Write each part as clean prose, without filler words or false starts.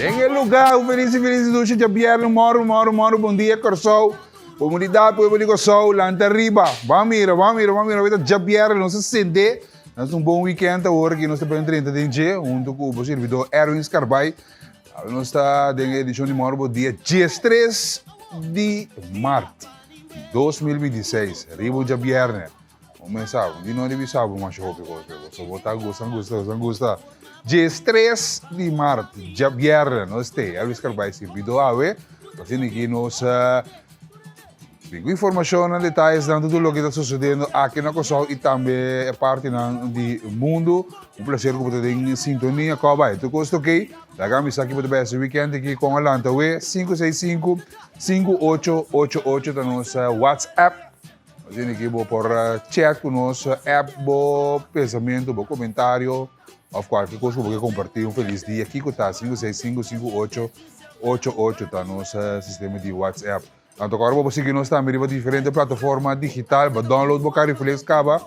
Em lugar, feliz duche de bierno, moro, bom dia, corsol. Comunidade, povo de corsol, lá arriba. Vamos, vida de bierno, não se sente. Nós um weekend agora, que nós estamos 30 de dia, junto com o servidor Erwin Scarbay. Nós estamos em edição de moro, dia 13 de março de 2026. Ribo de bierno. Começava, de não deve saber, mas eu vou botar gosta. Dia 3 de março, de bierno, nós temos Erwin Scarbay, servidor AWE. Assim aqui nós tenho informação, detalhes de tudo o que está sucedendo aqui na Kosovo e também é parte do mundo. Um prazer que você tem em sintonia com a Bahia. Tu gosta ok? Dá aqui aqui para esse weekend aqui com a Lanta UE 565-5888 da nossa WhatsApp. Assim aqui por chat com nossa app, bom pensamento, bom comentário, ou qualquer coisa que você compartilhar. Feliz dia aqui com tá 565-5888 da nosso sistema de WhatsApp. Tanto agora você que nós estamos em diferentes plataformas digitais, para download o Cariflex, acaba,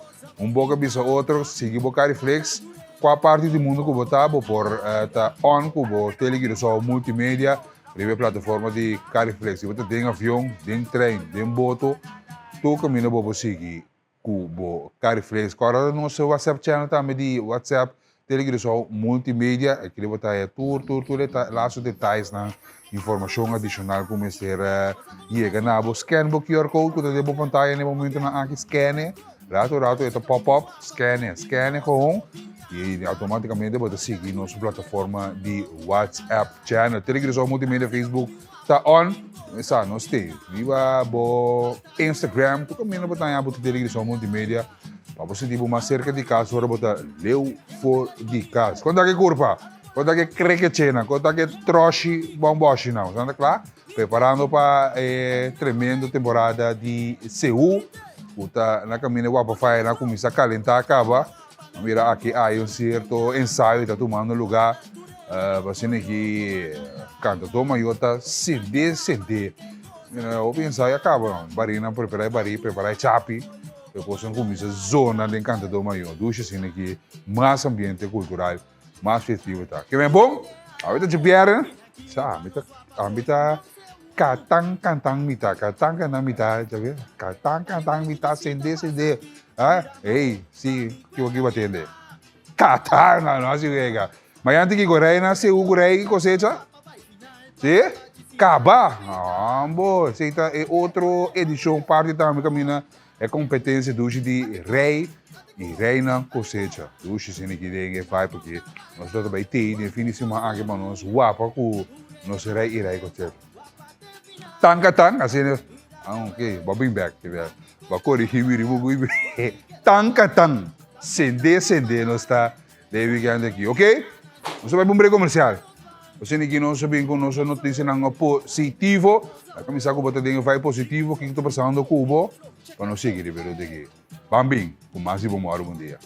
pouco bisa outro, siga o Cariflex, qual parte do mundo que você está, por tá on, com o televisão multimédia, a plataforma de Cariflex. Se você tem avião, tem trem, tem moto, tu caminha para você seguir com o Cariflex. Agora, nosso WhatsApp channel também de WhatsApp, televisão multimédia, aqui você está tudo, lá os detalhes, né? Informação adicional como ser chega na scan o QR code que você pantalla no momento na aqui scan rato itu pop-up scan com e automaticamente você seguir nossa plataforma de WhatsApp channel televisão multimédia Facebook tá on essa nós tem viva bo Instagram tu caminho botar a televisão multimédia para você tipo mais cerca de casa para botar leu for de casa quando é que curva quando é que cena, quando é que trouxe bomboche não, está claro? Preparando para tremenda temporada de Seul, puta na caminho para fazer começa a calentar acaba, mira aqui há certo ensaio está tomando lugar, você que canta toma iota CD, o ensaio acaba, barina preparar chapi, depois começa a zona de encantador maior, ducha assim que mais ambiente cultural. Mais festivo tá. Que bem bom? Agora de biara, sabe? Ambita katang mita, já viu? Katang mita sende. Ah, ei, se que o que vai atender. Katang não se vega. Mas antes que Coreia nasce, o Coreia que cosecha? Sim? Caba. Ah, bom, se tá é outro edição parte também camina é competência de rei e reina cosecha. Dushi sini que dengue vai porque nós também tem definição aqui para nós guapa com nós rei e rei cosecha. Tang assim ok, bobbing back tiver. Bakori hibiri bugu tang sende nós está de weekend aqui, ok? Nós vai para um break comercial. Você nem que nós sabemos com nossa notícia não positivo, a camisa que você tem vai positivo, que estou passando com o cubo, para nós seguir de verdade aqui. Bambing, com mais e bom dia.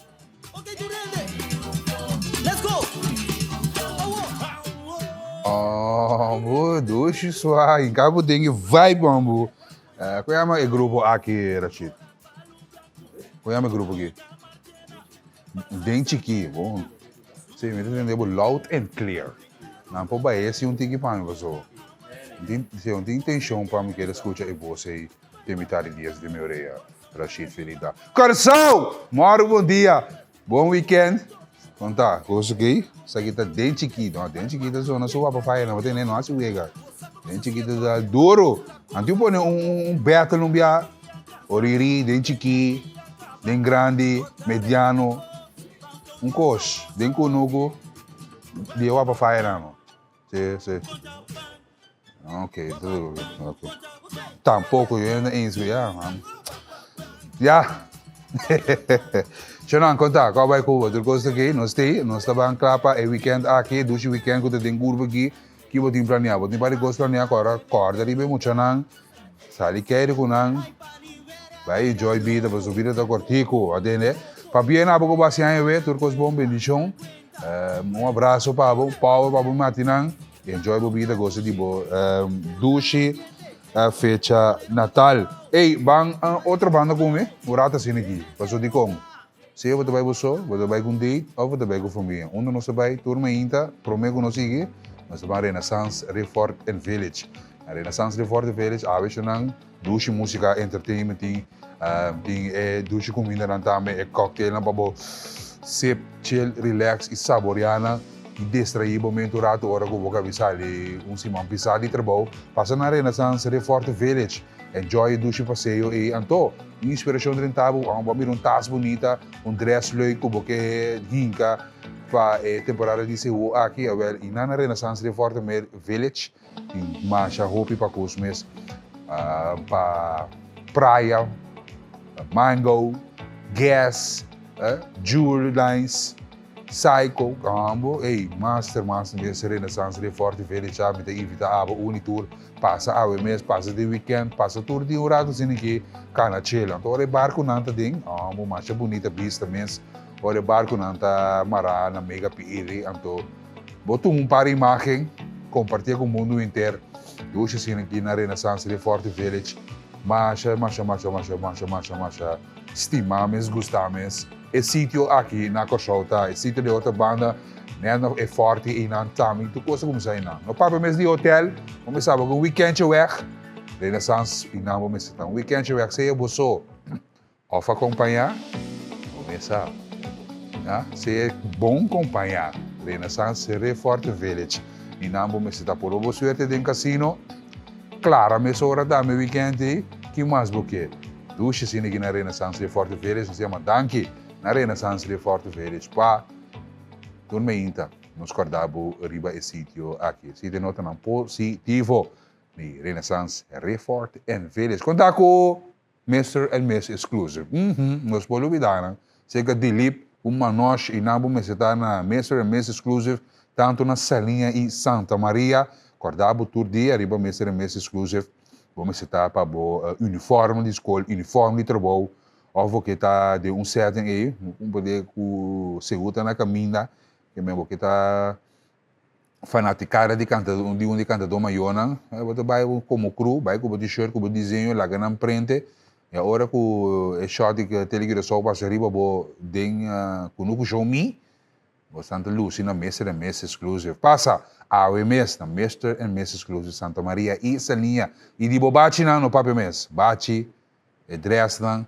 Oh, doce suave, cabo dengue vai bambu. Qual é o grupo aqui, Rachid? Qual é o grupo aqui? Dente aqui, bom. Sim, me entendeu loud and clear. Não pode bater se tique para mim, pessoal. Se eu tenho intenção para me querer escutar e você tem metade dias de minha orelha. Rachid Ferida. Coração! Moro, bom dia. Bom weekend. Conta, coisa aqui. Isso aqui tá bem chiquito. Bem chiquito, zona sua para fazer. Não tem nem nossa uega. Bem chiquito, da duro. Antes põe beto no bia. Oriri, bem chiquito. Bem grande, mediano. Coxo. Bem conugo. Dia para fazer, não. Sim. Ok, tudo bem. Okay. Tampouco eu ainda isso, já. Deixa eu contar, qual vai Cuba? Tu gosta aqui? Nós estamos claro para o weekend aqui, dois weekend que tem curva aqui, que vou te planear. Vou te para planear agora, corda de bem muito não, sali quer com não, vai enjoy vida, vai subir da cortico, atende. Para bem na boca basear aí, tu gosta bom bendição, abraço para o Paulo, para o Martinang, enjoy a vida, gosta de boa, duche. Fecha Natal. Ei, bang outra banda comigo? Murata sini aqui. Passou de como? Se você vai você vai com date ou você vai com família. Onde nós vai, turma ainda, prometo nós seguir, nós estamos Renaissance Resort and Village. A Renaissance Resort and Village, a vezes nang douche música, entertainment, douche comida nang também, cocktail nang babo, sip, chill, relax, e saborear e distrair momento rato hora que eu vou avisar simão pisar de trabalho, passa na Renaissance Resort and Village. Enjoy douche passeio e anto, inspiração de tabo, um tas bonita, dress leuk, porque ginka, para temporada de seu aqui, e na Renaissance Resort and Village, em marcha hopi para cosmes, para praia, mango, gas, jewel lines, Psycho, cambo, master mesmo Renaissance Resort Village, sabe, te invita a Unitur, passa a mês, passa de weekend, passa tour de urado, assim aqui, cana chill. Então, ore barco nanta ding, mas é bonita vista mesmo, ore barco nanta mara na mega piiri, então, boto par imagem, compartilha com o mundo inteiro, hoje assim aqui na Renaissance Resort Village, masha, estimamos, gostamos. Esse sítio aqui na Cochota, esse sítio de outra banda, é forte e não também, tu coisa como sai não. No papo mesmo de hotel, começava com weekend de weg, Renaissance e não vamos estar. Weekend de weg, se eu só off acompanhar, começar. Se é bom acompanhar, Renaissance Resort Village e não vamos estar por ovo suerte de casino. Claro, mas hora da meu weekend, que mais porque duche sim aqui na Renaissance Resort Village, se chama Danke. Na Renaissance Resort Village, para turma inta, nos acordamos riba esse sítio aqui. Sítio nota não positivo, de Renaissance Resort and Village. Conta com Mr. and Miss Exclusive. Nós podemos olvidar, chega de Lip, nós e nabo me está na Mr. and Miss Exclusive, tanto na Salinha e Santa Maria. Acordamos todo dia, riba Mr. and Miss Exclusive. Vamos estar para o uniforme de escola, uniforme de trabalho. Ou que está de certo aí, poder que segura na caminha, que mesmo que está fanaticada de cantador, de cantador maior, você vai como cru, vai com o t-shirt, com o desenho, lá que não prende, e agora que o shot que telegrafou para arriba, tem com o show me, bastante luz na Mr. and Miss Exclusive. Passa a mês na Mr. and Miss Exclusive Santa Maria e Salinha. E de bobachi no papel mês, bachi, Dresden,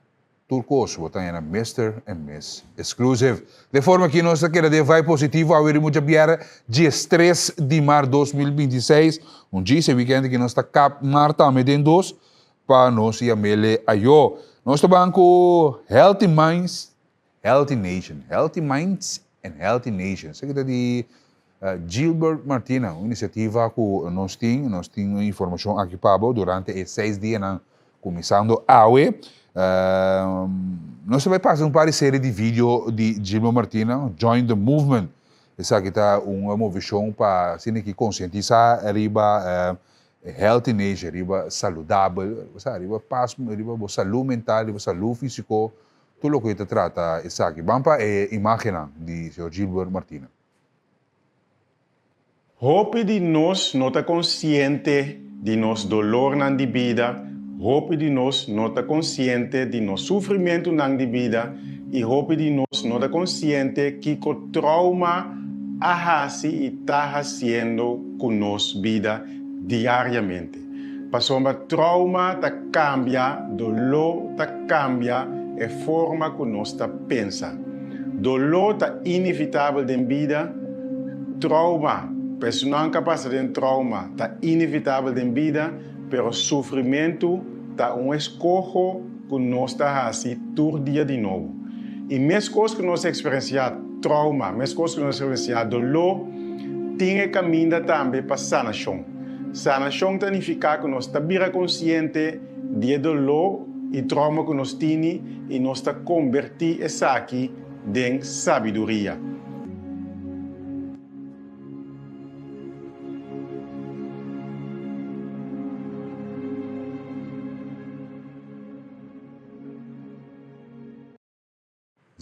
Turcos, botan na Mr. and Miss Exclusive. De forma que nós queremos vai positivo ao ir muito biara dia 3 de março de 2026, dia esse weekend que nós está cap marta medem dos para nós e a mele ayo. Nós estamos com Healthy Minds, Healthy Nation, Healthy Minds and Healthy Nation. Isso aqui é de Gilbert Martina, uma iniciativa que nós temos informação aqui para durante esses 6 dias, começando a nós também passamos para série de vídeo de Gilbert Martina, Join the Movement. Essa aqui está uma movição para assim, que conscientizar riba healthy nation, riba saudável, riba paz, riba saúde mental, riba saúde físico, tudo o que se trata essa aqui. Vamos para a imagem de Sr. Gilbert Martina. Hope de nós não está consciente de nosso dolor na vida. Hope de nós não está consciente de nosso sofrimento na vida. E hope de nós não está consciente que o trauma arrasa e está fazendo com nossa vida diariamente. Passou uma trauma está cambia, dolor está cambia a forma que nós está pensa. Dolor está inevitável na vida. Trauma, pessoa capaz de trauma está inevitável na vida. Pero sofrimento está escorro que nós está assim todo dia de novo. E mesmo coisas que nós experienciamos, trauma, mesmo coisas que nós experienciamos, dolor, tem caminho também para sanação. Sanação significa que nós está bem consciente de dolor e trauma que nós temos e nós está convertir isso aqui em sabedoria.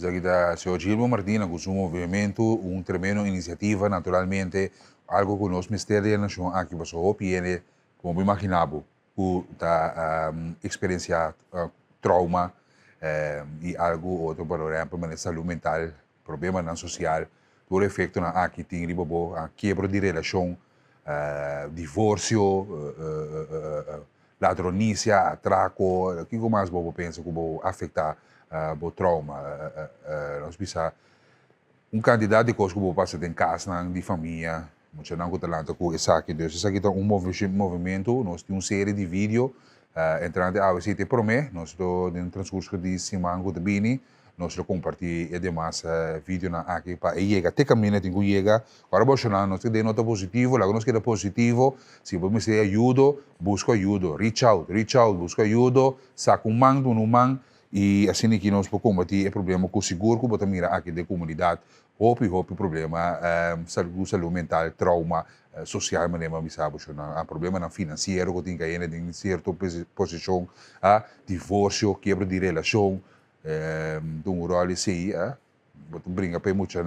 Aqui está o Sr. Gilbert Martina com seu movimento, tremendo iniciativa, naturalmente, algo que nós Ministério da Nação aqui passou a ele, como imaginava, que está experienciando trauma e algo outro, por exemplo, na saúde mental, problema na social, todo efeito aqui tem a quebra de relação, divórcio, ladronícia, atraco, o que mais você pensa que vai afetar o trauma? Nós precisamos candidato de coisa que você passa em casa, de família, muito não que talento com isso aqui, isso aqui é movimento, nós temos uma série de vídeos, entrando a você te promete, nós estou no transcurso de semana que vem, nós vamos compartilhar demais vídeo na aqui para chegar até caminho tem que chegar, agora você não nós temos nota positivo, logo nós queda positivo, se você me ajuda, busca ajuda, reach out, busca ajuda, saca mando no man e assim que nós podemos combater o problema com o seguro que você mira aqui da comunidade. Hope problema, saúde mental, trauma social, mas não sabe, há problema financeiro que tem que ir em certa posição, divórcio, quebra de relação, então o rol assim, brinca para muita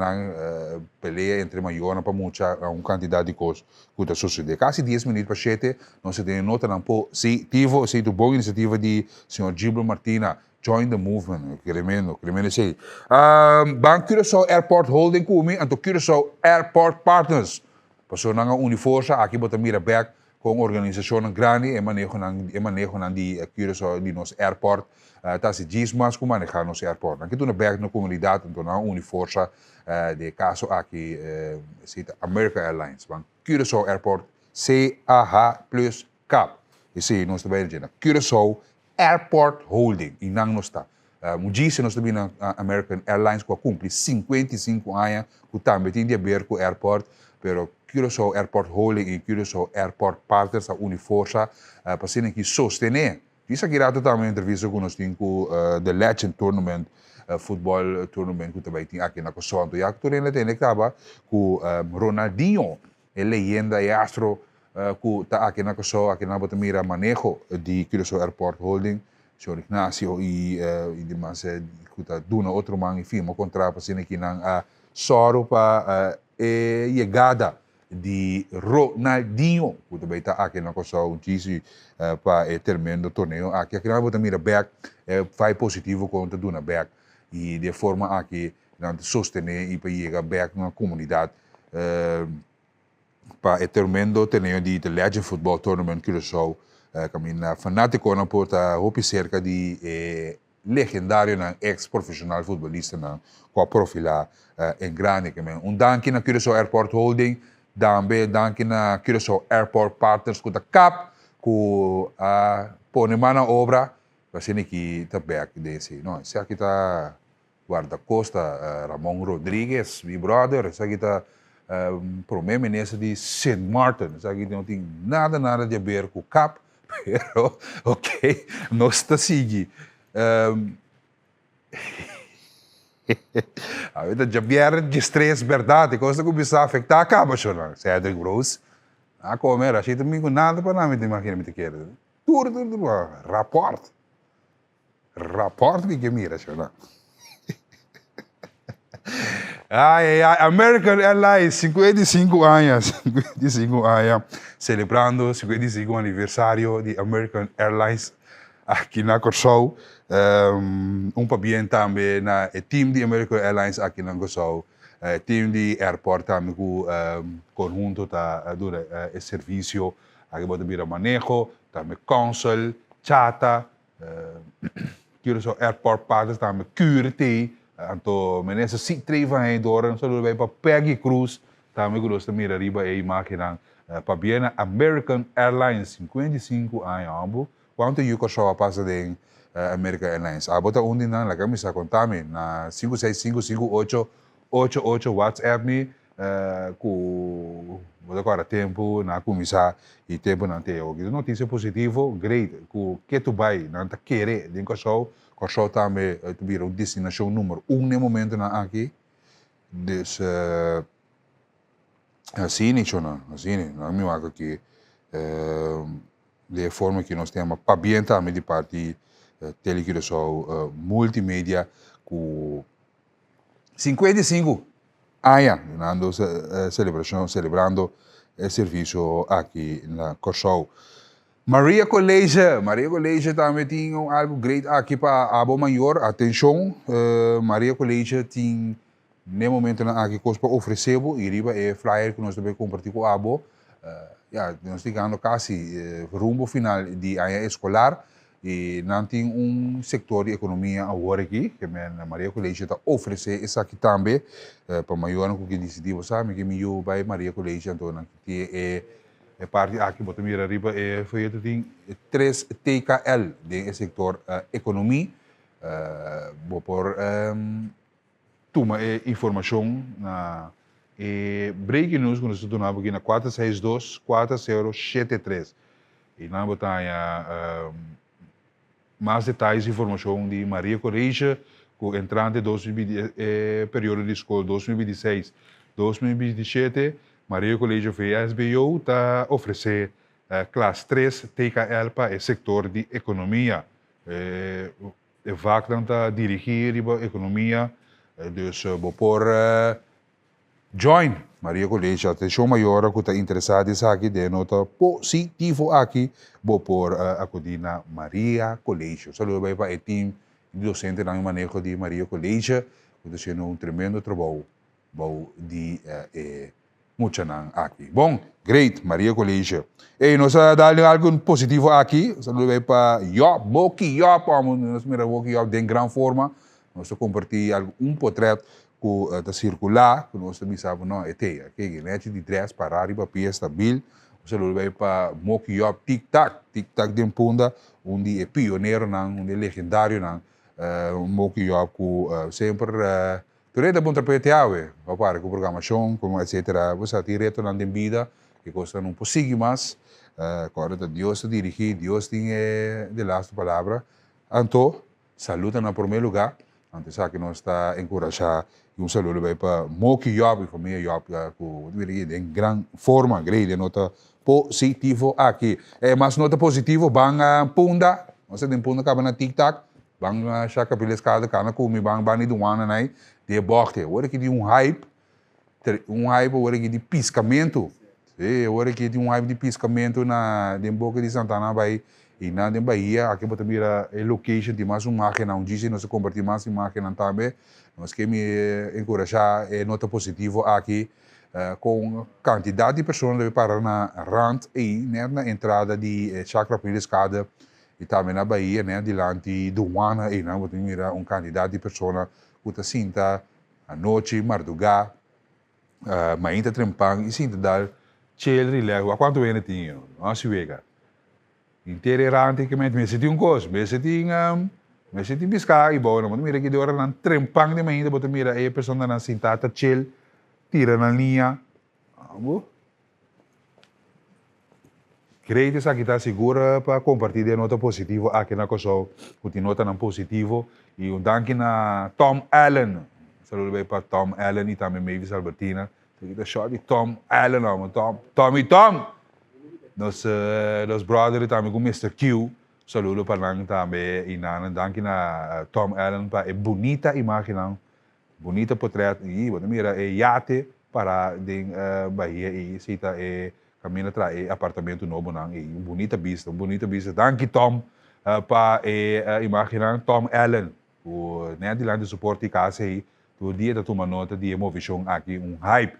peleia entre maior para muita quantidade de coisas que está sucedendo. Quase 10 minutos para 7, nós temos nota positivo, se é boa iniciativa de Sr. Gilberto Martina. Join the movement, tremendo sei. Bank Curaçao Airport Holding kumi, anto Curaçao Airport Partners. Paso na nga Uniforsa, aqui bota mira back com organisasyon ng grande, e manejo ng di Curaçao di nos airport, ta si Gismas kung manejar nos airport. Nakito na back na komunidad, anto na Uniforsa, de caso aqui, American Airlines, Bank Curaçao Airport, CAH plus CAP. Isi, nos tabayin dyan, Curaçao Airport Holding, inang nos ta. Mudisi nos tabi ng American Airlines ko cumpre 55 anos que também tem a ver com o airport, pero Curaçao Airport Holding e Curaçao Airport Partners a Uniforsa para serem que sostener. Isso aqui rato também entrevista com nós tem com the Legend Tournament, football tournament que também tem aqui na Curaçao. E aqui também tem que tava com Ronaldinho, a leyenda e astro que está aqui na Curaçao, aqui na Botamira manejo de Curaçao Airport Holding, Sr. Ignacio e demais que está dando outro man e firma contrato para ser aqui na soro para chegada de Ronaldinho, que também está aqui na Curaçao, disse para terminar o torneio aqui na Botamira back, vai positivo contra duna back e de forma aqui não sostener e para chegar back na comunidade para o tremendo torneio de The Legend Football Tournament Curaçao, caminha fanático na porta, hopi cerca de legendário na ex-profissional futebolista na com a profila em grande que danke na Curaçao Airport Holding, também danke na Curaçao Airport Partners com a CAP, com a pone na obra, para ser que está back desse, não, se aqui está guarda-costa Ramon Rodrigues, meu brother, se aqui está primeiro-ministro de St. Martin, isso aqui não tem nada a ver com o CAP, pero, ok, nós está seguindo. A vida já vieram de estresse, verdade, coisa que começa a afetar a capa, senhor. Cedric Rose, a comer, achei também com nada para não me imaginar me quer. Tudo, rapport que mira, senhor. American Airlines, 55 anos, celebrando o 55 aniversário de American Airlines aqui na Curaçao. Para bem também na time de American Airlines aqui na Curaçao, time de airport também com conjunto tá dura esse serviço, aqui pode vir a manejo, também consul, chata, Curaçao Airport Partners também curte. Anto menesa si treva aí dora, não sabe para Peggy Cruz, também gosta de mirar riba aí máquina para bem American Airlines 55 anos, quanto eu só passa de American Airlines. Bota onde não, lá camisa contame na 5655888 WhatsApp me com agora tempo na comissar e tempo não tem. Notícia positiva, great, que tu vai não tá querer de Curaçao também teve uma destinação número 1 no momento na aqui. Dus assim não me acho que de forma que nós temos para bem também de parte Tele Curaçao multimédia com 55 anos celebrando o serviço aqui na Curaçao. Maria College também tem algo great aqui para Abo Maior. Atenção, Maria College tem, no momento aqui, coisa para oferecer, e riba é flyer que nós também compartilhamos com Abo. ja, nós tivemos quase rumbo final de ano escolar e não tem setor de economia agora aqui, que a Maria Colégio está oferecendo isso aqui também, para maior que decidiu, sabe, que eu vai Maria Colégio, então, que é parte aqui, botar mira riba, foi tem 3 TKL de setor economia, vou por toma informação na breaking news quando estou na aqui na 462-4073 e na botar mais detalhes e informação de Maria Correia com entrante período de escola 2026-2027 Maria Colégio FSBO está oferecendo classe 3 TKL para o setor de economia. Vaak dan te dirigir a economia, dus por join Maria Colégio, atenção maior que está interessado em aqui de nota positivo aqui, por acudina Maria Colégio. Saludo para o time de docente no manejo de Maria Colégio, que está fazendo tremendo trabalho de muito aqui. Bom, great, Maria Colégio. E nós damos algo positivo aqui. Saludo para Job, Boki Job, nós miramos Boki Job de grande forma. Nós compartilhamos portrait que está circular, que nós também sabemos, não, que net de dress para arriba, pia stabil. Saludo para Moki Job tic-tac de punda, onde é pioneiro, onde é legendário, Moki Job, que sempre Tureta bom trapetear, para com programação, como etc. Você tem reto na vida, que custa não possível mais. Correto, Deus te dirige, Deus tem de last palavra. Então, saluda na primeiro lugar. Antes que nós está encorajar um saludo para Moki Job e família Job, que em grande forma, grande nota positivo aqui. Mas nota positivo, bang punda, você tem punda que na TikTok, bang chaka piles cada kana kumi bang bani do ano aí. De borte, agora que de hype, agora que de piscamento, agora que de hype de piscamento na de boca de Santana vai e na de Bahia, aqui bota mira a location de mais máquina, onde se nós convertir mais em máquina também, nós que me encorajar nota positivo aqui com quantidade de pessoas que parar na rand e na entrada de Chakra Piliscada e também na Bahia, né, diante do ano e não bota mira quantidade de pessoas que sinta a noite, madrugada, mainta trempang, e sinta dar chill, relax. Quanto é tinha? Não se vega. Intererante que me senti coisa, me senti biscar e bom, mas mira que de hora não trempang de mainta, botar mira a pessoa não sinta tá chill, tira na linha, creio que essa aqui está segura para compartilhar nota positiva aqui na coisa, que nota não positivo. E danke na Tom Allen. Saludo bem para Tom Allen e também Mavis Albertina. Kita shot de Tom Allen, Tom. Nos brother também com Mr. Q. Saludo para nang também e na danke na Tom Allen para bonita imagem, bonita portrait e mira yate para de Bahia e cita caminho para apartamento novo e bonita vista. Danke Tom para imagem Tom Allen. O Nederland de suporte e casa aí, todo dia da toma nota de emoção aqui, hype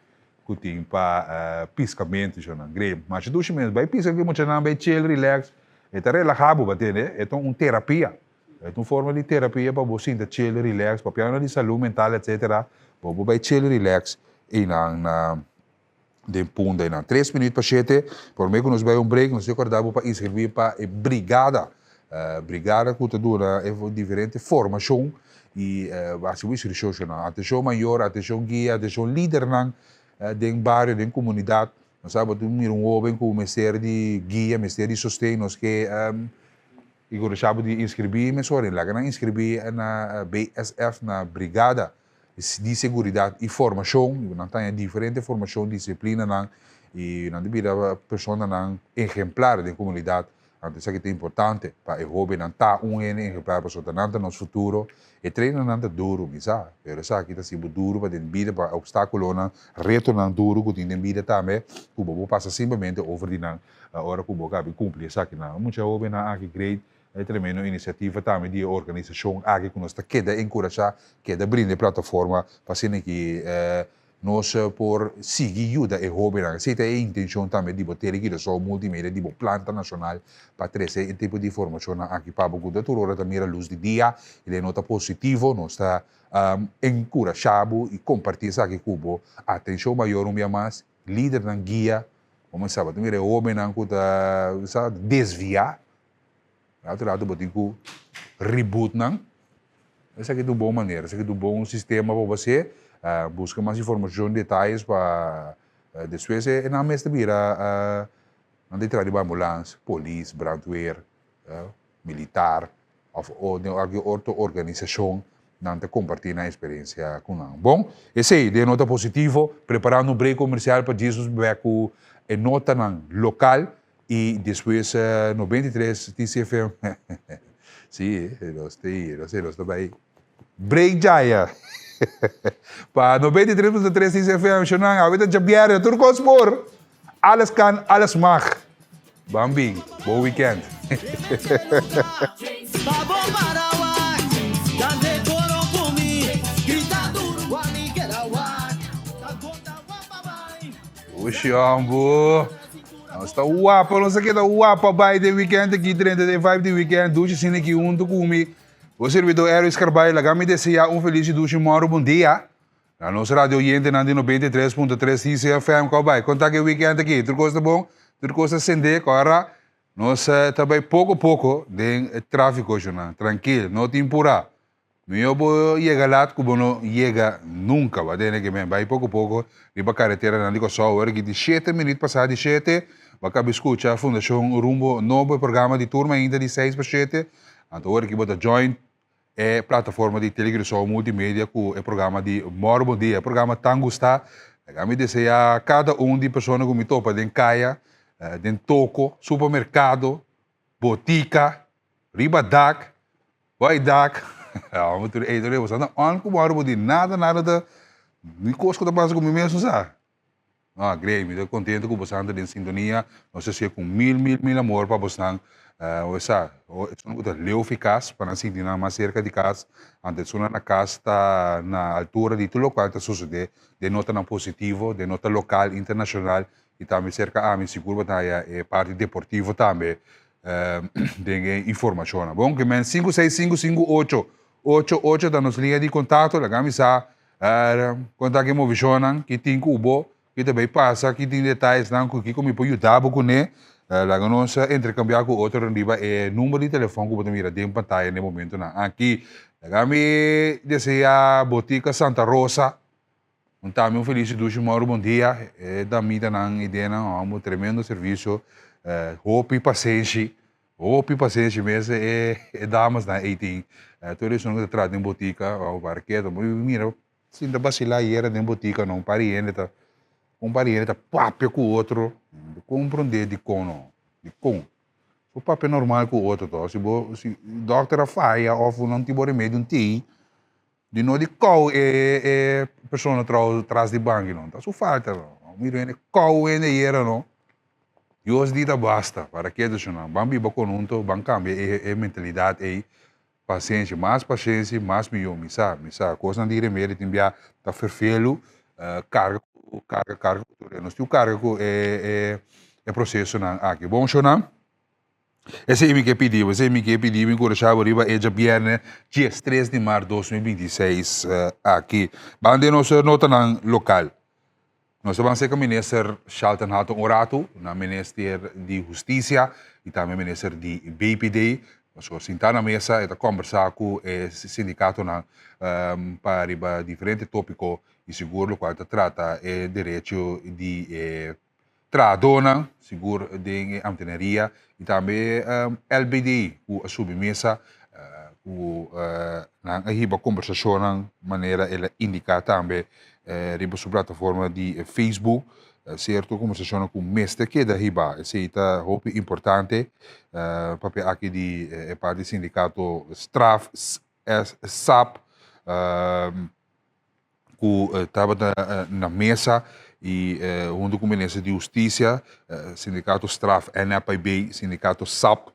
que tem para piscamento, já não grave. Mas se você mesmo vai piscar aqui, muito não vai chill, relax, é tá relajado, bater, né? É uma terapia, é uma forma de terapia para você sentir chill, relax, para piano de saúde mental, etc. Para você vai chill, relax, e na de punda, e na 3 minutos para 7, por meio que nós vai break, nós acordamos para inscrever para a brigada. Brigada que dura diferente formação e assim atenção maior, atenção guia, atenção líder de bairro, de comunidade. Nós sabemos que jovem com o mestre de guia, mestre de sustento, nós que encorajamos de inscrever, mas olha, lá que inscrever na BSF, na brigada de segurança e formação, nós temos diferente formação, disciplina e nós devemos pessoas exemplar da comunidade. Antes isso que é importante para o jovem não estar exemplar para o nosso futuro e treino não é duro, sabe? Pero isso aqui está sendo duro para a vida, para obstáculo, reto não duro que tem vida também, que você passa simplesmente over de a hora que você cumpre isso aqui. Muitos jovens aqui great, é tremendo iniciativa também de organização aqui que nós está queda encorajar, queda brinde plataforma para ser que nós por seguir ajuda e hobby na se tem intenção também de botar aqui só multimédia de planta nacional para trazer esse tipo de informação aqui para o da turora também a luz de dia ele nota positivo nós está encorajado e compartilhar isso aqui com atenção maior mais líder na guia como sabe também é homem não que desviar outro lado botico reboot não essa aqui é de boa maneira essa aqui é de bom sistema para você busca mais informação, detalhes para depois na mesma vira não de trabalhar ambulância, polícia, brandweer, militar ou outra organização não te compartilhar a experiência com não. Bom, esse aí de nota positivo, preparando um break comercial para Jesus com nota não local e depois 93 TCFM. Sim, los também. Break Jaya. Pa 93.3 TCFM, Shonang, awit at Jabiere, Turcospor. Alles kan, alles mag. Bambing, bon weekend. Oxiambo. Está guapa, não sei o que, está guapa, vai de weekend aqui, 35 de weekend, duche sin aqui, do comigo. O servidor Eros Carvalho, lagami deseja feliz duche, bom dia. Na nossa rádio oyente, na 93.3 TCFM, vai, conta que weekend aqui, tudo coisa bom, tudo coisa sende, agora, nós também pouco a pouco, de tráfico, tranquilo, não te empurrar. Meu vou chegar lá, como não chega nunca, vai pouco a pouco, riba carretera, não digo só, agora que de 7 minutos passar de 7, vai acabar escutar a Fundação Rumbo, novo programa de turma ainda de 6 para 7, então agora que bota join, é plataforma de televisão multimédia com o programa de Morbo Dia, programa Tango está, me deseja cada de pessoas que me topa dentro caia, dentro toco, supermercado, botica, riba dak, vai dak, vamos ter aí também, você não on com Morbo Dia, nada da, nem coisa que passa comigo mesmo, sabe? Grêmio, estou contente com você andando em sintonia, não sei se é com mil amor para você. Leu eficaz para se sentir mais cerca de casa, antes na casa está na altura de tudo o que está sucedendo, de nota não positivo, de nota local, internacional, e também cerca me seguro que é parte deportiva também, de informação. Bom, que men 5655888 da nossa linha de contato, lá me sa, contato que me visionam, que tem cubo, que também passa, que tem detalhes, não, que me pode ajudar com né. Lá nós intercambiar com outro riba é número de telefone que você mira dentro da pantalla no momento na aqui me deseja botica Santa Rosa também feliz duche bom dia da mida na ideia um tremendo serviço hope e paciência mesmo damas na 18 tudo isso não trata em botica ou barqueta mira sinta vacilar era em botica não pariente um pariente papo com o outro, compreender de com. O papo é normal com o outro, tá? Se o doutor falha, ou não tiver remédio, de não de qual é pessoa atrás de banco, não. Tá? Só falta, não. Mira, qual é era, não. E hoje dita basta, para que isso não. Bambi baconunto, bancambia, mentalidade, paciência, mais melhor, misa, coisa não de remédio, tem que tá ferfelo, carga, nós temos carga é processo na aqui. Bom, Shona? Esse é o que pedimos, encorajava riba é já viernes, dia 3 de março de 2026 aqui. Bande nossa nota na local. Nós vamos ser com o ministro Charlton Hatton Orato, na Ministério de Justiça e também Ministério de BPD. Nós vamos sentar na mesa e conversar com o sindicato para diferentes tópicos e seguro qual trata direito de tradona, seguro de antenaria e também LBD, a submesa, na conversação maneira ela indica também riba sua plataforma de Facebook, certo? Conversação com o mestre que da riba, esse é muito importante, papel aqui de parte do sindicato STRAF, SAP, que estava na mesa e junto com o Ministério de Justiça, sindicato STRAF, NAPIB, sindicato SAP,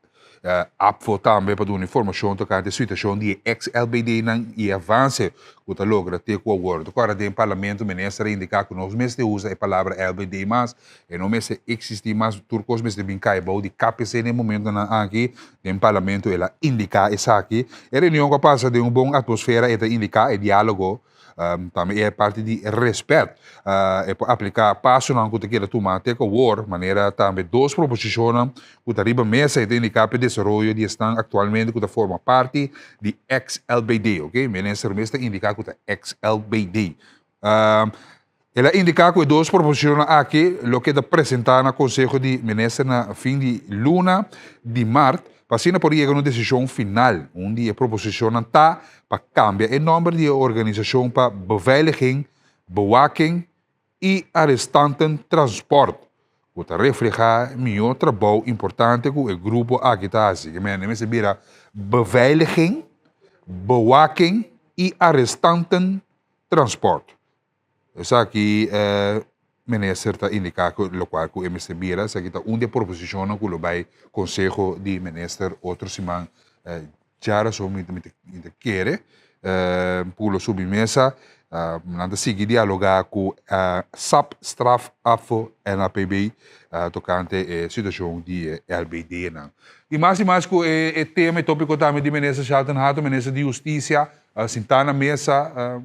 apvo também para dar informação tocante à situação de ex-LBD e avanço que está logra ter com o acordo. Agora, tem parlamento, ministro indicar que nós mesmos usa a palavra LBD, mas não mesmo existe mais turcos mesmo bem caibou de KPC no momento aqui, tem parlamento ela indicar isso aqui. A reunião que passa de uma boa atmosfera e indicar o diálogo. Também é parte de respeito. É para aplicar passo não que queira tomar até que o maneira também duas proposições que arriba mesa e indicar para o desenvolvimento de estão atualmente que forma parte de ex-LBD, ok? Ministro mesmo indicar que ex-LBD. Ela indica que duas proposições aqui, o que é apresentar no Conselho de Ministros na fim de luna de março, para assim por chegar a uma decisão final, onde a proposição está para cambiar o nome de organização para beveiliging, bewaking e arrestante transport. Que refleja melhor trabalho importante que o grupo aqui está assim. Mas vira beveiliging, bewaking e arrestante transport. Isso aqui, ministro está indicando o qual que o MSC Bira, isso aqui está uma proposição que o vai Conselho de Ministro, outro semana, já só me quer, por submesa, nada seguir dialogar com SAP, Straf, AFO, NAPB, tocante a situação de LBD. E mais que o tema e tópico também de ministro Charlton Hato, ministro de Justiça, sentar na mesa,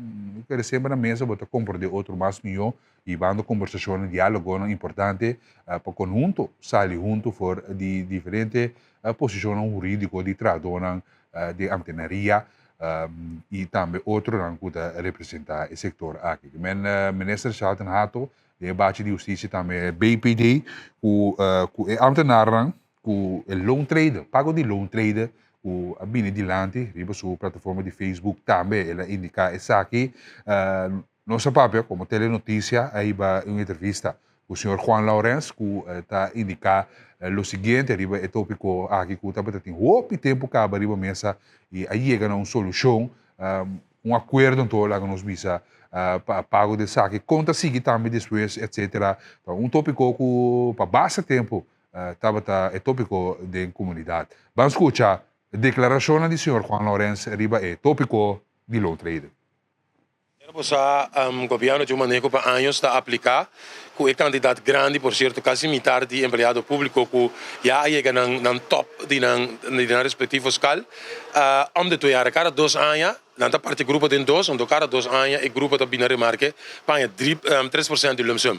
quer sempre na mesa, botar compor de outro mais melhor, e vando conversação, diálogo importante, para conjunto, sair junto for de diferentes posições jurídicas de tradona, de antenaria, e também outro que representar o setor aqui. Mas ministro Charlton Hato, de bate de justiça também, BPD, que é antenaran, que é loan trader, pago de loan trader, o abine dilante, riba sua plataforma de Facebook também, ela indica essa aqui, nossa papel, como telenotícia, aí vai uma entrevista com o senhor Juan Lourenço, que está indicar o seguinte, riba é tópico aqui, que está para ter um tempo que acaba riba mesa, e aí chega a uma solução, acordo então lá que nós visa pago de saque, conta seguir também depois, etc. Tópico que para bastante tempo, é tópico da comunidade. Vamos escutar a declaração do senhor Juan Lourenço, riba é tópico de loan trader. O governo de manejo para anos está a aplicar, que é candidato grande, por certo, quase metade de empregado público que já chega no top de respectivo escal, de 2 jaar, cada 2 anos, nanta parte grupo de 2, onde cada 2 anos e grupo da binária marca paga 3% de lump sum.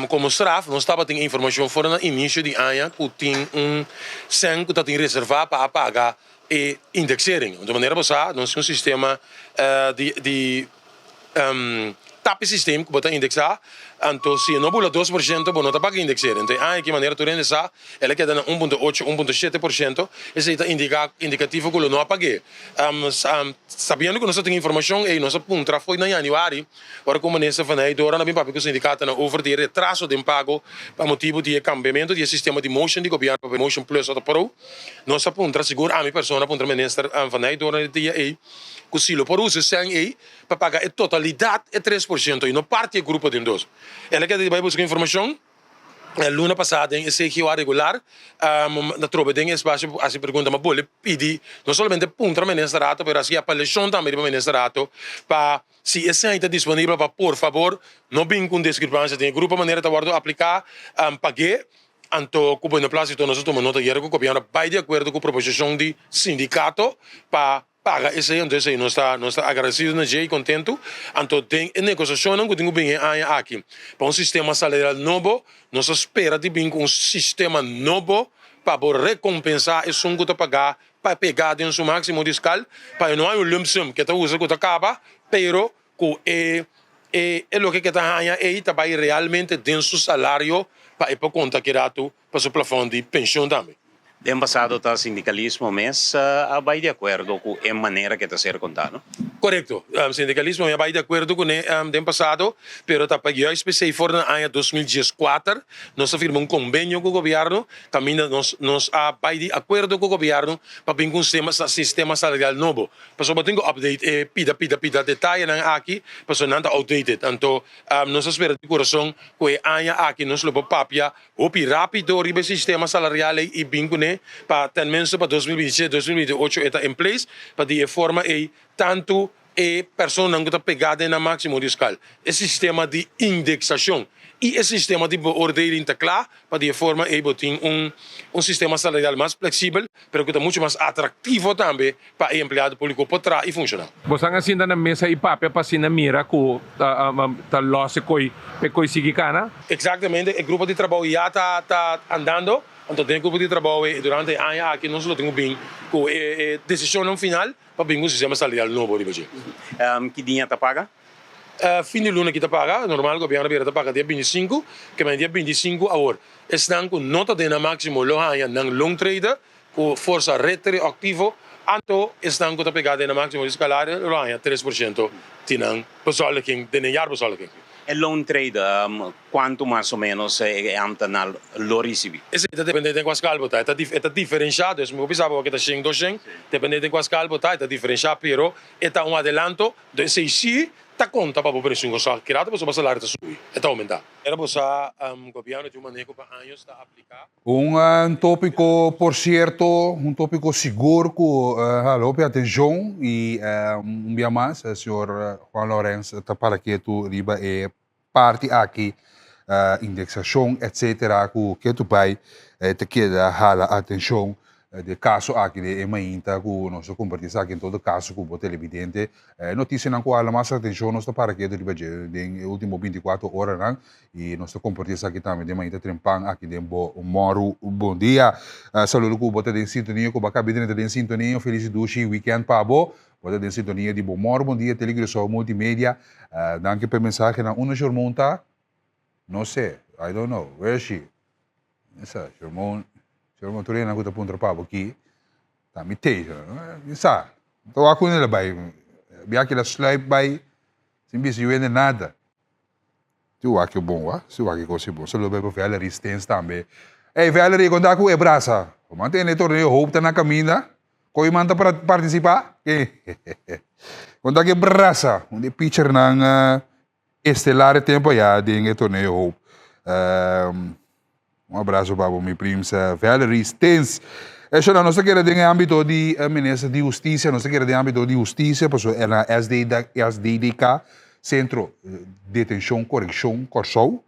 Como straf, nós estava tendo informação fora no início de ano que tem sen que está reservado para pagar e indexering. De maneira passada, nós temos um sistema de TAP sistema que bota indexar, então se não bula 2%, não está para indexar. Então, que maneira tu indexar, ela queda na 1,8, 1,7%, esse é indicativo que não paguei. Sabendo que nós temos informação, e nossa punta foi em janeiro, agora como nessa fanei, agora não bem para que o sindicato não over de retraso de pago, para motivo de cambiamento do sistema de motion de governo, para motion plus ou pro, nossa punta segura a minha pessoa, punta ministra, fanei, agora dia aí, que se lo por uso sem aí, para pagar a totalidade é 3%, e não parte do grupo de 2. Ela quer vai buscar informação. Luna passada em CQA regular, na tropa tem espaço a se pergunta, mas pode pedir não somente punta ministrato, mas assim a palestra também do ministrato, para se esse está disponível para por favor, não bem com discrepância, tem grupo maneira de guardar aplicar, paguei. Então, como no plástico, nós tomamos nota que o governo vai de acordo com a proposição de sindicato para paga esse ano, esse não está agradecido na e contento. Então tem negociação que tem bem aqui para um sistema salarial novo. Nós espera de bem com um sistema novo para recompensar esse que está pagar para pegar dentro do máximo de escala para não há um lump sum que está usa que está acaba, pero que é o que está aí está vai realmente dentro do salário para conta que rato para o plafond de pensão também. Den passado está sindicalismo, mas vai de acordo com a maneira que está ser contado. Correto. Sindicalismo vai de acordo com o den passado, pero está para especial for na ano 2014, nós firmamos convênio com o governo, também nós vai de acordo com o governo para vir com um sistema salarial novo. Para o tenho update, pida detalhe aqui, para não está outdated. Então, nós esperamos de coração que a ano aqui nós lobo papia, ou rápido ribe sistema salarial e vir com né? Para tenminste para 2027, 2028 está em place, para de forma tanto pessoa não está pegada na máximo de escala. Esse sistema de indexação e esse sistema de beoordeling está claro, para de forma botar sistema salarial mais flexível, pero que está muito mais atrativo também para o empregado público para trás e funcionar. Você nga sinda na mesa ipape pa sina mira ku ta losse koi sigi kana? Exatamente, o grupo de trabalho já está andando. Então, tem grupo de trabalho durante a ano aqui, nós temos bem com a decisão final para bem o sistema salarial novo de Brasil. Que dia tá paga? Fim de luna que está paga, normal, o governo está paga dia 25, que é dia 25 agora. Estão com nota de na máximo lo hanya ng long trader, com força retroactivo, então estão com a pegada na máximo de escalário lo hanya 3% tinang besolking, de jaar besolking. E loan trade, quanto mais ou menos é amtanal lo recebi? Esse depende de qual calbo tá, está diferenciado, isso me pensava que está 100, 200, depende de qual calbo tá, está diferenciado, pero está adelanto de 6 tá conta para o preço que criado, para o salário está subir, está aumentar. Era para o governo de manejo para anos está aplicar. Tópico, por cierto, tópico seguro que alope atenção e dia mais, o senhor Juan Lorenz está para que tu riba parte aqui, indexação, etc., que tu vai te queda hala atenção de caso aqui de emainta que nós compartilhamos aqui em todo caso que o televidente notícia não qual mais atenção nós para que tu riba de último 24 horas não e nós compartilhamos aqui também de emainta trempang aqui de Moro bom dia saludo que o bote de sintonia que o bacabidene de sintonia feliz dushi weekend pabo bote de sintonia de Moro bom dia telegressão multimédia danke pela mensagem na uma jormonta não sei I don't know where is she essa jormon jormon turena aku tapun terpabo aqui tá me teja essa então aku nela vai biar que ela sluip vai sem bicho vende nada tu aqui bom wa se aqui coisa bom só vai para Valerie Stens também ei Valerie quando aku é braça mantém o torneio hope tá na caminha coi manda para participar quando aqui braça onde pitcher nang estelar tempo já de torneio hope abraço para meu primo Valerie Stens. Eso não se quer em âmbito de ministro de Justiça, não se quer em âmbito de Justiça, porque é na SDDK, Centro de Detenção, Correção, Corsou.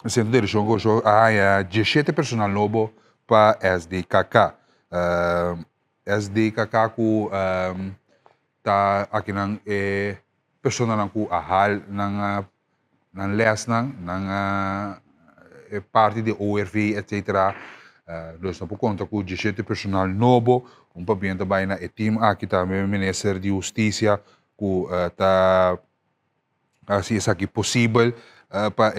Centro de Detenção, Corsou, há 17 personal novo para SDKK. SDKK que está aqui na personal que ahal na les na parte de ORV, etc. Nós estamos conta com 17 personal novo, papel também na team aqui também, Ministério de Justiça, que está assim é aqui possível para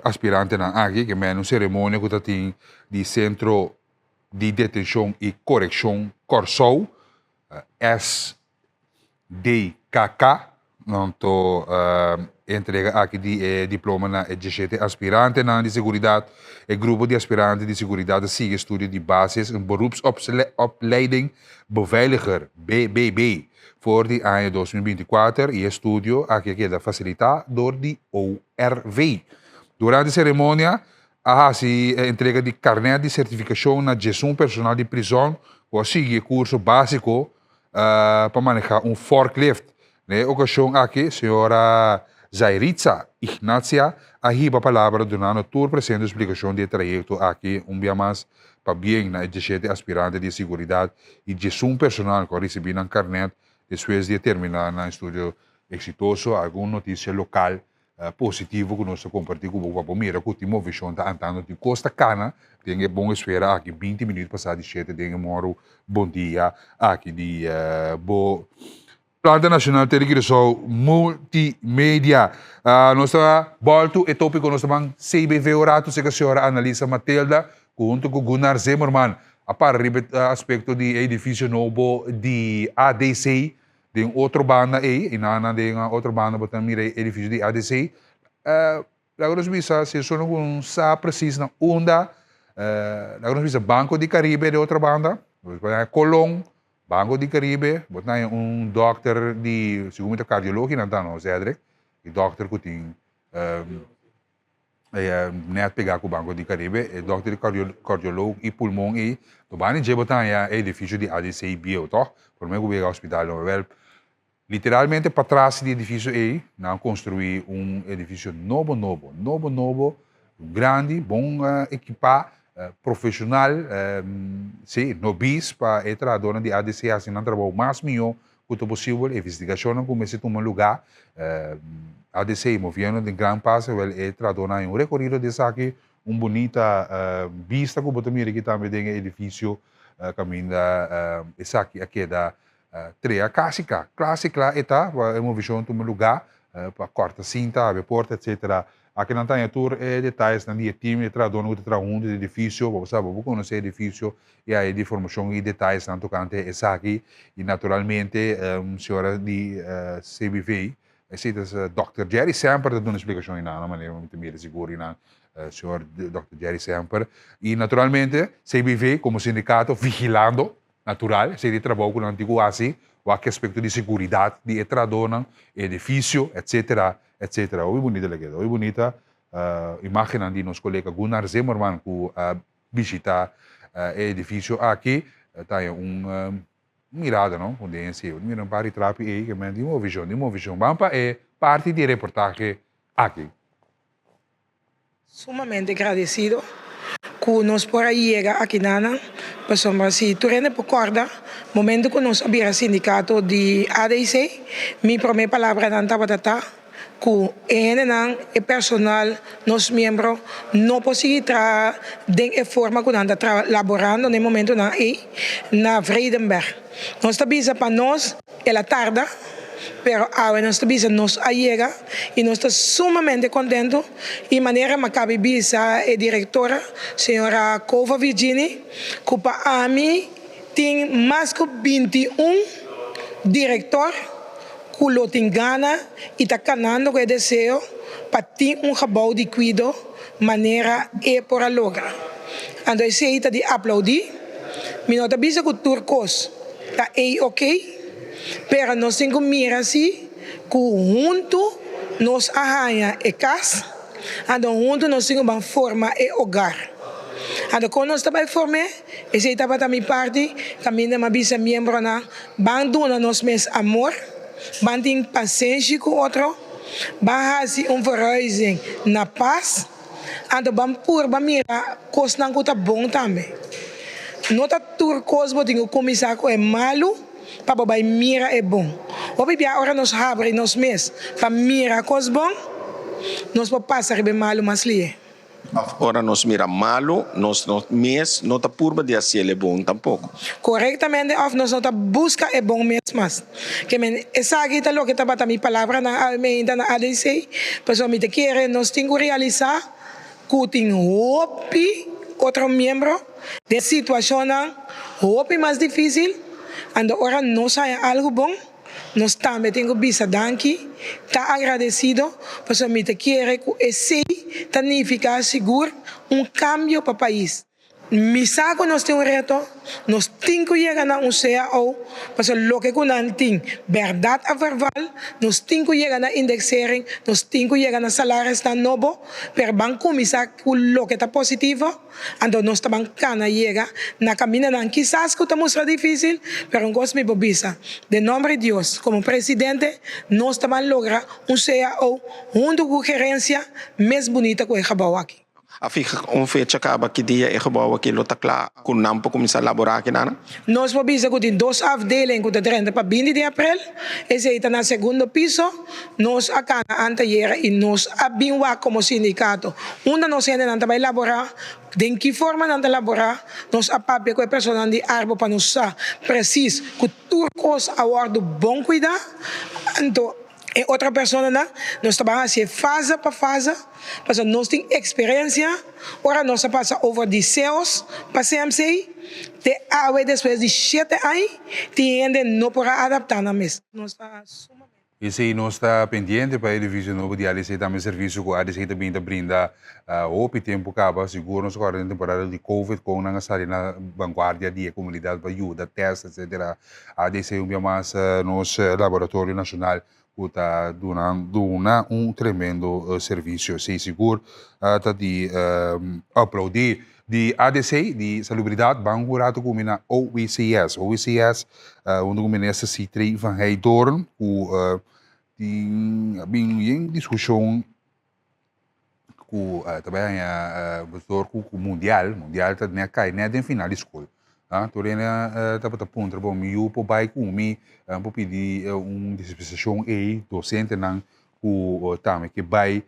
aspirante na aqui, que é uma cerimônia que tem de Centro de Detenção e Correção Corsou, SDKK, não estou entrega aqui de diploma na 17 aspirante na de seguridade e grupo de aspiranten de seguridade sigue estudio de basis een beroepsopleiding beveiliger BBB voor de ano 2024 e estudio aqui que é facilitado door de ORV. Durante a cerimônia se entrega de carnet de certificação na gestão personal de prisão ou sigue curso básico para manejar forklift. Na ocasião aqui, senhora Zairitza Ignacia, arriba a palavra donando tour presente explicação de trajeto aqui, dia mais, para bem na 17 aspirante de segurança e gestão personal que receberam carnet depois de terminar no estúdio exitoso, alguma notícia local positivo que nós compartilhamos com o Papomira, que o último visão está andando de Costa Cana, tem bom espera aqui 20 minutos passado de 7, tem moro bom dia aqui de Planta Nacional Telegressão Multimédia. Nós volto e tópico nós também CBV Orato, se a senhora analisa Matilda, junto com Gunnar Zimmermann, a par aspecto de edifício novo de ADC, de outra banda aí, e na de outra banda, botando mira edifício de ADC. Agora nós vimos, se só não sabe preciso na onda, agora nós vimos Banco de Caribe de outra banda, Colón, Banco de Caribe, botando doctor de segundo cardiologia, não está, não, Cedric, e doctor que tem net pegar com o Banco de Caribe, dokter cardiologo e pulmão e do bani jebotan é edifício de ADC Bio, toch? Por mim o hospital não é literalmente para trás do edifício aí, não construir edifício novo, grande, bom equipar, profissional, sim, nobis para entrar dona de ADC assim não trabalho mais melhor quanto possível, investigação não começa a tomar lugar, ADC movendo de grande passo, entrar dona em recorrido desse aqui, bonita vista que botou mira que também tem edifício caminho esse aqui da treia clássica eta uma visão de um lugar para corta cinta, abre porta, etc. Aqui não tem tour detalhes na minha time, dono outra de edifício, você sabe, vou conhecer edifício e aí de informação e detalhes tanto cante esse aqui e naturalmente senhora de CBV, esse Dr. Jerry Samper dando uma explicação na maneira muito mais segura na senhor Dr. Jerry Samper e naturalmente CBV como sindicato vigilando natural, se ele trabalha com o antigo assim, o aspecto de segurança, de entradona, edifício, etc. Oi bonita legal, oi bonita, imaginando de nosso colega Gunnar Zimmermann que visita o edifício aqui, tem mirada, não? Onde é assim, mira para o trapo e que me de uma visão, vamos para parte de reportagem aqui. Sumamente agradecido que nós por aí chega aqui nana, passamos assim, tu rende por corda, momento que nós abrimos sindicato de ADC, minha primeira palavra não estava que e personal, nos membros, não conseguem trabalhar de forma que nós estamos trabalhando no momento na Vredenberg. Nós estamos para nós, ela tarda, pero ahora nós nos llega e nós estamos sumamente contentos e maneira macabe bisa a diretora senhora Cova Virginia que para mim tem mais que 21 diretor que lo tem gana e está canando com o desejo para ter gebouw de cuido maneira por a logra. Então esse aí está de aplaudir, mas nós bisa que o turcos está aí ok. Pero nós temos que mirar assim, que junto nós arranha e casa, então junto nós temos uma forma e hogar. Então quando nós estamos formando, esse estava também parte, caminho uma bisa membro na, bando na nós mesmos amor, bando em paciência com o outro, bando verhuizing na paz, então vamos por mirar coisas não está bom também. Nota turcos botinho o comissário é malo, para babai mira é bom. O bebê agora nós abre nos mês para mira coisa bom, nós vamos passar bem malo mas li. Agora nós mira malo, nós mês não tá purba de assim é bom tampouco. Corretamente, of nós não tá busca é bom mês mas. Que men essa aqui tá lo que tá bata mi palavra na ainda na ADC, pessoal me te quer nós temos que realizar que tem hope outro membro de situação hope mais difícil. Ando ora nós é algo bom, nós também temos bisa danki, tá agradecido, porque me te quer que esse significa seguro cambio para o país. Me saco nós temos reto, nós temos que chegar na CAO, porque o que nós temos, verdade a verbal, nós temos que chegar na indexering, nós temos que chegar na salários da novo, per banco começar com o que está positivo, então nós estamos cana chega na caminho não quizás que estamos difícil, pero um gosto me bobisa. De nome de Deus, como presidente, nós estamos lograr CAO, junto com gerência mais bonita que o acabou aqui. A fica fecha acaba que dia é gebouw aqui lo tá claro com não para começar a elaborar aqui nana. Nós vamos dizer que tem 2 afdelingen que está para 20 de abril, esse está no segundo piso, nós acá anteayer e nós abrimos como sindicato, onde nós ainda vai elaborar, de que forma não elaborar, nós apapia com a pessoa de árvore para nos preciso que turcos aguardo bom cuidar, então e outra pessoa, nós trabalhamos assim, fase para fase, porque nós temos experiência, agora nós passamos over de CEOs para CMC, e depois de 7 anos, ainda não para adaptar na mesa. E se nós está pendente para o edifício novo de ADC, também serviço que a ADC também brinda o tempo acaba, seguro, nós agora na temporada de Covid, com a sair na vanguarda de comunidade para ajuda, teste, etc. A ADC é mais nosso laboratório nacional que está dando tremendo serviço. Sei seguro, tá de aplaudir de ADC, de Salubridade, Banco Rato com na OECS. OECS, onde o ministro Citri van Heijdoorn, que tem em discussão também o mundial tá né cai né den final de escola torena tá para ponto bom mi o po bai com mi po pedir dispensação docente não o também que vai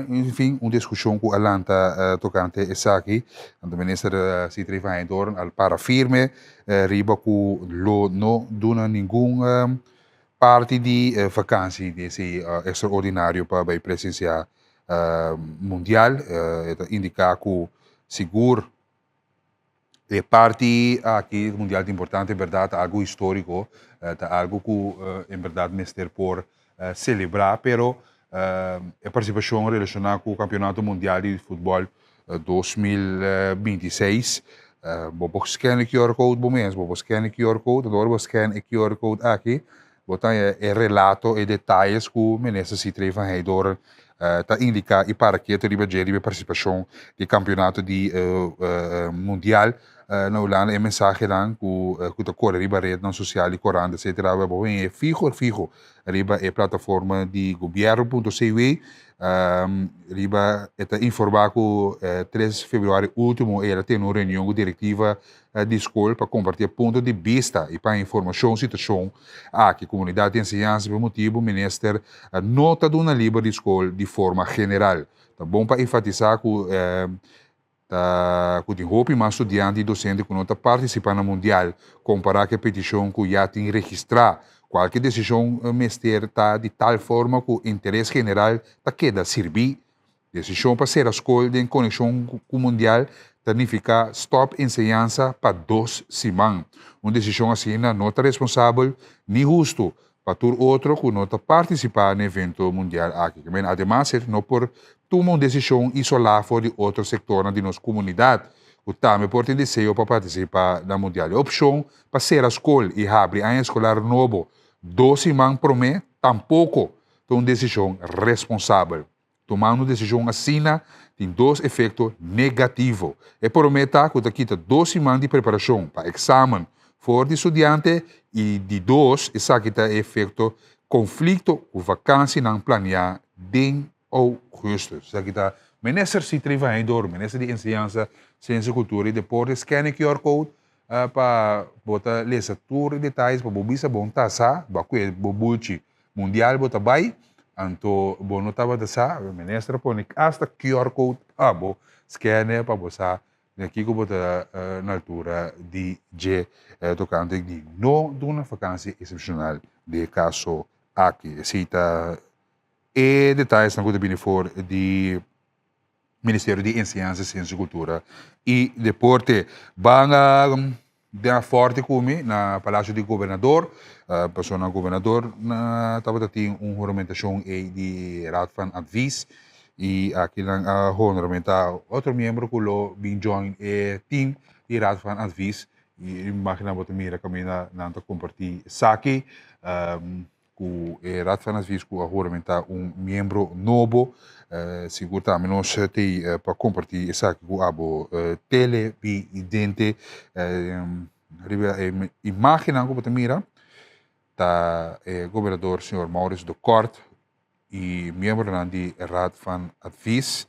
enfim discussão com Alanta tocante essa aqui o ministro Citri van Heijdoorn al para firme riba com lo no dona nenhum parte de vakantie desse extraordinário para vai presenciar mundial, indica que seguro é parte aqui mundial de importante, é verdade, algo histórico, algo que em verdade mestre por celebrar, pero a participação relacionada com o Campeonato Mundial de Futebol 2026, vou scan o QR Code, vou scan o QR Code, agora vou scan o QR Code aqui, botar relato e detalhes que o ministro Citri van Heijdoorn tá indica e para que a riba participação do campeonato de mundial na Holanda é mensagem lá que tá corre riba rede não social e corante etc. Bom é fijo riba é plataforma de governo.cw riba está informar que 3 de fevereiro último ela tem uma reunião diretiva de escola para compartilhar ponto de vista e para informação situação que a comunidade de ensinança por motivo o ministro nota de uma livre de escola de forma general. Tá bom para enfatizar que que tem roupa mais estudante e docente que não está participando no mundial comparar com a petição que já tem registrar qualquer decisão mestre está de tal forma que o interesse general está queda servir decisão para ser a escola em conexão com o mundial significa stop ensinança para 2 semanas. Uma decisão assim não está responsável nem justo para todo outro que não está participando no evento mundial aqui. Ademais, não por tomar uma decisão isolada fora de outro setor da nossa comunidade, que também pode ter desejo para participar da mundial. A opção para ser a escola e abrir ano escolar novo 2 semanas por mês, tampouco é uma decisão responsável. Tomar uma decisão assim tem 2 efeitos negativos. É prometer que daqui a 2 semanas de preparação para exame for de estudante e de 2, essa aqui está efeito conflito com vacância não planear de agosto. Essa aqui está ministro Citri van Heijdoorn, ministro de Ensinança, Ciência, Cultura e Deportes, scan QR Code para botar legislatura e detalhes para bobisa bom taça, bacuê bobuchi mundial bota bai, anto bom notava taça, ministro põe hasta QR Code bo scan para botar aqui que bota na altura de tocante de não de uma vacância excepcional de caso aqui. Cita e detalhes na coisa bem for de Ministério de Ensinança, Ciência e Cultura e Deporte. Banga da forte come na Palácio do Governador, pessoa na governador na tava tem juramentação de Raad van Advies e aqui na juramenta outro membro que lo bin join team de Raad van Advies e imagina botar mira caminha na compartilhar saki com Raad van Advies com a juramenta membro novo seguro também nós tem para compartilhar essa com abo televidente imagina como mira tá governador senhor Maurício de Kort e membro de Raad van Advies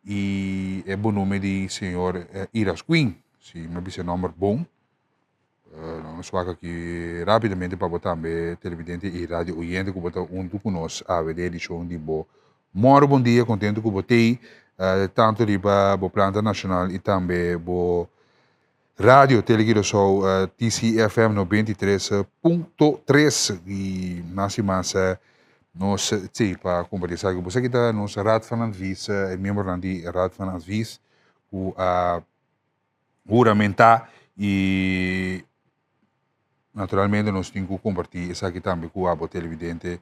e é bom nome de senhor Iras Queen se me disse nome bom nós vamos aqui rapidamente para botar também televidente e rádio oyente que botar do conosco a ver edição de bo moro bom dia contente que botei tanto de para o planta nacional e também bo rádio teleguiação TCFM 93.3 e mais nós sim para conversar com você que está nos Raad van Advies membro de Raad van Advies o juramentar e naturalmente nós temos que compartilhar isso aqui também com o televidente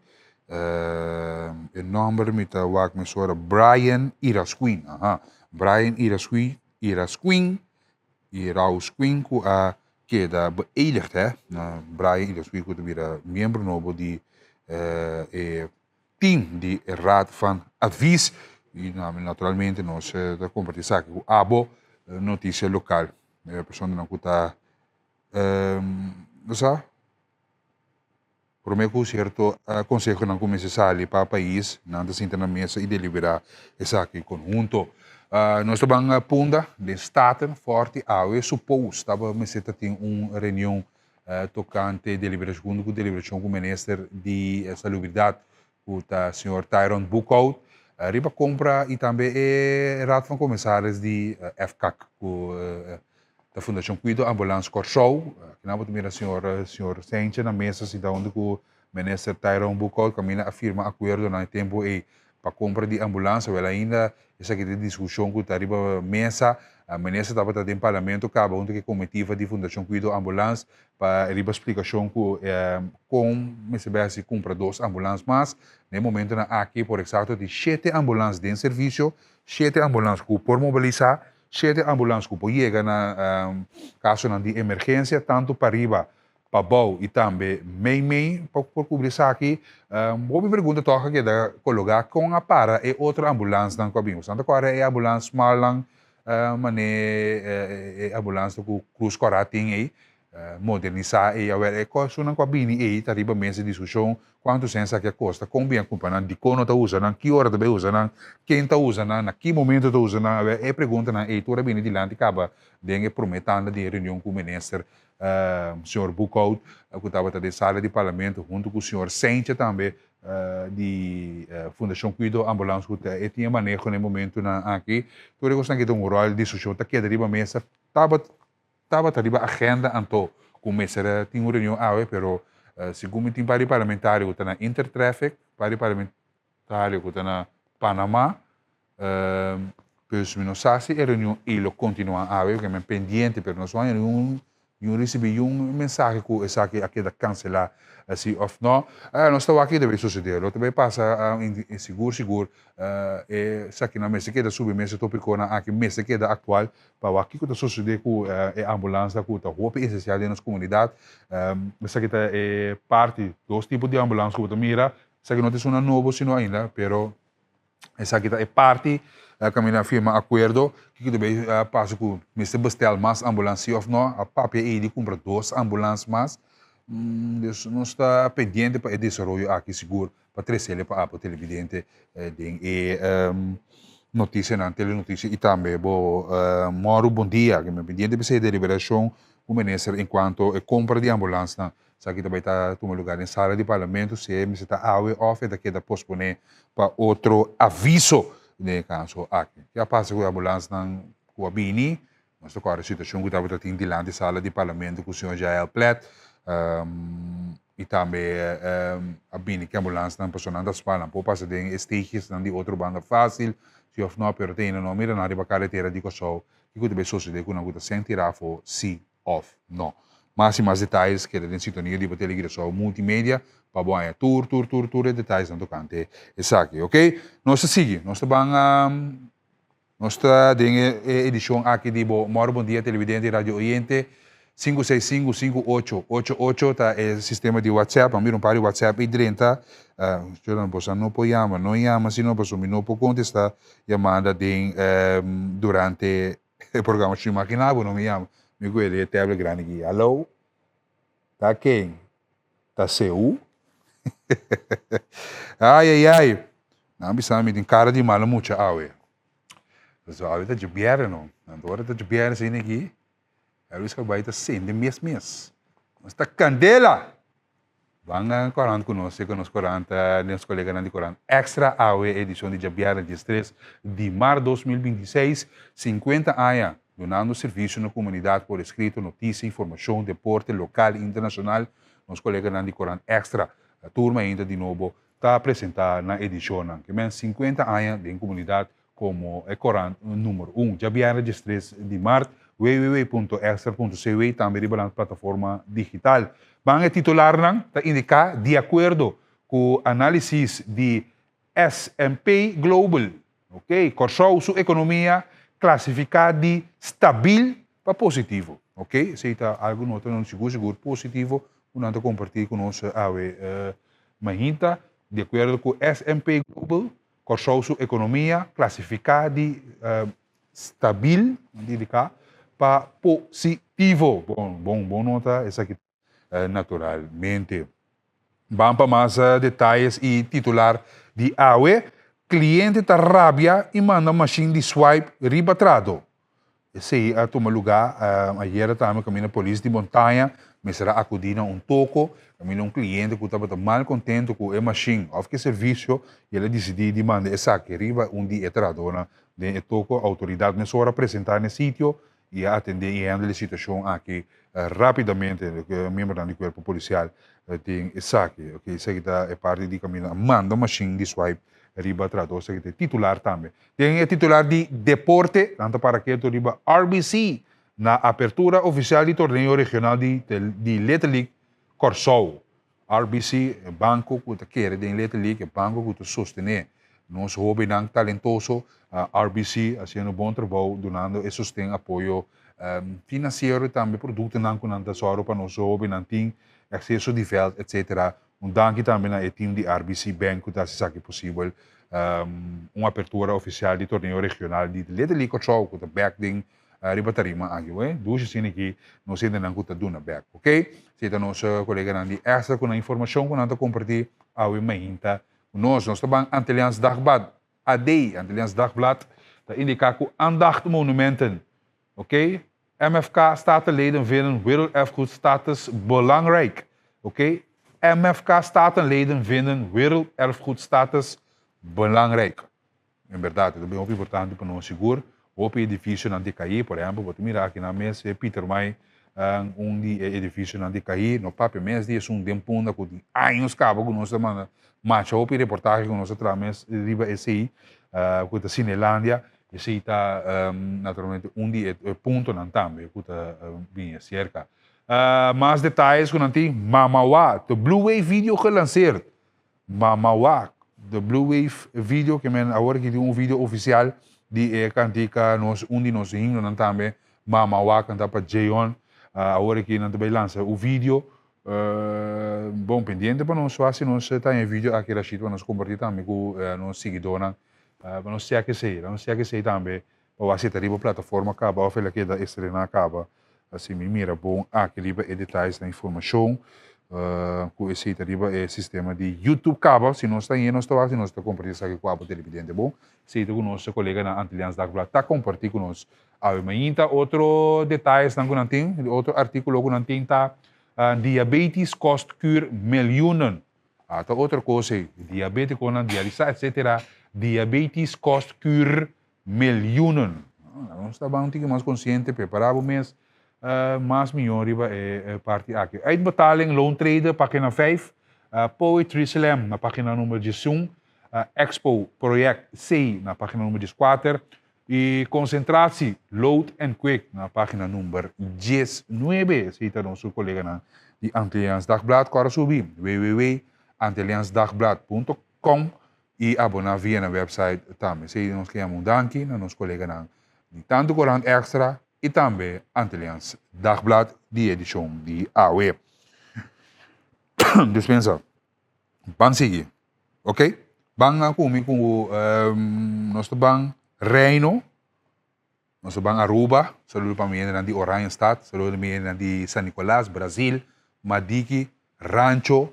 o nome me está me suora Brian Irasquin Brian Irasquin e Rausquin que da beëdigd Brian Irasquin que vira membro novo de team de Raad van Advies. E naturalmente nós compartilhamos aqui com a ABO, notícia local. A pessoa não está, não sabe? Por meio certo conselho não começa ali para o país, não se na mesa e deliberar essa aqui conjunto. Nós estamos punta de staten forte awe supos estava meseta tem uma reunião tocante deliberação com o ministro de salubridade o senhor Tyrone Buckout riba compra e também raad van commissaris de FCAC da Fundação Cuido Ambulance Corsou, que não pode senhor Sente na mesa se onde o ministro Tyrone Buckout caminha afirma acordo no tempo e para compra de ambulância, ela ainda essa que discussão que está riba mesa, a ministra estava em parlamento, acaba onde que comitiva de Fundação Cuido Ambulance para riba explicação que com se compra 2 ambulâncias, mas no momento na aqui por exato de 7 ambulâncias em serviço, 7 ambulâncias que por mobilizar 7 ambulâncias que chega na caso de emergência, tanto para riba, para bau e também meio por cobrir isso aqui. Vou me perguntar toca que da colocar com a para e outra ambulância não cabinho. Santa Clara é ambulância malang, mas é ambulância com cruz corating aí, modernizar e agora é coisa não cabinho aí, tá riba mesa discussão quanto sensa que custa, com bem a companhia de como tá usando, que hora também usando, quem tá usando, na que momento tá usando, é pergunta na e toda bem de lá acaba de prometendo de reunião com o ministro senhor Buckout, que estava na sala de parlamento, junto com o senhor Sente também, de Fundação Cuido Ambulância, que tinha manejo no momento aqui. Então, eu gostaria de ter rol de discussão, que arriba a mesa, estava arriba a agenda, então, com o mesa, tinha uma reunião, mas, segundo tem para parlamentário, que está na Intertraffic, para parlamentário, que está na Panamá, pois, não sei se a reunião ele continua porque é pendente, mas nós vamos eu recebi mensagem que essa aqui da cancelar assim ou não nós estamos aqui deve suceder também passa em seguro essa aqui na mesa que da submesa tópico na aqui mesa que da atual para aqui que está suceder com a ambulância que está roupa essencial na nossa comunidade essa aqui é parte dos tipos de ambulância que mira essa aqui não é uma nova sino ainda pero essa aqui é parte caminha firma acordo que deve passa com Mr. Bestel mais ambulância ou não a papel de compra 2 ambulâncias mais não está pendente para o desenvolvimento aqui seguro para trazer para a televidente e notícia na telenotícia e também moro bom dia que me pendente para ser deliberação o ministro enquanto compra de ambulância aqui também está tomando lugar em sala de parlamento se me está awe off daqui da posponer para outro aviso no caso aqui. Já passa com a ambulância na Coabini, nós agora a situação que estava tendo de lá de sala de parlamento com o senhor Jael Plet, e também a Bini que a ambulância não passou nada espalha, pode passar de estages de outra banda fácil, se of não pero tem não mira na riba carretera de Kosovo, que tudo bem suceder com uma coisa sem tirar for se off não. Mais e mais detalhes que em sintonia de telegrafo multimédia para bom tour detalhes não tocante essa aqui, ok? Nós seguimos, nós estamos nós em edição aqui de Moro Bom Dia Televidente Rádio Oriente 565-5888 tá é sistema de WhatsApp, amigo para o WhatsApp e 30 eu não posso não chama se não posso não pode contestar chamada durante o programa se imaginava não me chama me guarda tablet grande aqui alô tá quem tá seu ai não bisa me tem cara de mal mucha awe so awe tá de biara não agora tá de biara sem aqui Luis Cabaita sem de mês mas tá candela vanga coran conosco tá nos colegas de coran extra awe edição de Jabiara de 3 de março 2026 50 anos donando serviço na comunidade por escrito, notícia, informação, deporte local e internacional. Nos colegas de Coran Extra, a turma ainda de novo está apresentada na edição que men 50 anos de comunidade como é Coran número 1. Já vieram de 3 de março, www.extra.cw, também na plataforma digital. Van titular está indicar de acordo com a análise de S&P Global, ok? Corsou sua economia classificado de stabil para positivo, ok? Se está algo não seguro positivo, não compartilhar conosco Mahinta, de acordo com o S&P Global, Corsou sua economia classificada de stabil, para positivo. Bom nota, essa aqui, naturalmente. Vamos para mais detalhes e titular de AUE. Cliente está rabia e manda machine de swipe ribatrado. Esse aí toma lugar, ayer também caminho a polícia de montanha, mas será acudir a toco, caminho cliente que estava mal contente com a machine, ou que serviço, e ele decidiu de mandar essa aqui, riba dia etradona, de toco, a autoridade me só apresentar no sítio e atender e handle a situação aqui rapidamente, o membro do corpo policial tem essa aqui, ok, isso aqui é parte de caminho, manda machine de swipe, riba tradutor que titular também. Tem o titular de deporte, tanto para que tu riba RBC na apertura oficial do torneio regional de Little League Corsou. RBC é banco que quer de Little League, é banco que tu sostener. Nós hobby nang talentoso, RBC fazendo bom trabalho, donando e sustém apoio financeiro também, produto nang kunanta soro para nós hobby nang tem acesso de veld, etc. Dank também ao time de RBC Bank que está se possível uma apertura oficial do torneio regional de Little League Corsou, que está back ribatarima aqui, duas assim aqui, nós ainda não está dando back, ok? Se está nosso colega Nandi extra com a informação que nós compartilhar ao Mahinta, nós estamos Antilliaans Dagblad, AD, Antilliaans Dagblad, dat indica que aandacht monumenten, ok? MFK statenleden vinden werelderfgoedstatus belangrijk, ok? MFK statenleden vinden werelderfgoedstatus belangrijk. In verdade, é bem importante para nós seguro. O edifício não cair, por exemplo, vou mirar aqui na mesa, Peter Mai, edifício não cair, no papel mês de tempunda com anos cabo com nossa mana, mas o reportagem com nossa trames riba esse aí, com a Cinelândia, esse aí está naturalmente ponto não também, com a bem cerca. Mais detalhes com a Mamawa, the Blue Wave video gelanceerd. Mamawa, the Blue Wave video que men agora que tem vídeo oficial de cantica nos de nos himno não também Mamawa canta para Jayon, agora que não também lança o vídeo, bom pendente para nós se nós está em vídeo aqui Rashid para nós compartilhar também com nos seguidores, para nós sei que sei também para você ter a plataforma acaba ou fazer que da estreia acaba. Assim, me mira bom aquele detalhes da informação com esse sistema de YouTube cabo, se nós está aí, nós está compartilhando isso aqui com a televidente, bom? Se o nosso colega na Antilliaans Dagblad está compartilhando com nós. Mas outro detalhes não tem, outro artigo que não tem está diabetes kost kuur miljoenen. Tá outra coisa, diabetes com diálise, etc. Diabetes kost kuur miljoenen. Nós estamos mais consciente, preparado mesmo. Mas melhor é parte aqui. Uitbetaling, loontreden, pagina 5. Poetry Slam, na página número 11. Expo Project C, na página número 14. E concentratie, Load and Quick, na página número 19. Cita nosso colega na de Antilliaans Dagblad, para subir www.antilliaansdagblad.com e abonar via na website também. Se nós queremos danke na nosso colega na de tanto Corant Extra e também Antilliaans Dagblad, de edição de AOE. Dispensa. Vamos seguir, ok? Vamos comigo com nosso banco Reino, nosso banco Aruba, saludo para mim de Oranjestad, saludo para mim de San Nicolás, Brasil, Madiki, Rancho,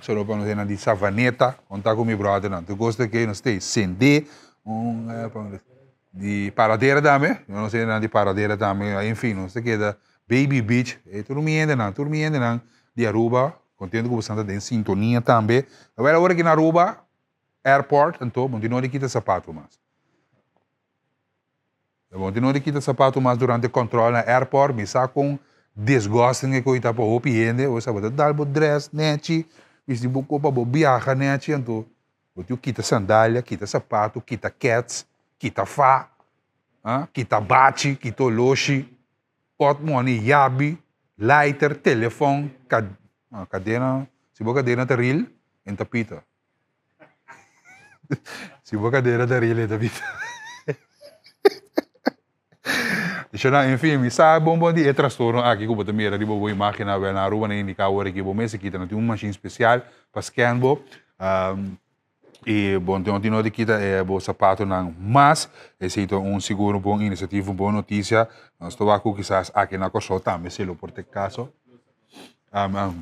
saludo para mim de Savaneta, contar com meu brother, tu gosta que nós temos Sende, de Paradeira também, eu não sei de Paradeira também, enfim, não sei que da Baby Beach, turmiendo de Aruba, contente com você em sintonia também. Agora aqui na Aruba Airport, então, continua de quitar sapato mas. Continua de quitar sapato mas durante o controle na airport, me saca com desgosto que eu estava para o piende, ou sabe, dar o dress, nete, se buco para o viajar, nete, então, eu quita sandália, quita sapato, quita cats, quita fa, quita bate, quita loshi, pot money, yabi, lighter, telefone, cadena, se boa cadeira tá real, então pita. Se boa cadeira tá real, então pita. Isso na enfim, sabe bom dia é transtorno aqui que botar mira ribo boa máquina vai na rua nem indicar hora que bom mês aqui tem uma machine especial para scan bo e bom tem de kita é bo sapato não mas esse é um seguro bom iniciativa boa notícia nós estou aqui quizás aqui na costa também se lo por ter caso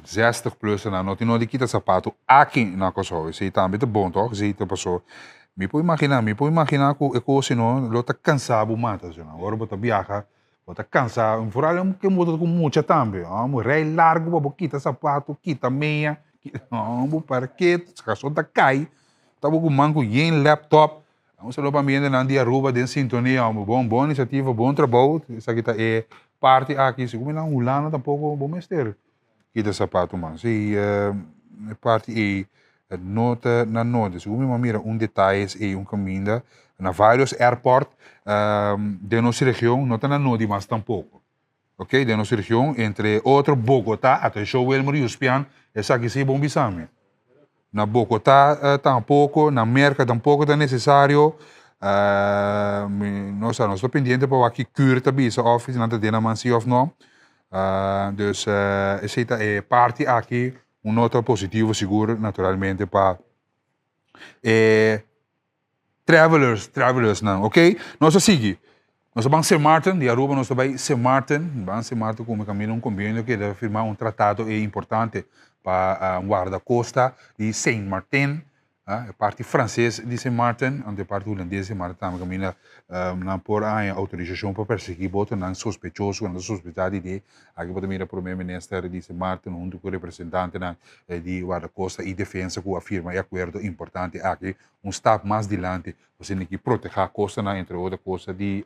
60 plus na não tem de kita sapato aqui na costa esse também é bom toch esse passou me pode imaginar que é coisa não lo tá cansado mata já agora bota viaja bota cansado por algo que muda com muita também vamos rei largo para quita sapato quita meia vamos para que caso tá cai tá com manco em laptop vamos lá para mim na dia ruba de sintonia bom iniciativa bom trabalho isso aqui tá é parte aqui se como não ulana tampouco bom mestre quita sapato mas e parte e nota na nota. Se você mira detalhe e caminho na vários aeroportos de nossa região, não está na nota mas tampouco. Ok? De nossa região, entre outro Bogotá, até show Elmer e Uspian, essa aqui sim bom bisame. Na Bogotá tampouco, na Merca tampouco é necessário. Nós estou pendente para aqui curta bisa office, não tem na mansi of não. Dus essa é parte aqui nota positivo seguro naturalmente para travelers não, ok? Nós seguimos. Nós vamos Sir Martin, de Aruba nós vamos Sir Martin como caminho convênio que deve firmar tratado importante para guarda-costa de Saint Martin, a parte francesa de Saint Martin, a parte holandesa de Saint Martin também caminha por autorização para perseguir boto não sospechoso, não suspeitado de aqui pode mirar para o ministro de Saint Martin, junto com o representante de guarda-costa e defesa que afirma acordo importante aqui step mais adiante, você tem que proteger a costa entre outras coisas de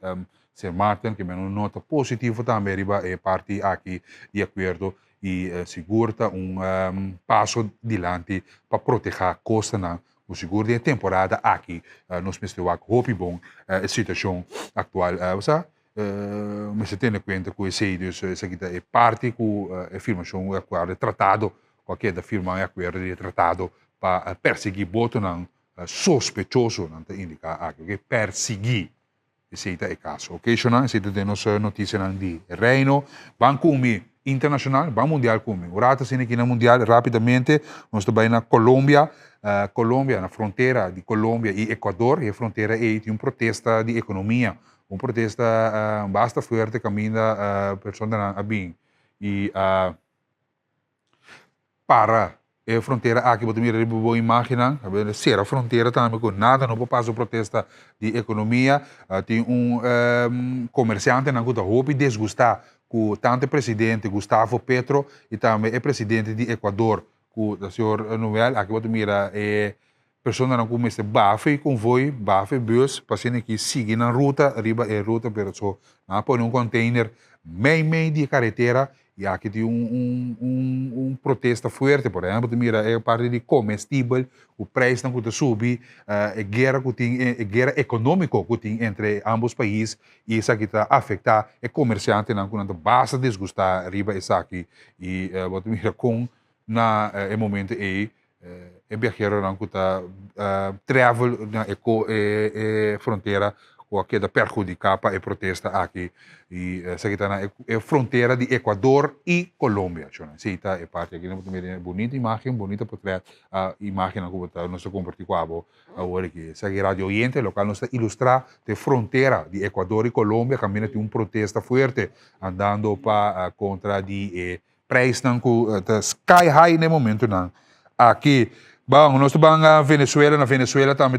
Saint Martin, que é uma nota positiva também é parte aqui de acordo e segura passo adiante para proteger a costa o seguro de temporada aqui nos mestres hope bom a situação atual mas se tem em conta que essa aqui é parte com a firmação de acordo tratado qualquer da firma é acordo de tratado para perseguir boto não sospechoso não te indica aqui que perseguir esse é o caso ok não esse é nossa notícia de Reino Banco internacional, Banco Mundial comigo. Ora, está aqui na Mundial rapidamente, nós estamos na Colômbia, na fronteira de Colômbia e Equador, e a fronteira tem protesta de economia, protesta bastante forte caminha pessoas a bem e para a fronteira aqui você mira boa imagem, ser a fronteira também com nada não passa protesta de economia, tem comerciante não que roupa e desgustar com tanto presidente Gustavo Petro e também é presidente de Equador, com o senhor Noel, aqui você mira pessoas não começam bafe convoy, bafe bus, passando que seguem na ruta, arriba é ruta, pero só não põe container meio de carretera e aqui tem protesta forte, por exemplo, você mira é parte de comestível, o preço não que subir, guerra econômica que tem entre ambos países e isso aqui está afetar o comerciante não que basta desgustar arriba isso aqui e você mira com na momento aí viajero não que está travel na fronteira ou aqui da perjudicar para a protesta aqui e essa aqui está na fronteira de Equador e Colômbia, sim, tá é parte aqui também bonita imagem, bonita portrait a imagem que está nós compartilhar com a agora aqui essa aqui rádio Oriente local nós ilustrar a fronteira de Equador e Colômbia caminha tem protesta forte andando para contra de preço não que sky high no momento não aqui bom nós estamos na Venezuela também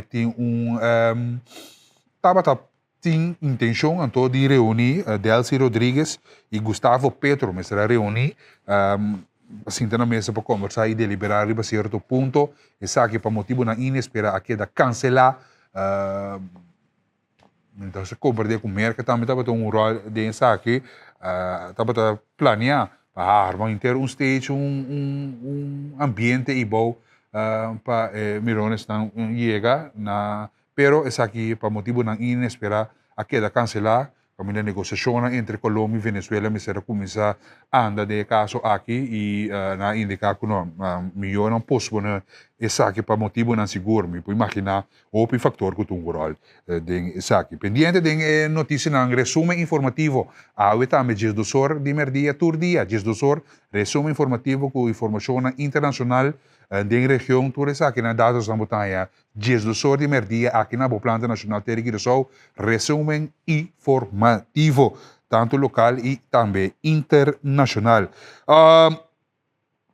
tem tem intenção então de reunir Delcy Rodrigues e Gustavo Petro, mas será reunir assim na mesa para conversar e deliberar a certo ponto, isso aqui para motivo na inespera aqui da cancelar então se compreender com o mercado também estava um rol de isso aqui estava planear para manter stage ambiente e bom para Mirones não chega na pero essa aqui para motivo não inesperado a queda cancelar Kami na negosasyon entre Colombia e Venezuela misera começar anda de caso aqui e na indicar que não melhor não posso na essa aqui para motivo não seguro me pode imaginar o fator que tu rol de essa aqui pendiente de notícia na resumo informativo a também diz do sor de merdia tur dia diz do sor resumo informativo com informação internacional de região tur essa aqui na dados da montanha diz do sor de merdia aqui na planta nacional Terra do Sul resumo informativo tanto local e também internacional.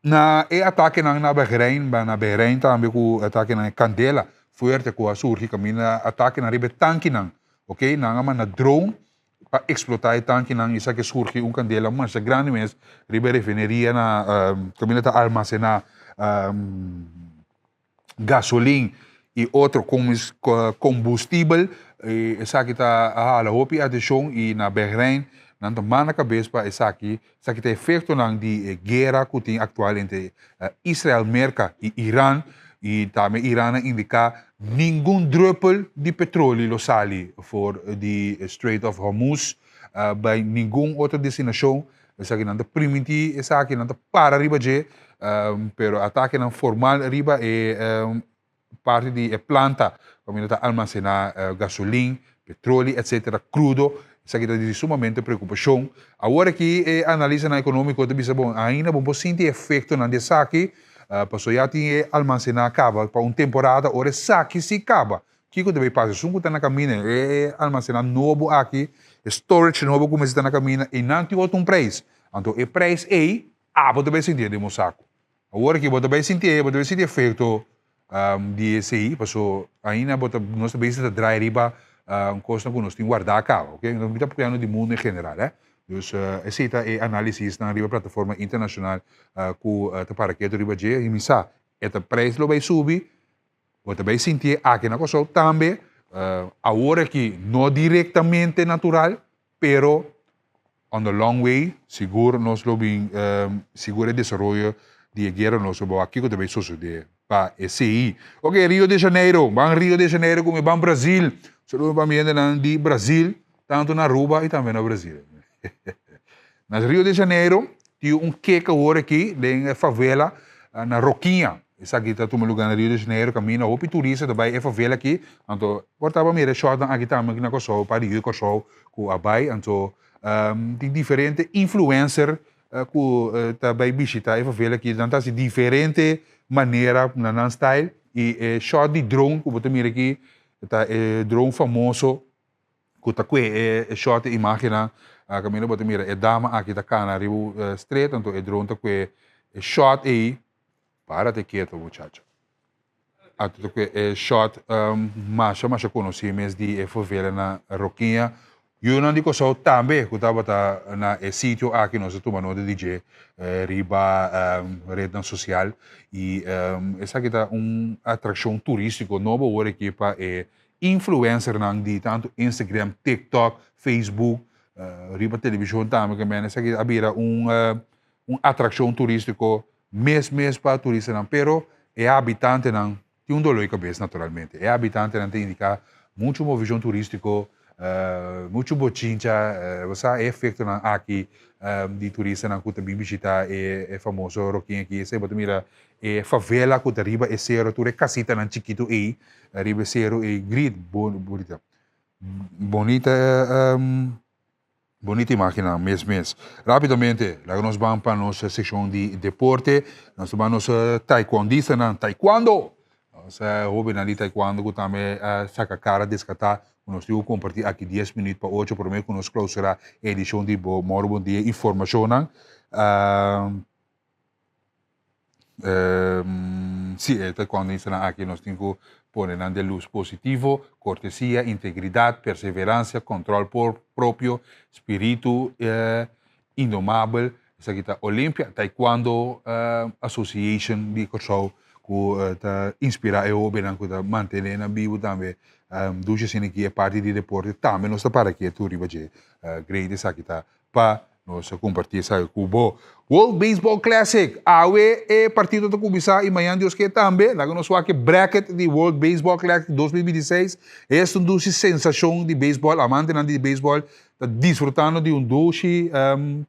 Na ataque na Bahrein também com ataque na Candela, forte com a surge camina ataque na ribe tanque não, ok? Na drone para explotar o tanque não, isso que surge Candela, mas grande mesmo, ribe refineria na camina tá armazenar gasolina e outro combustível essa aqui está a hopi atenção e na Bahrein não tomar na cabeça para essa aqui tem efeito não de guerra que tem atual entre Israel, Merca e Irã e também Irã indica nenhum druppel de petróleo lo sali for the Strait of Hormuz by nenhum outra destinação essa aqui não permite essa aqui não para riba de pero ataque não formal riba e parte de planta como está armazenar gasolina, petróleo, etc., crudo, isso aqui está de sumamente preocupação. Agora que analisa na econômica, você bom, ainda vamos sentir efeito na dessa aqui, passou já tinha armazenar acaba para uma temporada, agora saque se acaba. O que deve passar? Se está na caminho, armazenar novo aqui, storage novo como está na caminho, e não tem outro preço. Então, o preço é, você deve sentir de saco. Agora que você deve sentir efeito de SI, passou ainda nós também está dry riba coisa que nós temos guardar a cabo, ok? Nós estamos falando de mundo em geral, Dus esse é análise na riba plataforma internacional que para que riba je e misa, esta preço lo vai subir, você vai sentir aqui na coisa também, agora que não diretamente natural, pero on the long way, seguro nós lo bem, seguro o desenvolvimento de guerra nós vamos aqui que também suceder. Para SI. Ok, Rio de Janeiro. Bang Rio de Janeiro como bang Brasil. Saludo para mim de Brasil, tanto na Aruba e também no Brasil. Nas Rio de Janeiro, tem queca agora aqui, em favela, na Roquinha. Essa aqui está no lugar na Rio de Janeiro, caminho, o turista também é favela aqui. Então, portava mira shot aqui também na Kosovo, para Rio Kosovo, com a Bai. Então, tem diferentes influencers que também visitam a favela aqui. Então, tem diferentes maneira na style e shot de drone que você mira aqui tá drone famoso que tá shot imagem a caminho você mira é dama aqui tá cana ribu straight então drone tá shot aí para te quieto muchacho ato tá shot mais conhecido mesmo de favela na Roquinha. Eu não digo só também, que estava na sítio aqui nós tomamos de DJ riba rede social e essa aqui está atração turística nova agora aqui para influencer de tanto Instagram, TikTok, Facebook, riba televisão também que essa aqui abira atração turística mês para turista não, pero é habitante não tem dolor de cabeça naturalmente, é habitante não tem indicar muito movimento turístico muito bochincha, você é efeito aqui de turista na que também visita é famoso Roquinha aqui, você pode mirar é favela que tá riba é zero, tu é casita na chiquito aí, riba zero é grid bonita, bonita imagem mês. Rapidamente, lá nós vamos para nossa seção de deporte, nós vamos taekwondista na taekwondo, nós hobby na taekwondo que também saca cara descatar. Nós temos compartilhar aqui 10 minutos para 8 por mês que nós clausurar a edição de Moro Bom Dia Informação. Sim, quando está aqui nós temos que pôr de luz positivo, cortesia, integridade, perseverança, controle próprio, espírito indomável. Essa aqui está Olympia Taekwondo Association de Kosovo que está inspirar eu bem que está manter na vivo também. Duas assim aqui é parte de deporte também nós está para aqui tu riba de grade essa aqui tá para Nós compartilhamos sa Cubo. World Baseball Classic. Awe é partido do começar e amanhã Deus que também. Lá nós vamos bracket de World Baseball Classic 2026. Esta é uma sensação de beisebol, amante de beisebol, está desfrutando de doce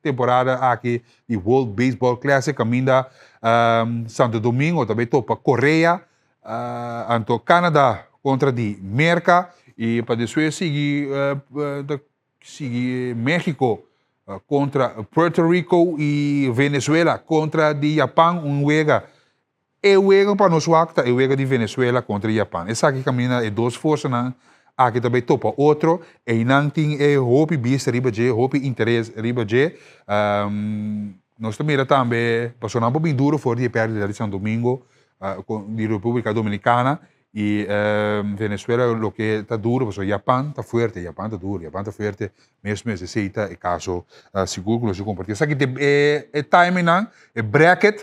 temporada aqui de World Baseball Classic. Caminha Santo Domingo, também topa Coreia, anto Canadá contra de Merca e para depois seguir México contra Puerto Rico e Venezuela contra de Japão juega para nós acta juega de Venezuela contra Japão. Essa aqui caminha duas forças na aqui também topa outro e não tem hope bis riba de hope interesse riba de nós também passou um pouco bem duro for de perda de São Domingo de República Dominicana e Venezuela lo que está duro, porque Japão está forte, Japão está duro, Japão está forte, mesmo esse aceita é caso seguro que nós compartilhamos. Aqui é timing, é bracket,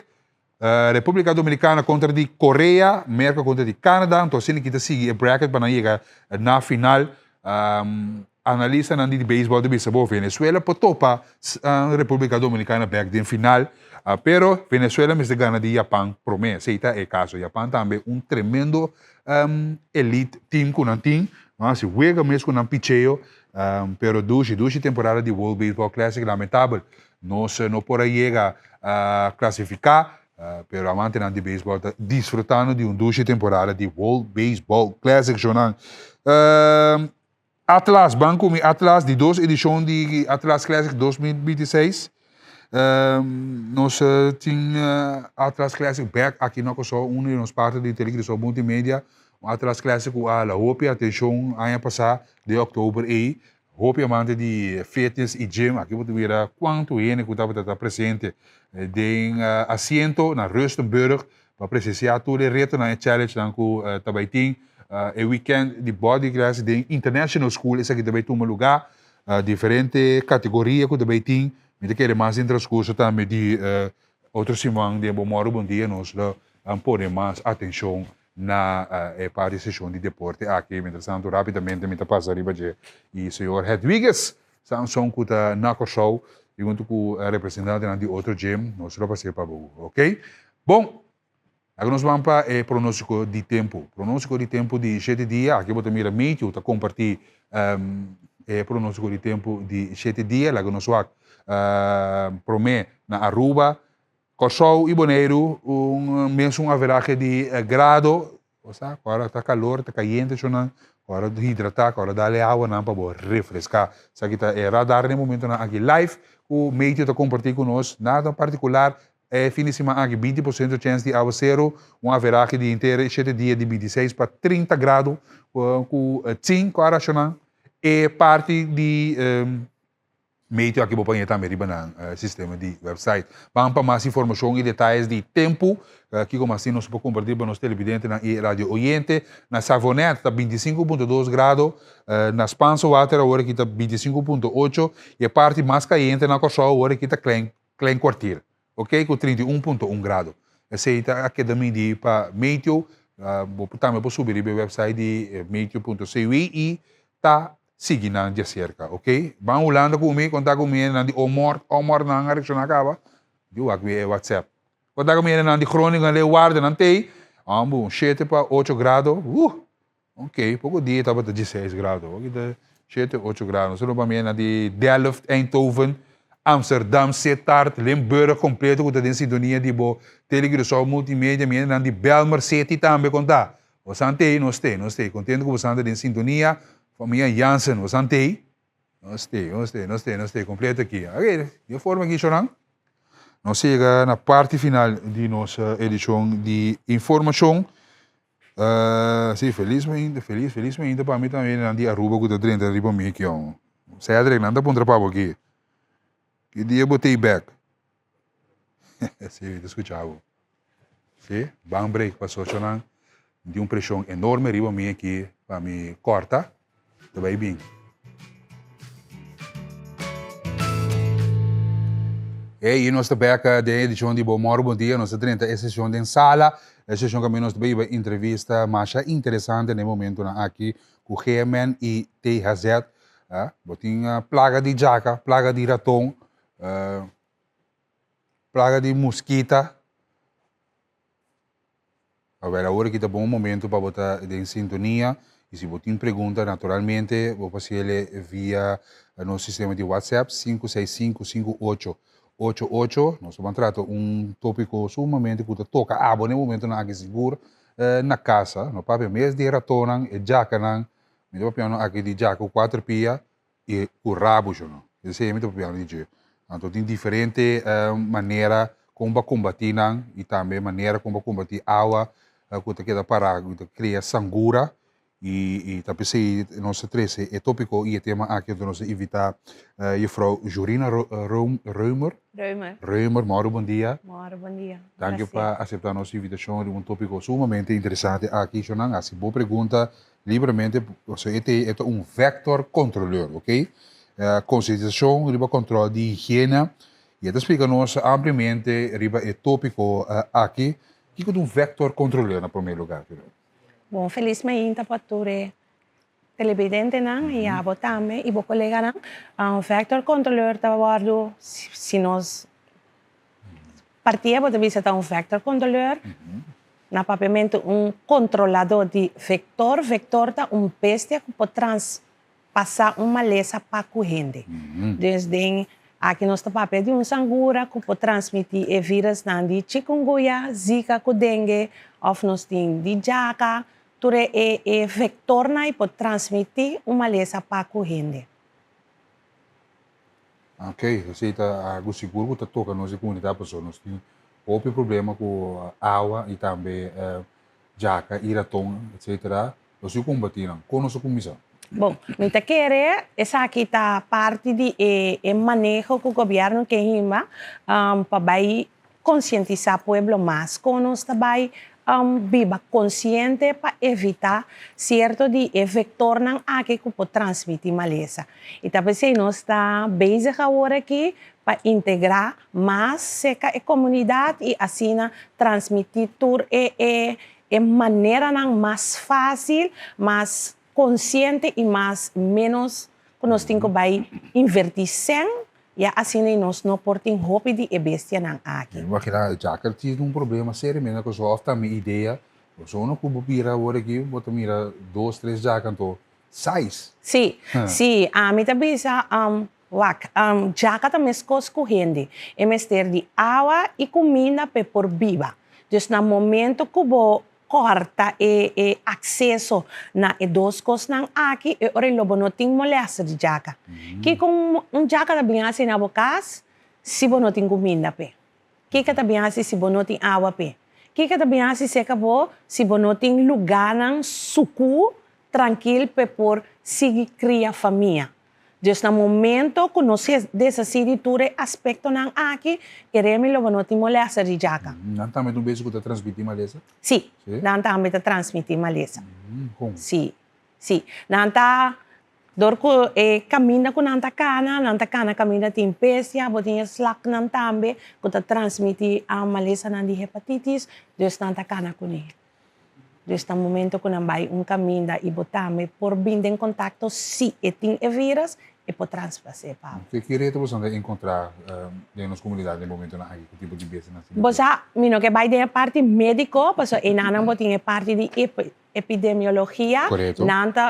República Dominicana contra de Coreia, América contra de Canadá, então assim que está seguir bracket para chegar na final. Analista de beisebol de beisebol Venezuela por topa República Dominicana back de final. Pero Venezuela me gana de Japão promessa. Aceita é caso. Japão também tremendo elite team com um team. Mas se juega mesmo com um picheo. Pero duas temporada de World Baseball Classic lamentável. Nós não por aí chega a classificar. Pero amante de beisebol está desfrutando de duas temporada de World Baseball Classic. Atlas, Banco Atlas, de duas edições de Atlas Classic 2026. Nós tínhamos Atlas Classic back aqui na Costa, de nós parte de televisão multimédia. Atlas Classic a la Hopi, atenção, ano passado, de outubro aí. Hopi amante de fitness e gym, aqui você verá quanto que estava presente. De assento na Rustenburg, para precisar tudo o reto na challenge, que também tem. E weekend de body class de international school, esse aqui também tem um lugar, diferente categoria que também tem, me quer mais transcurso também de outros semana de bom dia nós pôr mais atenção na para a sessão de deporte aqui, interessante rapidamente me passa arriba de e senhor Hedwiges, Samson que está na show e junto com o representante de outro gym, nós vamos para o ok? Bom, agora nós vamos para o pronóstico de tempo. Pronóstico de tempo de 7 dias. Aqui eu mira meio, está compartilhando pronóstico de tempo de 7 dias. Agora nós vamos promete na Aruba, Cossol e Bonaire, mesmo averagem de grado. Agora está calor, está quente, agora hidratar, agora dá água para refrescar. Isso aqui está radar no momento aqui live. O meio está compartilhando conosco, nada particular. Fim de semana aqui 20% de chance de aguaceiro, uma averagem de inteiro 7 dias de 26 para 30 graus, com 5 horas e parte de meio aqui vou pôr também no sistema de website. Vamos para mais informação e detalhes de tempo, aqui como assim nós podemos compartilhar para os televidentes na rádio Oriente, na Savonete está 25.2 graus, na Spanso Water agora aqui está 25.8 e a parte mais quente na Cossol agora aqui está Klein Quartier. Ok? Com 31.1 graus. Aceita aqui também de para Meteo, também vou subir o website de meteo.cu e tá seguindo de cerca, ok? Vão olhando comigo, contar comigo na de Omar na reação acaba, eu aqui WhatsApp. Contar comigo na de crônica, na guarda, não tem, 7 para 8 graus, ok, pouco dia estava 16 graus, ok, 7, 8 graus. Só para mim na de Delft, Eindhoven, Amsterdam, Sittard, Limburg, completo com a sintonia de televisão multimédia, na de Belmer City também contar. Você não tem, nós temos, contente com você em sintonia, família Janssen, você não tem, nós temos, completo aqui. Ok, de forma aqui, Chorão, nós chegamos na parte final de nossa edição de informação. Sim, felizmente para mim também, na de Aruba, com a 30 de mim aqui, Você é não dá para um aqui. Que dia botei back. Sim, escutava. Sim, bom break passou chorando. De pressão enorme riba mim aqui para me cortar. Tá bem. E nós estamos back da edição de Bom dia. Nós estamos na sessão de sala. A sessão que nós temos entrevista mais interessante no momento aqui com o GMN e THZ. Botinha plaga de jaca, plaga de ratão. Plaga de mosquita. Agora que está bom momento para botar em sintonia. E se você tem pergunta, naturalmente, vou passar ele via nosso sistema de WhatsApp 565-5888. Nós vamos tratar tópico sumamente que toca a no momento na que seguro na casa. No papel mês de ratonang e jacanang. Me do piano aqui de jaco 4 pia e o rabo jono. Esse é muito piano de. Então tem diferente maneira como combater e também maneira como combater água que queda para criar sangura e também se nós três é tópico e tema aqui que nós evitar juffrouw Jorina Reumer. Reumer, Mauro, bom dia. Mauro, bom dia. Dank por aceitar nossa invitação de tópico sumamente interessante aqui, Jonan. Assim, boa pergunta, livremente, você é vector controleur, ok? Conscientização, riba controle de higiene. E até explica-nos ampliamente, riba é tópico aqui, que é vector controleur, na primeiro lugar. Bom, felizmente, para todos televidentes, e a também, e o colega, vector controleur, trabalho, se nós partimos de visitar vector controleur, na papiamento controlador de vector, vector é bestia que pode transpassar maleza para a corrente. Desde aqui nós temos papel de sangura que pode transmitir o vírus de chikungunya, zika, dengue, ou nós temos de jaca, tudo é vector que pode transmitir maleza para a corrente. Ok, você está algo seguro que toca nossa comunidade, pessoal. Nós temos outro problema com água e também jaca, iratom, etc. Nós temos combater com nossa comissão. Bom, muita querer, essa aqui está parte de manejo que o governo quer para conscientizar o povo mais, com nós também viva consciente para evitar certo de vector não aqui que pode transmitir maleza. E também se nós está basic agora aqui para integrar mais seca a comunidade e assim transmitir tudo de maneira mais fácil, mais consciente e mais menos que nós temos que invertir sem e assim nós não podemos roupa de bestia não aqui. Mas que lá já que tinha problema sério, mesmo que só ofta minha ideia, só não cubo pira agora aqui, bota mira 2, 3 já canto 6. Sim, sim, a mim também já que também coisas correndo, é mestre de água e comida para por viva. Então, no momento que vou corta e acesso na duas coisas aqui e ora lobo não tem molesta de jaca que com jaca também assim na boca se você não tem comida pe que também assim se você não tem água pe que também assim se acabou se você não tem lugar nan suco tranquilo para por seguir criar família. Então, no momento que nós decidimos todo aspecto nan aqui, queremos logo não ter molesta de jaca. Não também um beijo que está transmitindo maleza? Sim, não também está transmitindo maleza. Como? Sim, sim. Não está dorco caminha com nanta cana caminha tem pesca, botinha slack nan também que está transmitindo a maleza nan de hepatitis, dus nanta cana com ele. Dus no momento que não vai caminho e botame por vir em contato se tem vírus e pode transpassar para. Que queria você encontrar na nossa comunidade no momento na que tipo de besta na cidade? Você, mino que vai da parte médico, porque e nana botinha parte de epidemiologia,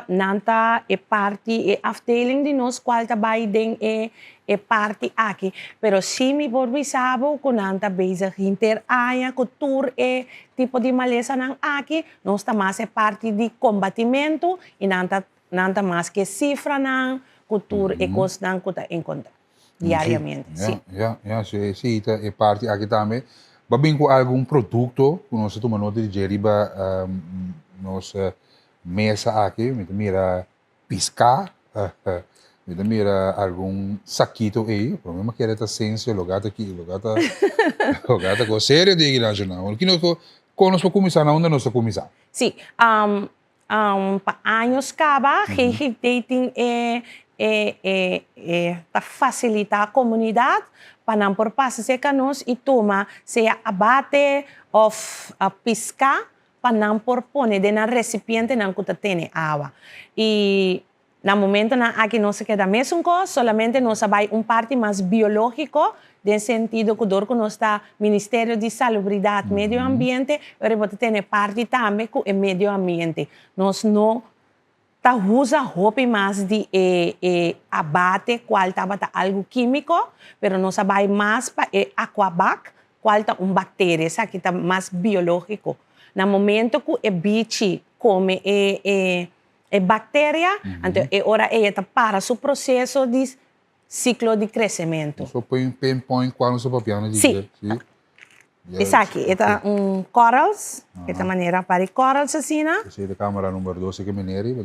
nanta é parte afdeling de nós qual vai den é parte aqui, pero se me por visabo com nanta bezig interaia cultura é tipo de maleza nan aqui, nós tá mais é parte de combatimento e nanta mais que cifra nan cultura e coisas nan que tá encontra diariamente. Sim, sim, é parte aqui também. Babin com algum produto que nós tomamos nota de geriba nossa mesa aqui, mira piscar, mira algum saquito aí, o problema que era a ciência, logata aqui, logata com sério de igreja nacional. Que nós conosco começar na onde nós começar. Sim, pa anos caba, dating tá facilitar a comunidade para não por passar que nós e toma seja abate ou piscar para não por pôr de na recipiente não que tem água e Na momento na aqui não se queda mesmo com, solamente nós vai parte mais biológico, de sentido que dor que nós está Ministério de Salubridade, Medio Ambiente, eu vou ter parte também com o meio ambiente. Nós não tá usa roupa mais de abate qual tá algo químico, pero nós vai mais para aquabac, qual tá bactéria, essa aqui tá mais biológico. Na momento que o bicho come bactéria, então ora está para o processo de ciclo de crescimento. Só põe um pinpoint qual no seu papel, né? Sim. Essa aqui, é corals, essa maneira para corals assim, né? Essa é a câmera número 12 que menere,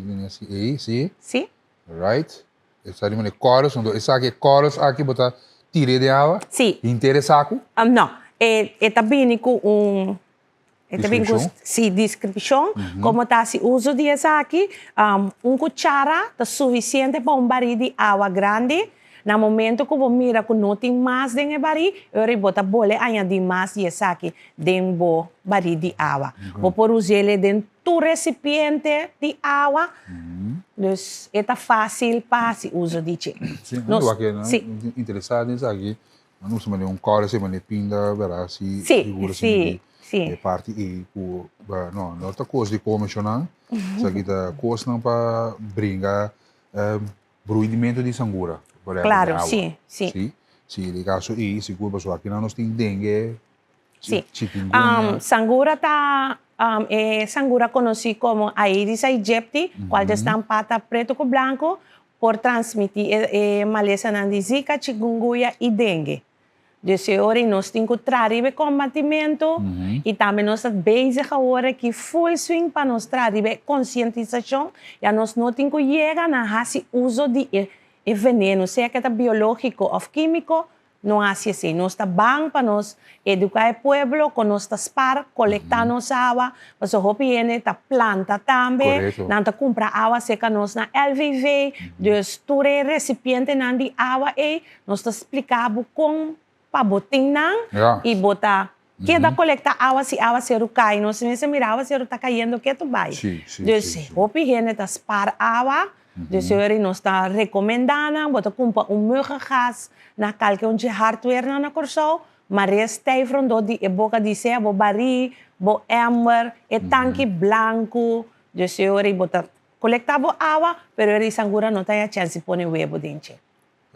aí, sim. Sim. Right? Essa é a corals, essa aqui é corals, aqui botar tire de água. Sim. Inteiro saco? Não, está bem com descrição, como está se uso de essa aqui, cuchara está suficiente para barril de água grande. No momento que você mira que não tem mais dentro do barril, eu vou botar añadir mais de essa aqui dentro do barril de água. Vou pôr ele dentro do recipiente de água. Então, é fácil para se uso de che. Sim, eu aqui interessado nisso aqui. Não se mane coral, se mane pinda, verá se Sim. parte e não outra coisa de comissionar, isso aqui tá coisa não para brincar bruidimento de sangura, por exemplo. Claro, sim. Sim, no caso aí, se culpa só aqui nós tem dengue, chikungunya. Sangura tá sangura conhecido como Aedes aegypti, qual está pata preto com branco, por transmitir maleza de zika, chikungunya e dengue. Desse hora nós temos que trazer combatimento e também nós estamos bem agora que full swing para nós trazer conscientização e nós não temos que chegar na uso de veneno, seja que é biológico ou químico, não é assim. Nós estamos bem para nós educar o povo, com nós para coletar nossa água, para o hopiene, a planta também, não comprar água seca nós na LVV, dus todo recipiente de água e nós explicamos com para botar e botar. Que da coletar água se cai, não se mira água se está caindo, que tu vai. Então, o higiene está para água, então nós está recomendando, botar comprar gás na calque onde hardware na corso, mas está from de boca de céu, bo baril, bo ember, tanque branco, então botar coletar água, pero ele sangura não tem a chance de pôr o huevo dentro.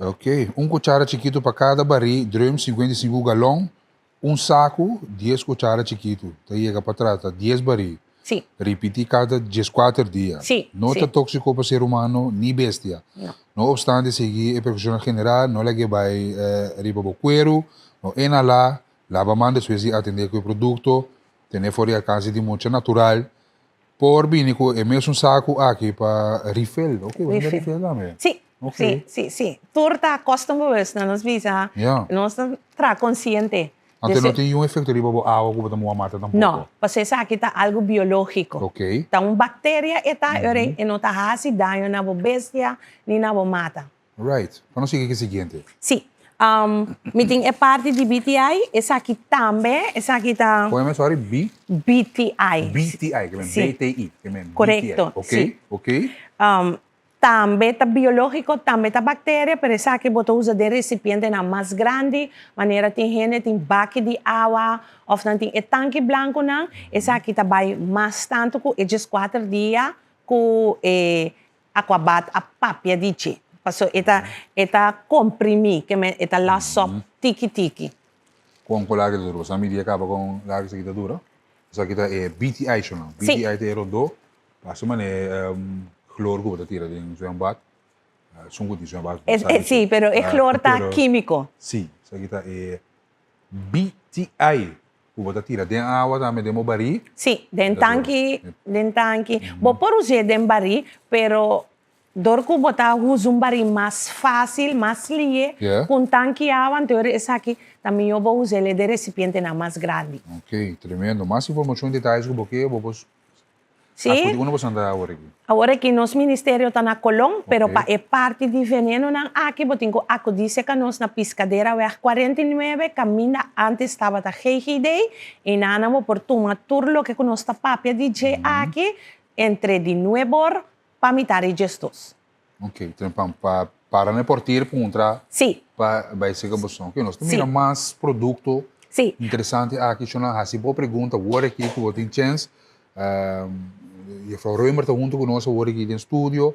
Ok, cuchara chiquito para cada barril, drum 55 galão, saco, 10 cuchara chiquito. Tá chega para trás, 10 barril. Sim. Repetir cada 14 dias. Sim. Não é tóxico para ser humano, nem bestia. Não obstante, seguir a precaução general, não lhe vai riba o cuero, não inalar, lava mão depois de atender com o produto, ter fora alcance de mucha natural. Por bínico, é mesmo saco aqui para refill. Ok, vai refill também. Sim. Okay. Sim. Turta acostumamos, nós visa, nós está consciente. Então não tem efeito de água que você mata tampoco? Não, porque isso aqui está algo biológico. Ok. Está uma bactéria e não está fazendo dano na bestia nem na mata. Right. Vamos seguir o seguinte. Sim. Me tem parte de BTI, essa aqui também, essa aqui está... Põe-me, sorry, BTI. BTI, que é BTI. Correto, ok. Ok. Também está biológico, também está bactéria, mas essa aqui você usa de recipiente na mais grande, maneira tem gente, tem baque de água, ou não tem tanque branco, não. Essa aqui está mais tanto que esses 4 dias com aquabat, a papia de chi. Passou, está comprimido, que está lá só tiki-tiki. Com larga dura, você me acaba com larga seguida dura? Isso aqui é BTI, não? BTI é rodou, passa mané cloro que você tira de zwembad, sungo de zwembad. Sim, pero é cloro está químico. Sim, isso aqui é BTI. Que você tira de água também de barril. Sim, de tanque. Vou pôr o de barril, pero dor que botar usa barril mais fácil, mais lié, com tanque água, então esse aqui também eu vou usar ele de recipiente na mais grande. Ok, tremendo. Mais informação e detalhes que eu vou Sim. Agora que nosso ministério está na Colón, pero é parte de veneno na aqui, botinho aqui diz que nós na piscadeira é 49, caminha antes estava da GGD e nana mo por tuma turlo que conosco papia DJ aqui entre de nuevo para mitar e gestos. Ok, então para não portir puntra Sim, vai ser que você que nós Sim. temos mais produto sim. interessante aqui chama assim boa pergunta agora aqui que você tem chance e a Frau Römer está junto conosco agora aqui no estúdio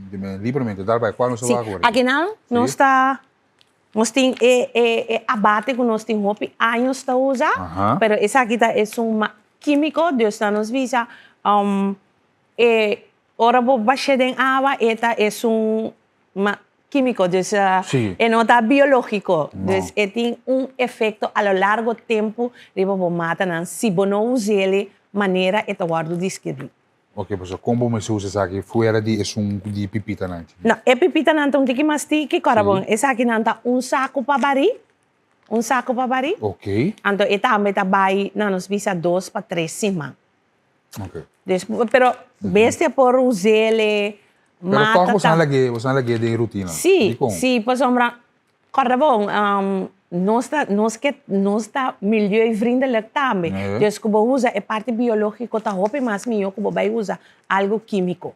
de me livremente dar vai qual nós Sim, vai agora aqui não, nós temos abate que nós temos anos está usar, Aham. pero essa aqui é um químico, Deus está nos visa, ora vou baixar em água, eta é químico, dus, Sim. é não está biológico, Não. dus tem efeito a lo largo tempo, riba vou matar, se você não usa ele, maneira é guardo descrever. Ok, pues como me se usa isso aqui fora de de pipita não Não, é pipita não tem que mastique, corabon. Essa aqui não tá saco para bari, saco para bari. ok Então, e também tá vai, não nos visa 2 para 3 semanas. ok Pero bestia por usar ele, pero toque você não lagi de rotina Sim, sim, por sombra, corabon, nós está milieuvriendelijk também. É. Dus que você usa é parte biológica, tá roupa, mas melhor que você vai usar algo químico.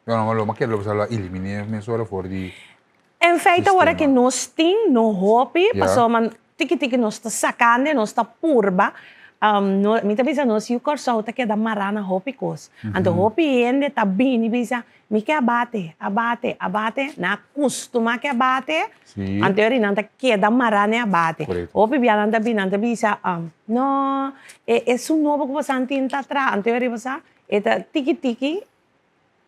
eu não mas quero você eliminar mesmo fora de Em feite, agora que Sistema. nós temos no hobby, Ja. passou man tiki nós está sacando, nós está purba, muitas vezes nós o corso tá que da marana hobby cos. Então hobby ainda tá bem, bisa, me que abate, na costuma que abate. Sim. Então ele não tá que da marana abate. Correto. Hobby bia não tá bem, não tá bisa, no, é um novo que você antinta atrás, então ele bisa, é tiki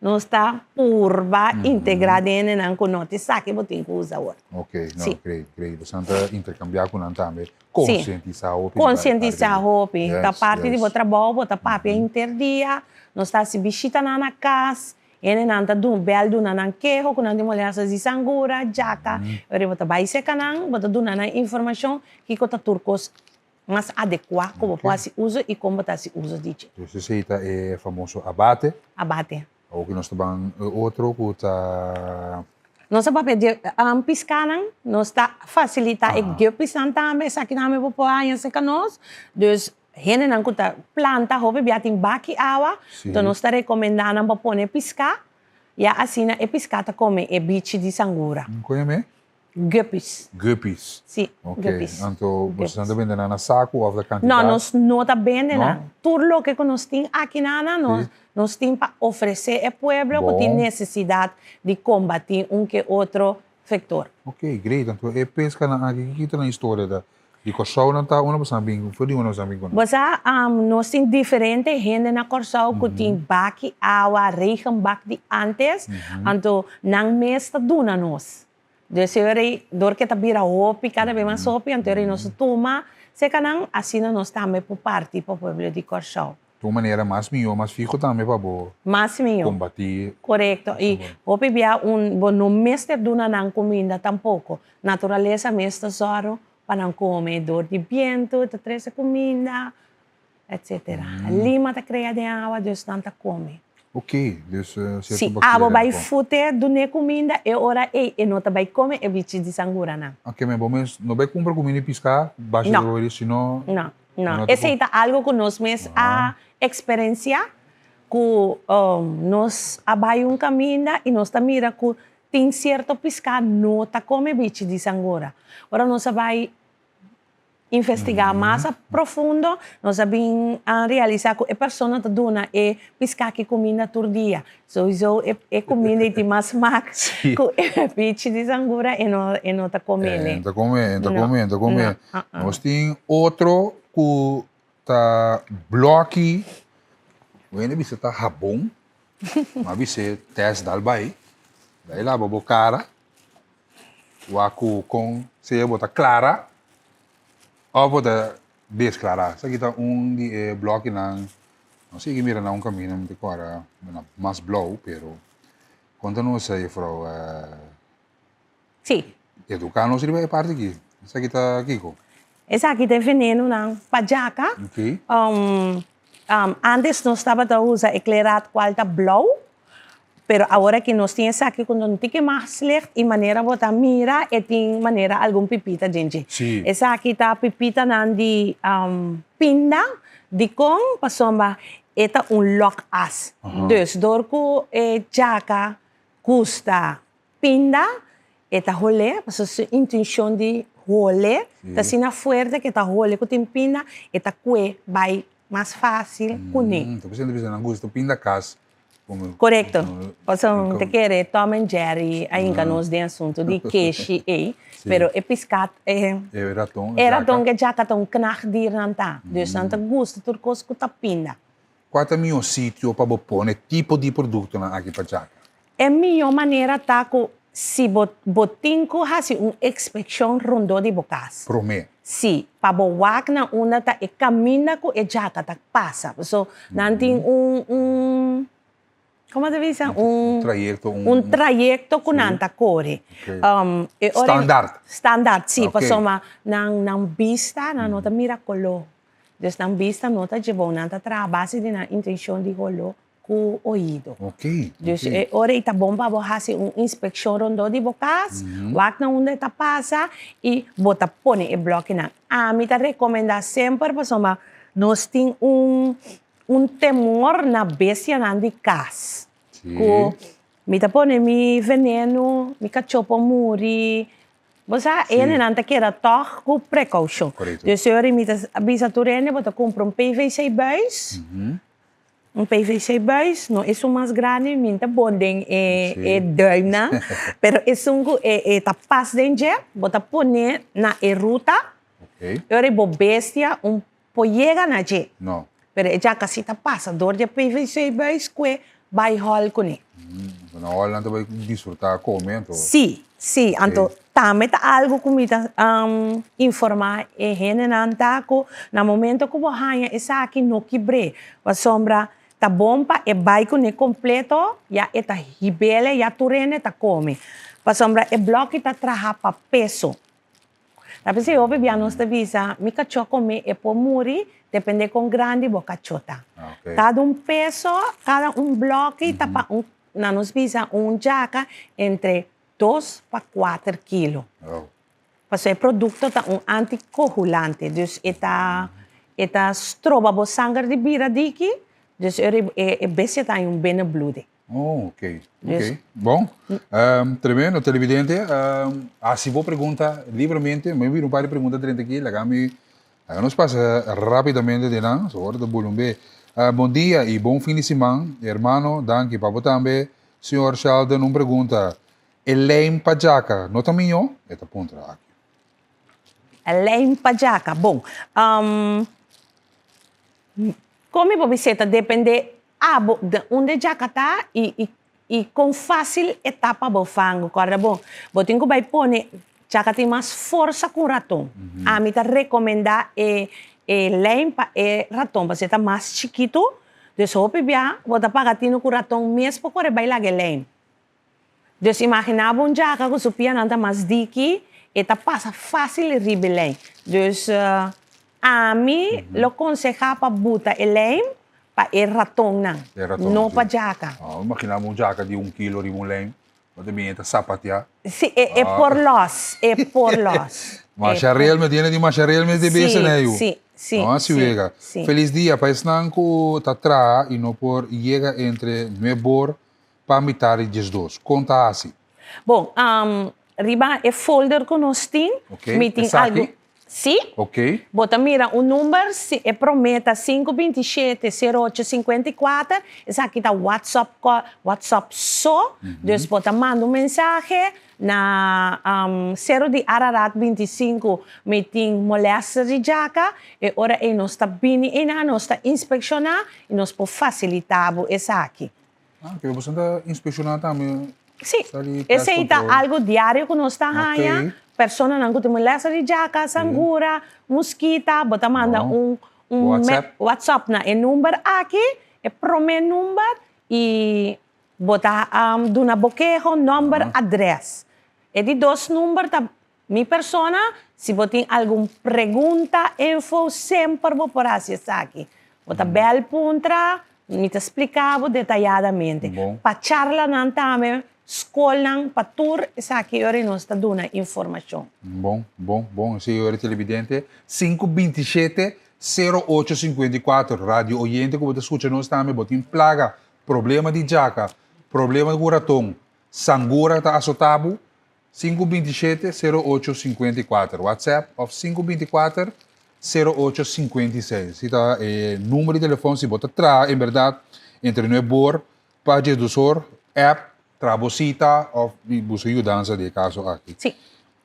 nós está purba integrada em não conote, sabe que você tem que usar agora. ok não Sim. creio você não intercambiar com nós também conscientizar o Conscientizar a roupa. Da parte de yes. você trabalho, você papel interdia, nós está se visita na casa, ele não está dando bel do na queijo, quando não mulher se sangura, jaca, ele você vai se canang, você dá na informação que você turcos mais adequado como pode se usa e como você se usa disso. Esse aí é famoso abate Abate. ou que nós estamos outro que está Nós papel de piscanan, nós está facilitar e que piscan também, sa que não me pode aí se canos, dus gente não cuta planta hobby biatin baki água, Sim. então nós está recomendando para pôr piscar, e assim é piscar tá come é bicho de sangura, conhece guppies, guppies sim, ok guppies. então você está vendendo na saco ou da quantidade Não, nós não está vendendo, Não? tudo o que nós temos aqui nós temos para oferecer ao povo que tem Bom. necessidade de combater que outro factor. ok great então é pesca na aqui na história da de coção não está uma pessoa bem foi de uma pessoa bem com Você, nós temos diferente gente na Corsau que tem baki água, regen bak de antes, então não mesta duna nós. Então, dor que tá vira hopi, cada vez mais hopi, então nós toma, se canang assim nós também por parte para o povo de Corsau. de uma maneira mais melhor mais fico também para Mas melhor. combater Correto. E hopi via não mesta duna não comida tampouco. Natureza mesta só para não comer dor de viento, te traz comida, etc. Lima te cria de água, Deus não te come. ok dus Se a água vai futer do ne comida, é hora e não te vai comer, é bicho de sangura, não. ok mas bom mas não vai comprar comida e piscar baixa Não. de senão Não, Não não. te Esse é algo que nós mesmos a experiência, que nós abai caminho e nós mira que tem certo piscar, não te come bicho de sangura. Agora nós vai investigar mais a profundo, nós vamos realizar que a pessoa te dona é piscar que comida todo dia. So, isso é comida e tem mais max Sim. que é bicho de sangura e não te come. Entra comer Não. nós tem outro que tá bloque Bueno, bisa tá rabon, mas bisa teste dal bai, daí lá bobo cara, o aku com se bota clara, ou bota desclara. Isso aqui tá de bloco não sei que mira não caminho, não tem agora, mais blow, pero conta-nos aí, Frau, Sim. educar-nos é parte aqui. Isso aqui tá Kiko. Essa aqui tem veneno na pajaca. Ok. Antes nós estava a usar eclerado qual tá blow, pero agora que nós temos aqui, quando não tem que mais slecht, e maneira botar mira, e tem maneira algum pipita, gente. Sim. Essa aqui tá pipita nan de pinda, de com, pasomba, eta lock as. Dus, door ko jaka, custa, pinda, eta rolê, paso su intenção de rolê, tá sina fuerte que tá rolê com tem pinda, eta que vai mais fácil kunir. Então você não precisa não gosta pinda cas. Correcto. Paso te quer Tom and Jerry, ainda nós de assunto de queixe pero é piscat era tão que já tão knach dir nanta. Dus nanta gosta turcos com pinda. Qual é o meu sítio para pôr tipo de produto na aqui para jaca? É melhor maneira tá com se botinco hasi inspeção rondo de bocas. Promê. Sim, para boak na una tá e caminha com e jaca tá passa. So nanting como deve ser trayecto trayecto com nanta core. Okay. Standard, sim, okay. pasoma nang vista na nota miracolo. Dus nang vista nota de bom nanta tra base de na intenção de rolo com oído. Ok. Dus ora ita bom para hasi inspeção rondo de bocas, wak na onde ta passa e bota pone e bloque na. Me ta recomenda sempre pasoma nós tem temor na bestia de cas. Ko mi ta pone mi veneno, mi cachopo muri. Você ele não tá querendo toch com precaução. Dus eu me avisa turene, bota compra PVC buis. PVC buis, não é o mais grande, minta bonding duim na. Pero é tapas dentro, bota pone na ruta. Ok. Eu bo bestia poiega na je. Não. Pero já casi ta passa dor de PVC buis que vai hol com ele. Na hora não vai desfrutar comendo. Sim, então também tá algo que me informar e renenanta ko na momento que você ganha essa aqui no quebre, a sombra tá bom para e vai com ele completo, já eta hibele, já turene tá come. A sombra e bloco tá traha para peso. Tá pensei eu bebia nos visa, mi cacho come e po muri, depende com grande boca chota. Okay. Cada peso, cada bloco tá para na nos visa jaca entre 2 para 4 quilos. Oh. Porque o produto é anticoagulante, dus eta stroba bo sangue de bira diki, dus é beste tá bem bloed. Oh, ok. Yes. Ok. Bom, tremendo, televidente. Se vou perguntar livremente, me vi um par de perguntas dentro aqui, nos passa rapidamente de nós, hora do Bulumbe. Bom dia e bom fim de semana, hermano, danke, papo também. Senhor Sheldon, uma pergunta. Elaine Pajaca, nota minha? Eta ponto aqui. Elaine Pajaca, bom. Como você depende de onde jaca tá e com fácil etapa bo fango, corre bom. Botinho vai pôr jaca tem mais força com ratão. A mim tá recomendar Elaine ratão, você tá mais chiquito. Dus hoop ik bota pagatino com ratão mesmo para bailar Elaine. Dus imaginava jaca que supia nada mais diki, eta passa fácil e ribelém. Dus a mim lo aconselhava botar Elaine para ratão não para jaca. Imaginava jaca de 1 quilo de mulher, mas também é sapatia. Sim, é por los, Macharel me tiene de macharel me de bese na eu. Sim. Sim. Feliz dia, país nanco tatra e não por llega entre nebor para mitad de dos. Conta assim. Bom, riba é folder que nós temos. Ok. Meeting algo. Sim. Ok. Bota mira o número é prometa 527-0854. Essa aqui tá WhatsApp só. Dus bota manda mensagem na 0 de Ararat 25 meeting molesta de jaca e ora e nós tá bem e nós tá inspecionar e nós por facilitar essa aqui. Que você está inspecionando também. Sim. Esse aí tá algo diário que nós tá ganhando. Persona não tem molesta de jaca, sangura, mosquita, bota manda WhatsApp na número aqui, é promê número e bota duna boquejo, número, adresse. É de 2 números da minha persona, se você tem alguma pergunta, info, sempre vou por aqui. Bota bel puntra, me te explicava detalhadamente. Bom. Para charla não também, escola, para tour, essa aqui hora nós está dando informação. Bom. Senhor televidente, 527-0854. Rádio Oriente, como você escuta, nós também botem plaga, problema de jaca, problema de coração, sangura está assotado, 527-0854. WhatsApp of 524-0856. Então, número de telefone, se botar atrás, em verdade, entre no bor, página do SOR, app, trabosita, ou busca ajudança de caso aqui. Sim.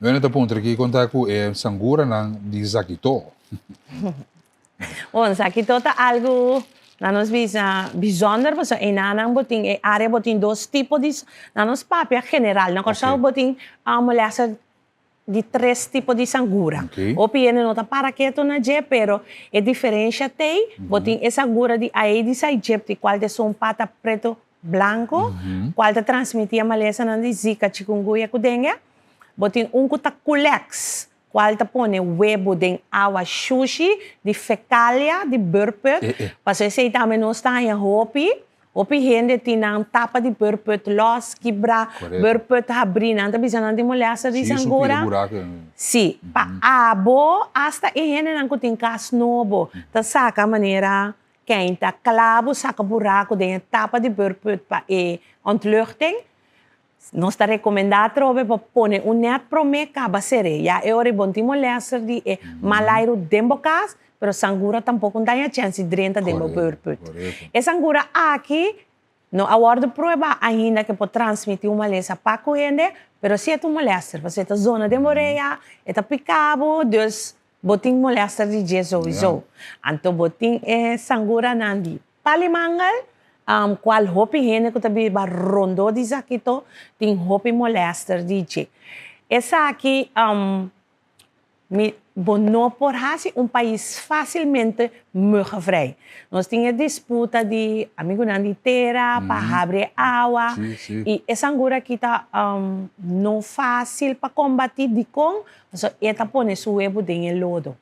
Eu ainda ponto aqui contar com sangura de Zakito. Bom, aqui toda algo na nos visa bijzonder, porque em anang boting área boting dois tipos de na nos papel general, na corsa boting molesta de três tipos de sangura. Okay. O piene nota para que tu na je, pero é diferença tem, boting essa sangura de Aedes aegypti, qual de são pata preto branco, qual te transmitia malesa na de Zika, chikungunya, dengue. Botin culex, qual te pone huevo de água sushi, de fecalia, de burpet. Para se também não está em hopi gente tem tapa de burpet, los, quebra, burpet, abrir, não está precisando de molesta de sangura. Sim, para abo, hasta e gente não tem cas novo, tá saca maneira quem tá clavo, saca buraco de tapa de burpet para ontluchting. Nós está recomendado para pôr net para me caba sereia. Eu rebonti molesta de malairo dembocas, pero sangura tampouco não tem chance de drenta de burput. E sangura aqui não aguardo prova ainda que pode transmitir uma molesta para corrente, pero se é tu molesta, você está zona de moreia, está picado, dus botin molesta de jeso. Então botin sangura nandi palimangal. Qual hopi gente que também vai rondo de zakito tem hopi molester DJ. Essa aqui me bonou por hasi país facilmente muggenvrij. Nós tínhamos disputa de amigo na terra para abrir água e essa angura aqui tá não fácil para combater de com, só eta pone su huevo dentro lodo.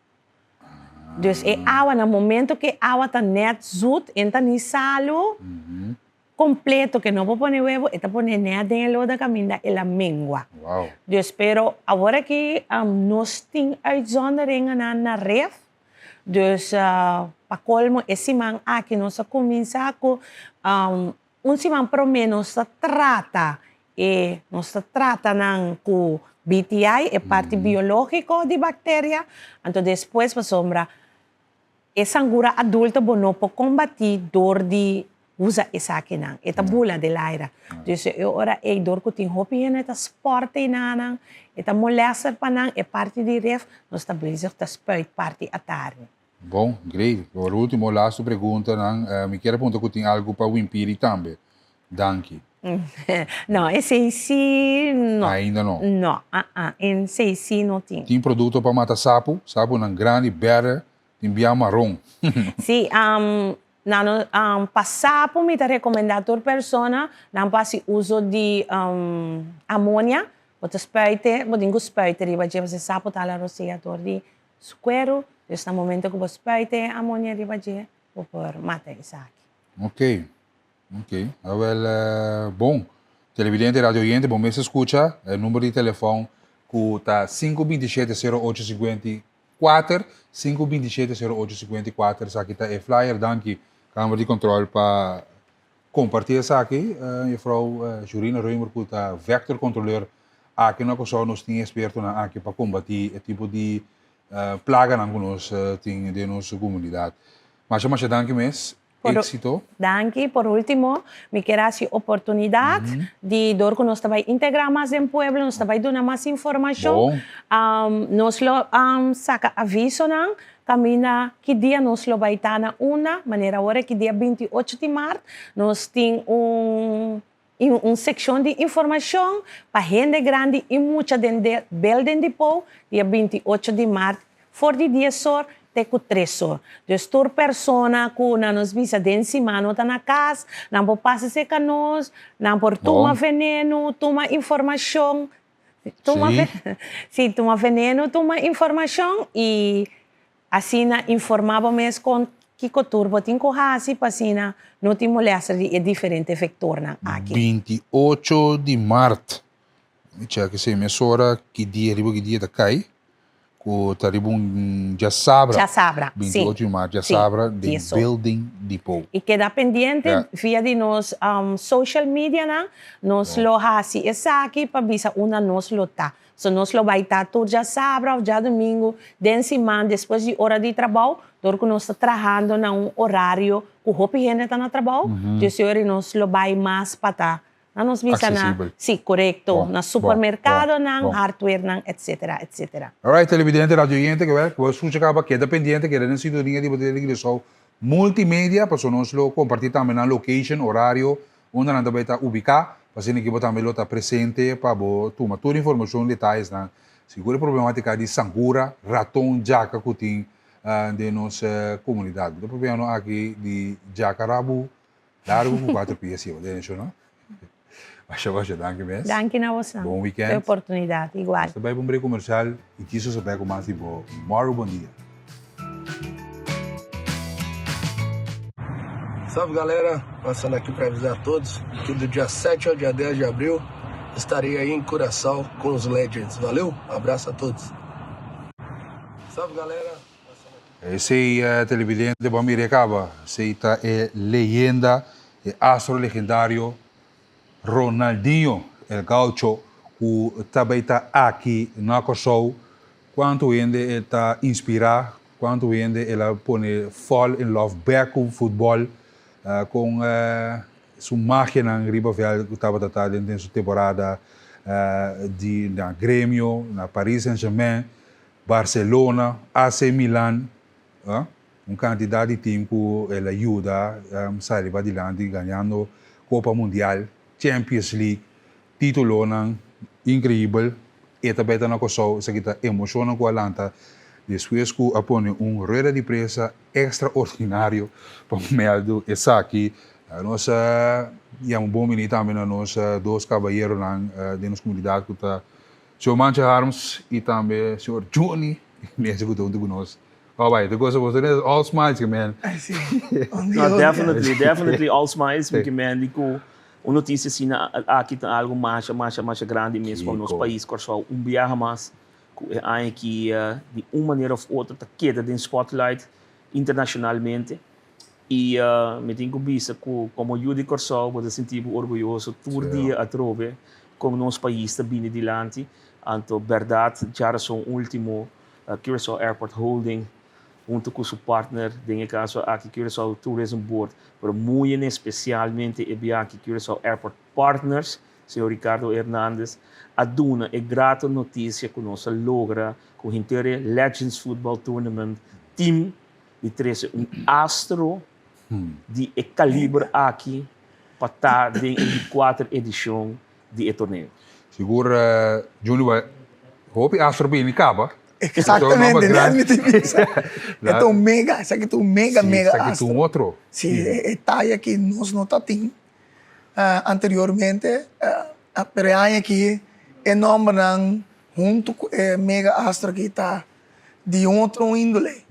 Dus água, no momento que a água está net zoet, entra no salo completo, que não pode pôr huevo, está pondo net dentro da caminha e la mengua. Wow. Dus, pero agora que nós temos uitzonderingen na ref, dus para colmo, esse man aqui nós começa com simang promenos sa trata, nós trata com BTI, é parte biológico de bactéria, então depois para sombra essa angura adulta não pode combater dor de usa essa aqui não, essa bula de laira. Então eu ora dor que tem hopi essa esporte não, essa molesta para não é parte de ref, nós estabilizamos essa spuit parte à tarde. Bom, great. Por último, last pergunta, me quero perguntar que tem algo para o Impiri também. Danke. Não, esse sim não. Ainda não? Não, esse sim não tem. Tem produto para matar sapo não grande, berra, tem biá marrom. Sim, para sapo, me recomendar a pessoa não passe uso de amônia, você spuite, você spuite, você sapo está lá rociador de suquero, nesse momento que você spuite amônia, você pode matar isso aqui. Ok. Bom, televidente, radio oyente, bom mês escuta, o número de telefone que está 527-0854, 527-0854, essa aqui está flyer, danke, Câmara de Controle para compartilhar isso aqui, e a Frau Jurina Reumer, que está vector controleur, aqui na Kosovo, nós temos experto aqui para combater o tipo de plaga que nós temos de nossa comunidade. Mas danke mesmo. Éxito. Danke. Por último, me quero dar a oportunidade de dar que nós também integrar mais em pueblo, nós também dar mais informação. Nós saca aviso não, caminha que dia nós vai estar na maneira agora que dia 28 de março nós temos secção de informação para gente grande e muita de Belden Depot dia 28 de março, for de dia só teco 3 horas. Dus toda pessoa que nos visa dentro de semana está na casa, não pode passar seca nós, não pode tomar veneno, tomar informação, toma veneno, toma informação e assim informava mesmo com Kiko turbo tin ko hasi pasina no ti molesta di diferente vector na aqui. 28 de março. Tinha que ser emissora que dia da cai. Com taribun já sabra. Já sabra, 28 sim. de março, já Sim, sabra de isso. Building Depot. E queda pendiente Yeah. via de nos social media na nos lo hasi essa aqui para bisa una nos lo tá. So nos lo vai estar todo já sabra, já domingo, den semana depois de hora de trabalho, dor que nós está trabalhando na horário que o hopi gente tá no trabalho, de senhor nos lo vai mais para na nos bisa na, Accessível. sim, correto, Bom, na supermercado, bom, na bom. hardware, na etc. Alright, televidente, radioyente, que vai, você acaba queda pendiente, que era sintonia de poder regressar multimédia, para nós lo compartir também na location, horário, onde nós vai estar ubicar, para que você também está presente, para tomar toda a informação, detalhes, na segura problemática de sangura, raton, jaca, que tem de nossa comunidade. O problema aqui de jaca rabu, largo, 4 pies, não? Baixa, danke mesmo. Danke na você. Bom weekend. Pela oportunidade, igual. Você vai para um break comercial e disso você vai com mais tipo, Mauro, bom dia. Salve galera, passando aqui para avisar a todos que do dia 7 ao dia 10 de abril estarei aí em Curaçao com os Legends. Valeu, abraço a todos. Salve galera. Esse televidente de Bamirecaba, esse é leyenda, é astro legendário Ronaldinho, el gaucho, que também está aqui na Kosovo, quanto ainda ele está inspirado, quanto ainda ele põe fall in love back com o futebol, com sua máquina em Ribavel, que estava tratando dentro da sua temporada na Grêmio, na Paris Saint-Germain, Barcelona, AC Milan, quantidade de tempo que ele ajuda a sair adiante, ganhando Copa Mundial, Champions League, título incrível, e também na Kosovo, isso está emocionante com a Atlanta. Depois que apone rueda de prensa extraordinário para o meio essa aqui, nós temos bom menino também nós dois cavalheiros de nossa comunidade que está o Sr. Mancha Harms e também o Sr. Johnny, nesse que estão conosco. Oh, wait, the goes was all smiles, man. I see. No, definitely all smiles, porque man, digo, uma notícia assim, aqui tem algo mais grande mesmo para o nosso país, Kosovo, viaje mais, que de uma maneira ou outra está queda no spotlight internacionalmente. E me tenho visto que, como eu de Kosovo, vou sentir orgulhoso todo dia a trove, como nosso país está bem adiante. Então, verdade, já são o último Curaçao Airport Holding, junto com seu partner, em caso aqui Curaçao Tourism Board, mas muito especialmente aqui Curaçao Airport Partners, Sr. Ricardo Hernandes, a duna é grata notícia que nós logra com o inteiro Legends Football Tournament team de 13 astro de calibre aqui para estar em 4 edição de torneio. Segura, Júnior, hope astro bem em Caba. Exatamente, então mega, essa aqui é um mega astro. Um outro. Sim, é que nós não tínhamos anteriormente, pero é aqui é nome junto com mega astro que está de outro índole.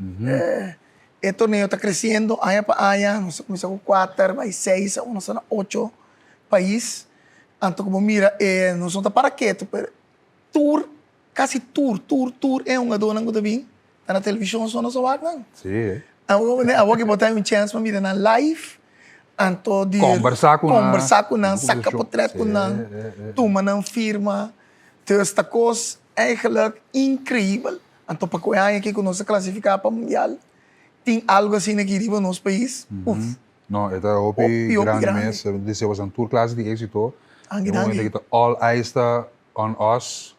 O torneio está crescendo, ano para ano, nós começamos com 4, vai 6, nós estamos 8 países. Então, como mira, nós não estamos para quieto, tour, quase tour é uma dona que também está na televisão, só nós não. Sim. Agora que botar chance para mirar na live, então de conversar com não, sacar portreto com não, tomar não firma, então esta coisa é incrível. Então para que aqui que nós classificar para o mundial, tem algo assim aqui no nosso país. Não, é grande mesmo. Disse was tour classe de êxito. All eyes está on us.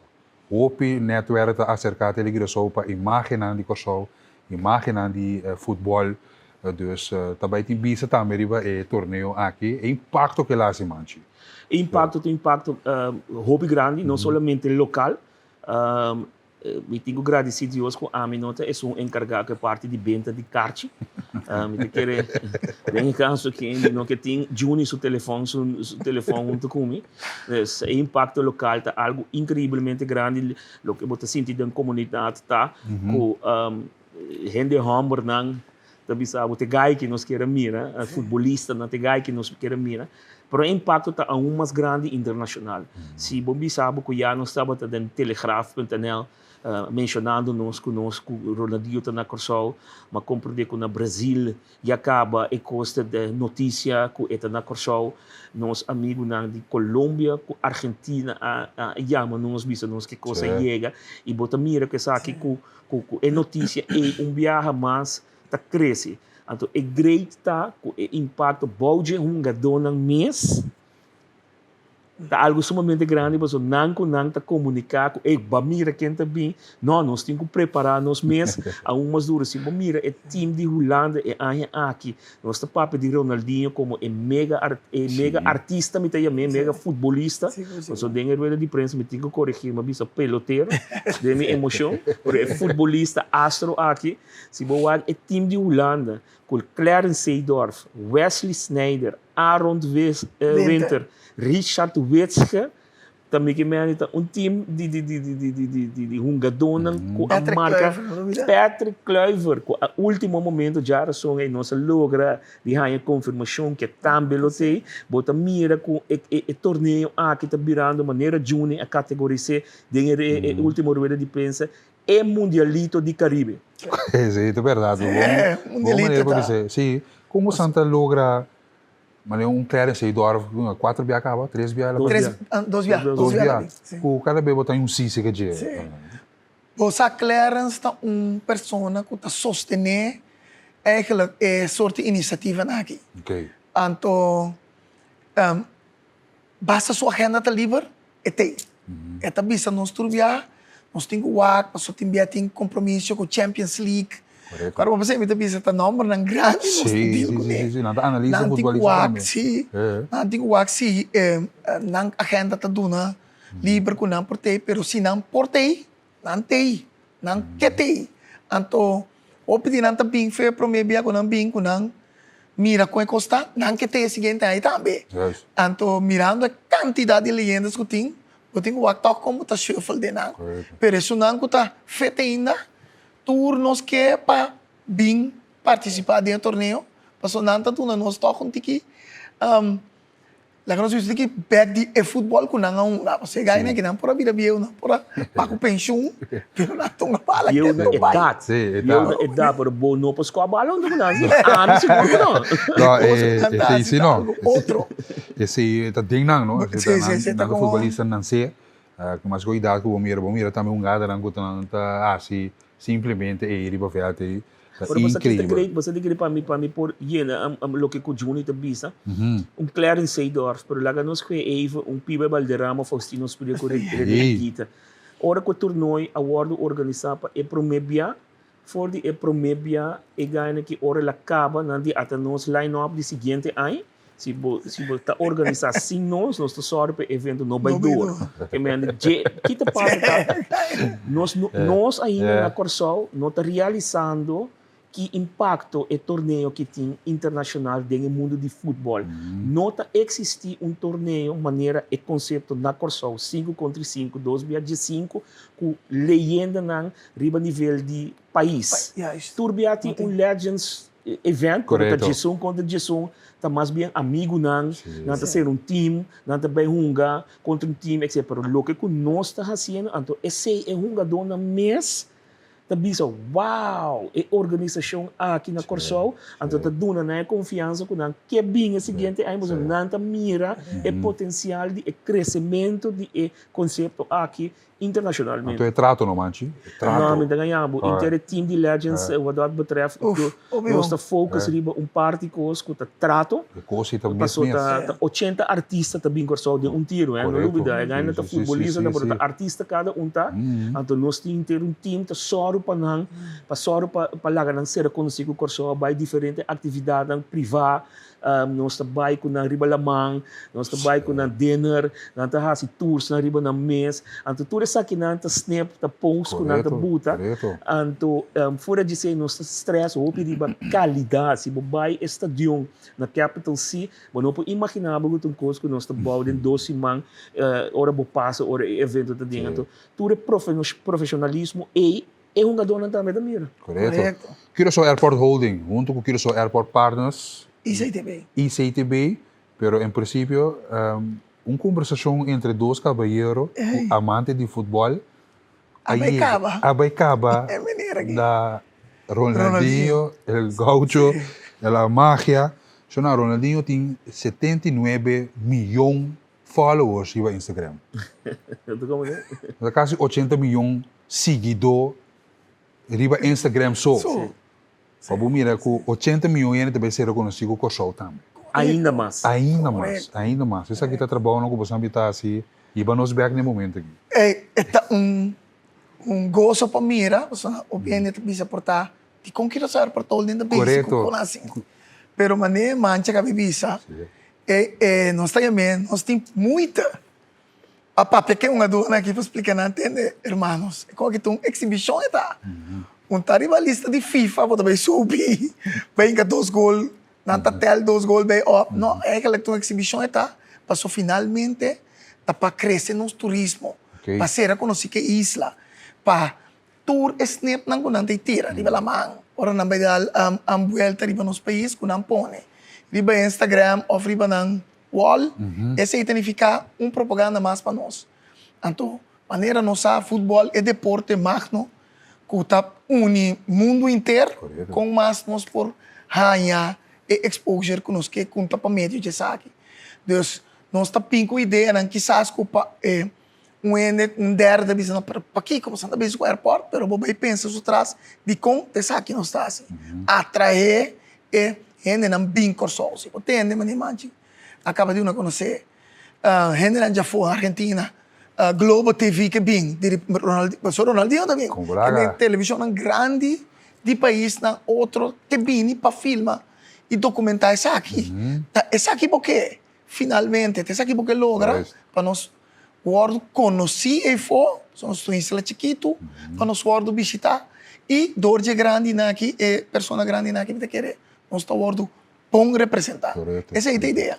Hope netwerk está acercar a ligação para imaginar de Kosovo, imaginar de futebol. Dus também tem bisa também riba torneio aqui. Impacto que lá se manche. Impacto hobby grande, não somente local. Me tenho agradecido a Deus que a minha nota é um encarregado parte de venda de kart. Me querer em caso que tem Juni seu telefone junto comigo. O impacto local está algo incrivelmente grande. O que você sente na comunidade está com gente humor não Também sabe, tem gai que nos quer mira, futebolista, não tem gai que nos quer mira. Pero o impacto está aún mais grande internacional. Se você sabe que já nós estamos no Telegraph.nl mencionando-nos conosco, Ronaldinho está na Corsol, mas compreender que no Brasil já acaba a costa de notícia que está na Corsol, nos amigos de Colômbia, Argentina, chamam-nos, visam-nos que coisa chega, e bota mira que sabe que a notícia é viagem mais, está cresce. Então, é grande que o impacto pode jogador no mês, é algo sumamente grande, mas não está comunicar com ele, mira quem está bem, nós temos que preparar nos mês, a umas duras, se mira, é time de Holanda, é aqui, nós está papo de Ronaldinho como mega artista, mega futebolista, nós temos rueda de prensa, me tenho que corrigir, mas é peloteiro, de minha emoção, é futebolista, astro aqui, se você é time de Holanda, com Clarence Seedorf, Wesley Sneijder, Aaron Winter, Richard Wetzke, também que é time de jogadores com a marca Patrick Kluivert, com o último momento já a nossa logra de a confirmação que também lotei, bota mira com o torneio que está virando maneira júnior a categoria C, de última rueda de prensa, é mundialito de Caribe. É verdade. Mundialito tá. Sim, como Santa logra mas Clarence Seedorf, 4 via acaba, 3 via. 2 via. O cara bebe botar sisi que dia. Sim. Você Clarence está pessoa que está sostener aquela sorte de iniciativa aqui. Ok. Então, basta sua agenda tá livre, e tem. Esta bisa nós turbiar, nós temos o WAC, nós temos compromisso com a Champions League. Agora você me bisa tá nome ng grande sim, nada analisa futebolista também. Sim, nanti wak si nang agenda ta duna libre ko nang portei, pero si nang portei, nantei, nang ketei. Anto o pedi nang tabing fe promebia ko nang mira com costa, nang ketei seguinte aí também. Anto mirando a quantidade de leyendas que tem, eu tenho wak tok como ta shuffle de nang. Pero isso nang ko ta fete ainda turnos que para bem participar do torneio, passou nanta tu na nós toca tiki lá que nós vimos que back de futebol com não você ganha né que não por vida bieu não por pago pensão pelo na tonga bala eu na edad por bom não posso com a bala não não me seguro não esse não outro esse tá ding não esse tá futebolista não sei mas cuidado com o mira também gada não tá assim simplesmente ir para ver incrível. Você tem que para mim por yena lo que o Juni te bisa. Clarence Seedorf, pero lá nós que pibe Valderrama Faustino Espírito com redita. Ora que o torneio award organizado para e promebia for de e promebia e ganha que ora la acaba na de até nos line up de seguinte ano. Se você está organizando assim, nós estamos para evento no Baidor. Que te passa? Nós ainda na Corsol, nós estamos realizando que impacto o torneio que tem internacional no mundo de futebol. Não está existir torneio maneira e conceito na Corsol 5 contra 5, 2 vs 5 com leyenda na riba nível de país. Turbiati Legends event contra Jason tá mais bem amigo não tá ser time não tá bem hunga contra time etc. Pero lo que nós está fazendo então esse é jogador na mês tá bisa wow é organização aqui na Corsol então tá dando na confiança com não que bem a seguinte aí mas não tá mira é potencial de crescimento de conceito aqui internacionalmente. Então é trato, não manche? Não, mas ganhamos. Inter team de Legends, wat dat betreft, nós está focus riba parte conosco, tá trato. Passou tá 80 artistas também Corsol de tiro, não dúvida. É ganha tá futebolista, tá artista cada tá. Então nós temos ter team tá soro para lá não ser conhecido Corsol by diferente atividade privada. Nós trabalhamos com a riba lamang, nós trabalhamos com a dinner, nós fazemos tours na riba na mês, então tudo isso aqui nós snap, tá post com a buta, então fora de ser nós stress ou riba qualidade, se vai estadião na Capital C, mas não pode imaginar que um coisa que nós trabalhamos em 12 semanas, hora bo passa, hora evento tá dentro, tudo é profissionalismo e é um dona também da mira. Correto. Curaçao Airport Holding, junto com Curaçao Airport Partners. ICTB, pero en principio una conversación entre dos caballeros amantes de fútbol. Abaicaba da Ronaldinho, el gaucho, la magia. Ronaldinho tiene 79 millones de followers en Instagram. Casi 80 millones de seguidores en Instagram só. Para mira, com 80 milhões também ser reconhecido com o show também. Ainda mais. Ainda mais. Isso aqui está trabalhando com você, está assim, e vai nos ver no momento aqui. É gozo para mira, você obviamente bisa portar, de conquistar por todo dentro da bisa, com assim. Pero mané mancha que bisa, nós também, nós temos muita. A papel que uma dona aqui para explicar, não entende, irmãos, é como que tem uma exibição, tá? Rivalista de FIFA, você vai subir, vai ganhar 2 gols, não tá tel 2 gols, vai up. Não, é aquela que tem uma exibição, tá? Passou finalmente, tá para crescer no turismo, para ser reconhecido que isla, para tour snap não quando te tira, riba la mão, ora não vai dar vuelta riba nos países que não põe, riba Instagram ou riba na wall, esse significa propaganda mais para nós. Então, maneira nossa futebol é deporte magno, que está une mundo inteiro com mais nós por ganhar e exposure que nós que conta para médio de saque. Então, nós está com ideia que quizás que derde bisa para aqui como santa bisa com o aeroporto, pero bobai pensa isso atrás de como te saque nós está assim, atrair e gente não bem corso, se você entende, mas imagine, acaba de uma conhecer, gente não já foi à Argentina. Globo TV que bem, Ronaldinho também, que tem televisão grande de país na outro que bem para filmar e documentar isso aqui. Isso aqui porque finalmente, isso aqui porque logra para nós conhecer e for, somos uma isla chiquito, para nós visitar e dorje grande aqui e pessoa grande aqui que quer, nós está bom representar. Essa é a ideia.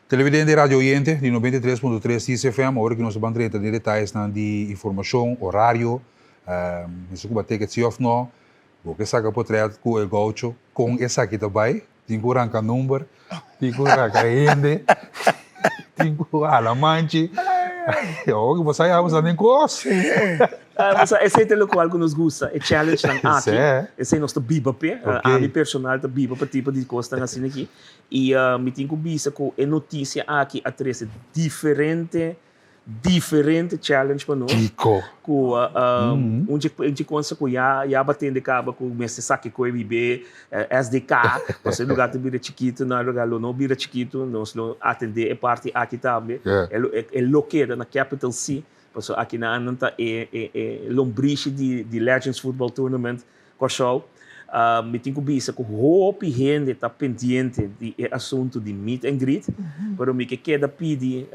Televidente Radio Oyente, de 93.3 CFM, agora que nós vamos entrar em detalhes de informação, horário, isso que vai ter que ser ou não, porque saca portrait com o gaucho, com essa aqui também, tem que arrancar número, tem que arrancar gente, tem que alamanche, o que você vai fazer em coisa. Esse é o qual que nos gusta, é challenge na aqui, esse é nosso bibape, a minha personal da bibape tipo de coisa assim aqui, e me tenho visto que a notícia aqui atrás diferente challenge para nós. Kiko. Onde começa com já batendo de cabo com o mestre saque com o MB, SDK, você lugar de bira chiquito, na lugar não bira chiquito, nós atender a parte aqui também, é located na Capital C. Porque aqui na Ananta é lombrice de Legends Football Tournament, Corso. Me tenho visto que roupa e gente está pendente do assunto de meet and greet, pero me queda pedir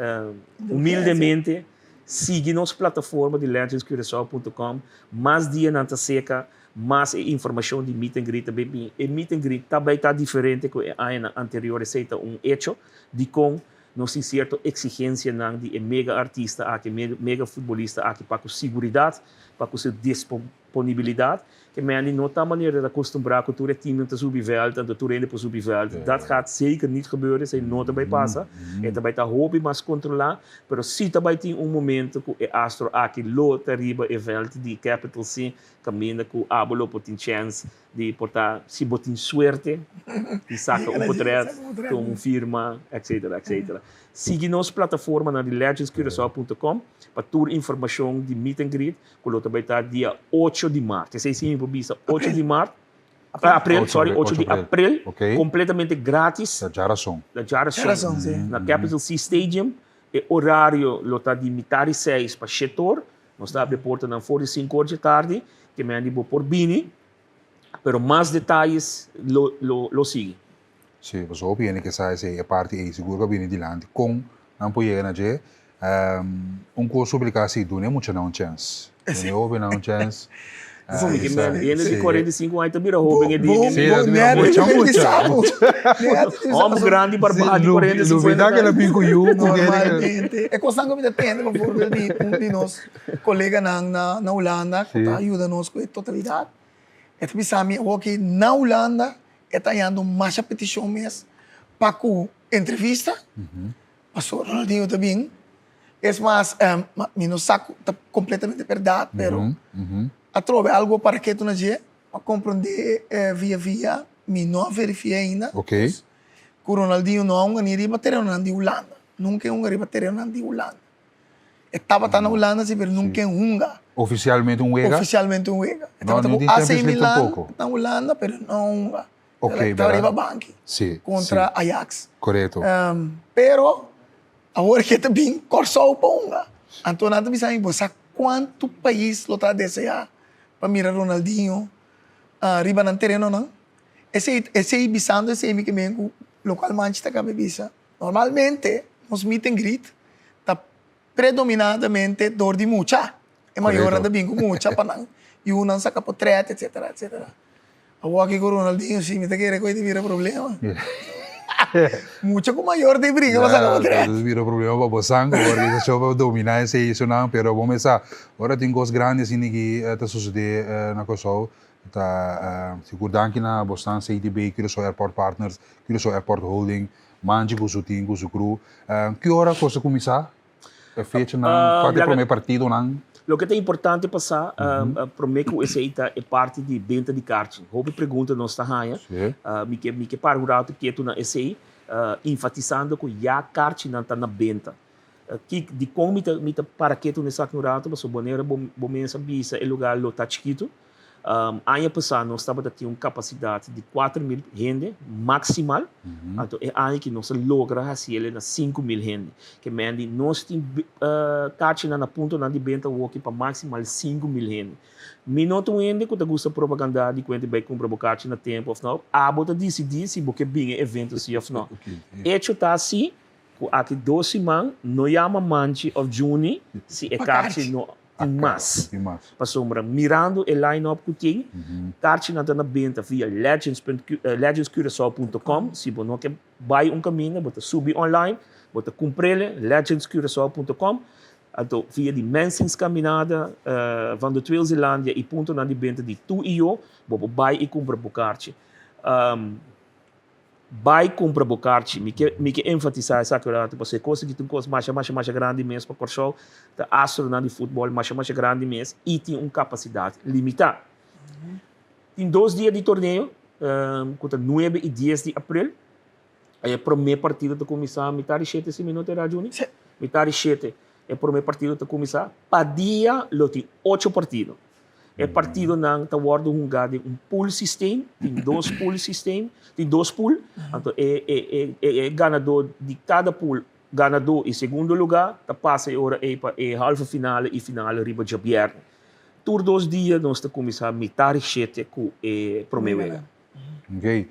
humildemente siga nossa plataforma de legendscuraçao.com, mais dia na seca, mais informação de meet and greet também. E meet and greet também está diferente que a anterior receita hecho de com não se certa exigência de mega artista aqui, mega futebolista aqui para com segurança, para com sua disponibilidade, que men não está maneira de acostumbrar com o time te subveld en de toerende op subveld. Dat gaat zeker niet gebeuren, zijn nooit bij passen. En daarbij ta hobby mas controlar, pero si daarbij tem momento que o Astro aqui lota riba event de Capital C, caminha com abolo por tem chance de portar se botin suerte, de saca portrait, com firma, etc, etc. Siga nossa plataforma na legendscuraçao.com para toda informação de meet and greet, que lo também está dia 8 de março. Esse é sim, 8 de março. Abril, 8 de abril, completamente grátis. Da Jarason. Na Capital C Stadium. E horário está de metade 6 para setor. Nós estamos de porta na 45 horas de tarde, que me ando por Bini. Pero mais detalhes lo sigue. Sim, mas o que sai é a parte aí seguro que viene dilante com não pode na je coisa publicar se do não muita não chance. Não houve não chance. Então, que isso, ele de sim. 45 anos também rouba em dia. Sim, Homem grande, barbado, de 45 Duvida que ela anos. pinco you, Normalmente. É coisa que me detende, por favor, de nós colega na Holanda, que ajuda nos com a totalidade. É também sabe, que na Holanda, está indo mais a petição mesmo, para com entrevista, passou Ronaldinho também. É mais, não saco, está completamente verdade, pero a trove algo para que tu não diga, para compreender via, me não verifiquei ainda. Ok. Que o Ronaldinho não é um riba terreno de Holanda. Nunca é um riba terreno de Holanda. Estava na Holanda, sim, mas nunca é um Oficialmente um Wega? Oficialmente um Wega. Não, Estava tem AC Champions League Milan tampouco. na Holanda, mas não um. Ok, Estava verdade. riba banque Sim. contra sim. Ajax. Correto. Pero, agora que também cortou o pão. Então, nada me sabe, você quanto país lo está desejar para mirar Ronaldinho riba no terreno, não? Esse aí bisando, esse aí que mesmo localmente está cabeça. Normalmente, nos meet and greet está predominantemente dor de mucha. É maior ainda bem com mucha para não. E o não saca portrait, etc, etc. Agora que com Ronaldinho, sim, me está querendo que vira problema. Mucho com maior de briga, mas saca portrait. Vira problema para você, a organização vai dominar isso não, pero vamos começar. Agora tem coisas grandes que está sucedendo na Kosovo. Tá, segurando que na Boston CITB, que são airport partners, que são airport holding, mande com o team, com o crew. Que hora você começar? A fecha na qual é o primeiro partido não? O que é importante passar, primeiro que esse é parte de venda de cartas. Houve pergunta não está raia, me que para o rato que é tu na esse enfatizando que já cartas não está na venda. Que de como me para que tu nessa no rato, mas o boneiro bom mensa bisa é lugar lo tá chiquito. Ano passado nós estávamos tendo uma capacidade de 4.000 gente maximal, então é ano que nós logra fazer na 5.000 gente, que mendi nós temos cartas na ponta na de venda aqui para maximal 5.000 gente. Minuto ainda que tu gosta propaganda de quando vai comprar o cartas na tempo ou não, a bota decidir se porque bem evento se ou não. Hecho tá assim, aqui 2 semanas, no yama manche of Juni, se é cartas no mas passombra mirando o line-up que tem, cartas na venda via legendscuraçao.com, se você não quer vai caminho, você subir online, você comprar legendscuraçao.com, então via de mensens caminhada van de Tweede Zeelandia e ponto na venda de tu e eu, você vai e compra o cartas. Vai comprar o cartas, me que enfatizar essa coisa, você consegue ter coisa mais grande mesmo para correr, tá astro de futebol mais grande mesmo e tem uma capacidade limitada. Tem 2 dias de torneio, contra 9 e 10 de abril, aí é o primeiro partido de começar, metade 7 minutos era Juni, metade 7 é o primeiro partido de começar, para dia tem 8 partidos. É partido não tá guardo pool system, tem 2 pool system, tem 2 pool, então é ganador de cada pool, ganador e segundo lugar, tá passa agora para halve finale e finale riba de viernes. Por 2 dias nós tá começar metade 7 com primeiro. Ok.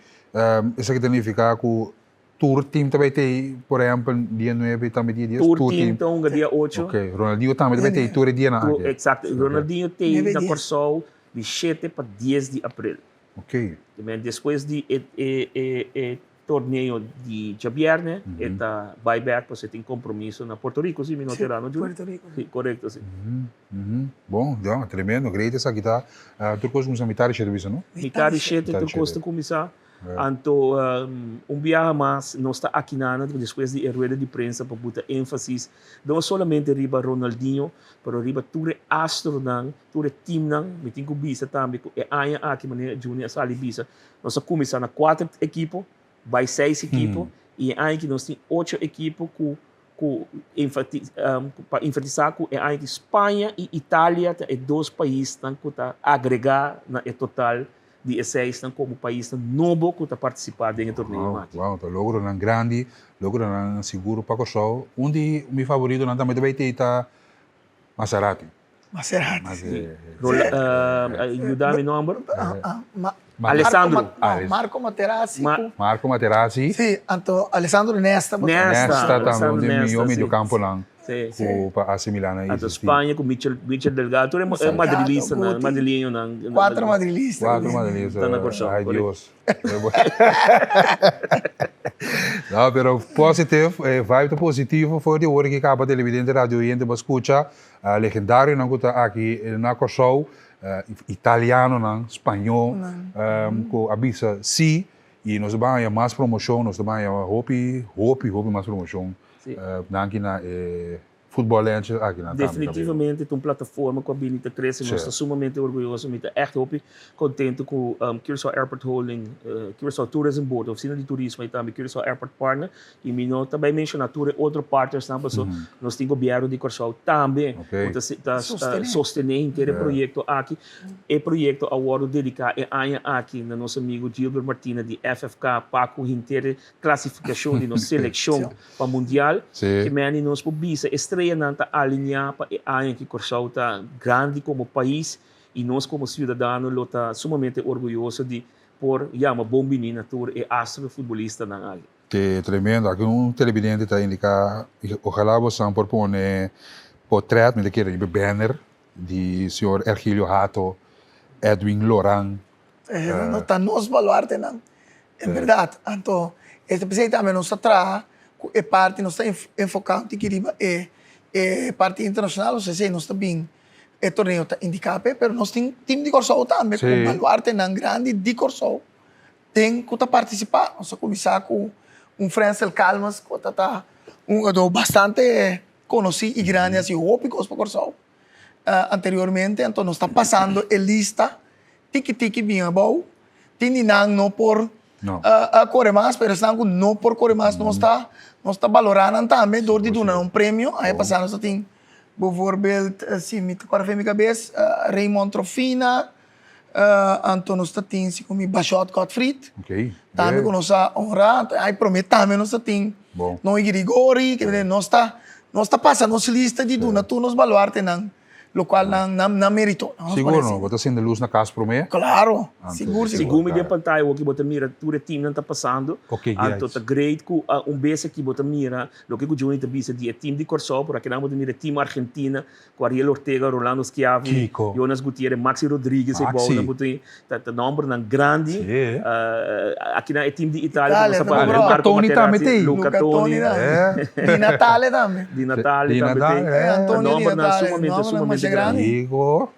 Isso que significa que Tour team também tem, por exemplo, dia 9 também dia 10. Tour team então dia 8. Ok. Ronaldinho também tem tour dia na. Exato. Ronaldinho tem na Corsol de 7 para 10 de abril. Ok. Depois de torneio de viernes, está buyback, você tem compromisso na Porto Rico, sim, não terá, não? Porto Rico. Sim, correto, sim. Bom, tremendo, great essa aqui tá. Tu começa a metade 7 não? Metade 7 tu costa começar. Então, viagem mais, nós está aqui depois de rueda de prensa para botar ênfase, não somente riba Ronaldinho, mas riba tudo astro não, tudo time não, me tem que bisa também, é aí aqui maneira Junior sali bisa, nós começar na 4 equipos, vai 6 equipos, e é aí que nós tem 8 equipos para enfatizar que é aí que Espanha e Itália é 2 países que tá agregar na total de E6 como país novo que está participando em torneio. Uau, tá logro nan grande, logro nan seguro para o show. Onde o meu favorito nan também vai ter tá Maserati. Ajuda-me o número. Alessandro. Marco Materazzi. Marco Materazzi. Sì, então Alessandro Nesta. Nesta também, o meio campo lá. Sim, ku pa AC Milan na Ato Espanha com Mitchell Delgado. Tu é madrilista, madrilenho. 4 madrilistas. 4 madrilistas. Tá na Corsão. Ai, Deus. Não, pero positivo, vibe positivo foi de hora que acaba televidente radio gente mas escuta legendário não kuta aqui na Corsão italiano não espanhol com avisa sim e nós vamos mais promoção nós vamos hopi mais promoção aqui na futebol aqui na definitivamente uma plataforma com a Benita cresce nós estamos sumamente orgulhosos muito echt hopi contente com Curaçao Airport Holding Curaçao Tourism Board oficina de turismo e também Curaçao Airport Partner e minho também mencionar outros partners também nós temos governo de Curaçao também está sostener inteiro projeto aqui e projeto agora dedicado aqui na nosso amigo Gilbert Martina de FFK Paco inteira classificação de nossa seleção para mundial que meni nós publica estreia nanta alinhar para a que Curaçao está grande como país e nós como cidadãos lo tá sumamente orgulhoso de por uma bom menina tour e astro futebolista na área. Que tremendo, aqui televidente está indicando, ojalá você propõe portrait, me quer banner de senhor Ergilio Hato, Edwin Loran. Não está nos baluarte não. É verdade. Então, este presidente também nos atrás, é parte nós está enfocado que é parte internacional, ou seja, nós também é torneio indicado, mas nós temos time de Curaçao também, com baluarte não grande de Curaçao. Tem que participar, nós começar com Francel Calmas, que está bastante conhecido e grande, assim, ópicos para Curaçao. Anteriormente, então nós está passando a lista, tiki bem bom, tem não por correr mais, mas não por correr mais, nós está valorando também, door de doen um prêmio, aí passamos nós tem bijvoorbeeld, assim, me agora vem minha cabeça, Raymond Trofina, Antônio Statin, como Bachot Gottfried, também com nossa honra, aí promete também nós tem, não Grigori, que nós está passando nossa lista de duna, tu nos baluarte não, local não mérito. Seguro, não? Você acende luz na casa para mim? Claro, seguro. Seguro, de pantalla, o que você mira, tudo o time não está passando. Então, está great, com beijo que você mira, o que o Johnny está dizendo, é time de Curaçao, por aqui não você mira time Argentina, com Ariel Ortega, Rolando Schiavi, Jonas Gutierrez, Maxi Rodrigues, e bom, está número grande. Aqui é time de Itália, Luca Toni também tem. Luca Toni, Di Natale também. Di Natale também tem. Antônio Di Natale, sumamente grande. Digo,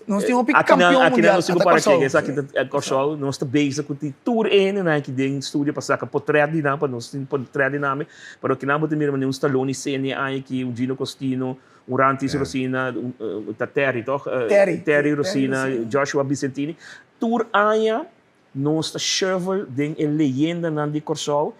nós temos um campeão mundial. Aqui não para que essa aqui é Curaçao, nós está base com o tour N, né, que tem estúdio para sacar portrait de nada, nós temos portrait de nada, para que não botar mesmo nenhum Stallone cena aí que o Gino Costino, o Rantis Rosina, o Terry, toch? Terry Rosina, Joshua Vicentini, tour Aya. Nós está server de leyenda de Curaçao.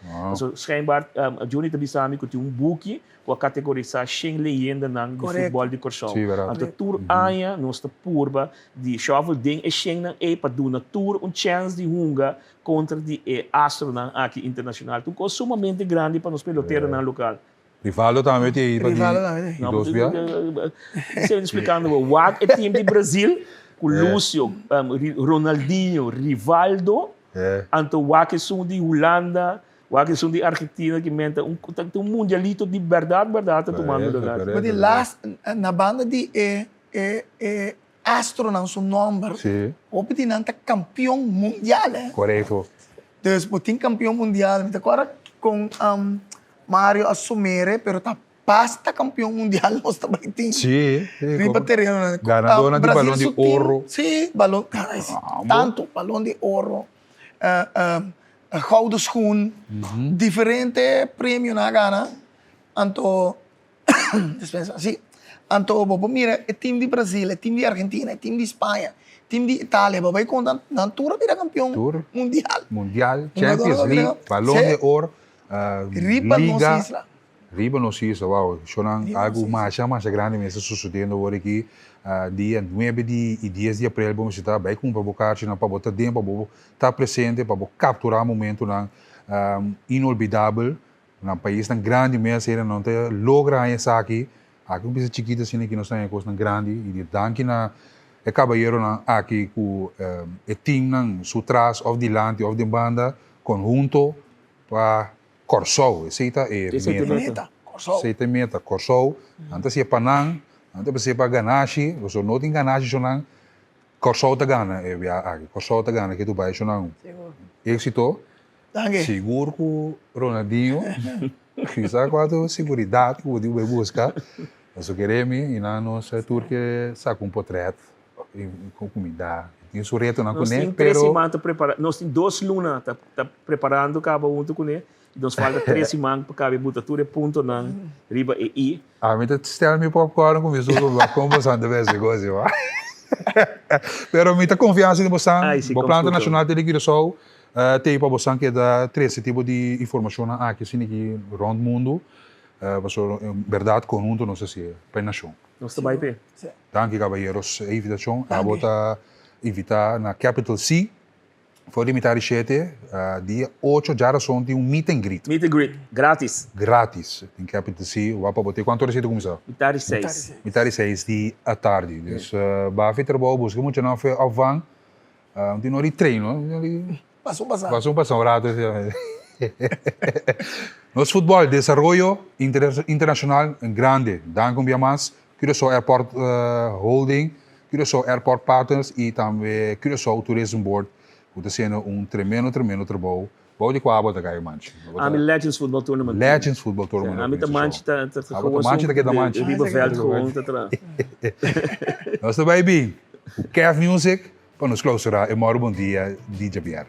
Schijnbaar, Johnny Tabisami que tem boekje para categorizar 100 leyenda de futebol de Curaçao. Então, tour Aya, nós está purba de shovel ding e 100 e para dar tour chance de hunga contra de astro aqui internacional. Então, é sumamente grande para nos peloteiros na local. Rivaldo também tem. Rivaldo também. Você explicando o é time de Brasil. Com Lúcio, Ronaldinho, Rivaldo, anto o são de Holanda, o são de Argentina, que menta um mundialito de verdade, tomando lugar. Mas na banda de Astro não são números, o Petinanta campeão mundial. Correto. Então, tem campeão mundial, agora com Mário Assumere, pero tá pasta campeão mundial nós também tem. Sim. Ganadora de balão de ouro. Sim, balão, tanto balão de ouro, gouden schoen, diferente prêmio na Gana. Anto, dispensa, sim. Anto, mira, é time de Brasil, é time de Argentina, é time de Espanha, time de Itália, vai com na tour vira campeão mundial. Champions League, balão de ouro, Liga. Riba nos isla, wow, sonang algo mais grande mesmo sucedendo agora aqui, dia 9 e 10 de abril vamos estar bem com para bocar na para botar tempo para estar presente para capturar momento na inolvidável na país tão grande mesmo ainda não tem logra essa aqui um pouco chiquita assim que nós temos coisa grande e danke na caballeiro na aqui com o time na sutras of the land of the banda conjunto para Curaçao, essa é a meta. 7 meter, Corsou. Antes é Panang, antes é para Ganache, você não tem Ganache, você não Corsou tá gana, Corsou tá gana, que tu vai, você não. Êxito, seguro com Ronaldinho, quizá quando seguridade, que eu vou buscar. Nós queremos, e nós turque saca portrait, com comida. Tem surreto na Nós temos 3 semanas preparando, nós temos 2 lunas, tá preparando cada um com ele. Nós falta 3 semanas para cada botar tudo ponto na riba e. Me stellen me popcorn com isso, como você deve ser coisa, va. Pero me confiança em você, o Plano Nacional de Liquidação, tem para você que dá 3 tipos de informação aqui, assim, aqui, rond mundo. Verdade conjunto, não sei se é para a nação. Nós também bem. Danke, caballeros. A invitação, a bota invitar na Capital C, for limitar 7, dia 8 de agosto, tem meet and greet. Meet and greet, grátis. Grátis, em Capital C. Vai para botar. Quanto horas você começar? Metade 6. Metade 6 de à tarde. Dus, vai fazer trabalho, busca muito não foi avant. Tem não treino, passou rato. Nosso futebol, desenvolvimento internacional grande. Danke mais. Curaçao Airport Holding, Curaçao Airport Partners e também Curaçao Tourism Board. Está sendo tremendo trabalho. Vou de qual da manche. Legends Football Tournament. Legends Football Tournament. A minha manche tá manche da que da manche. Riba verde com atrás. Nós também bem. O Kev Music para nos clausurar e moro bom dia DJ Pierre.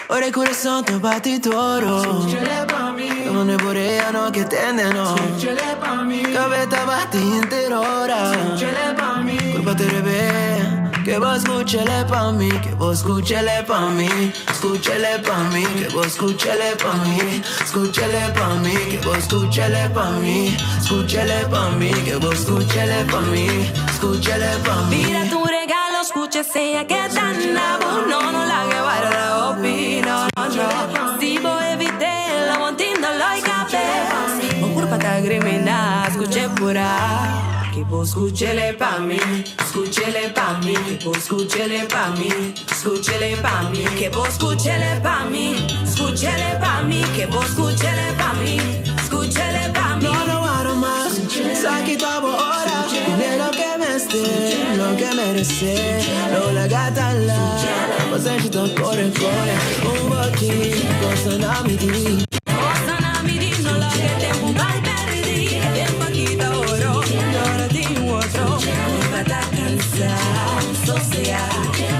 Ora il corazón te bate toro. Succede pa' mí. Non ne vorreano che tendono. Succede pa' mí. Cabeza bate intera ora. Succede pa' mí. Colpa te rebe. Que vos escúchele pa' mí. Que vos escúchele pa' mí. Escúchele pa' mí. Que vos escúchele pa' mí. Escúchele pa' mí. Que vos escúchele pa' mí. Escúchele pa' mí. Que vos escúchele pa' mí. Escúchele pa' mí. Mira tu regalo, escucha sea que tan nabo. No, no la que guarda opino. No, si voy evitare la montina lo hay capé. Non curpa ta grimina, escuche pura. Que vos escúchele pa' mí, escúchele pa' mí, que vos escúchele pa' mí, escúchele pa' mí, que vos escúchele pa' mí, escúchele pa' mí, que vos escúchele pa' mí, escúchele pa' mí. No, no aro más, saque tu ahora, tiene lo que me esté, lo que merece, lo la gata la, pues en tu corre, un boquín, cosa na mi di. Cosa na mi di, no lo que te mai perdi, tempo quita oro, ahora di otro, curva da cansa, sosea,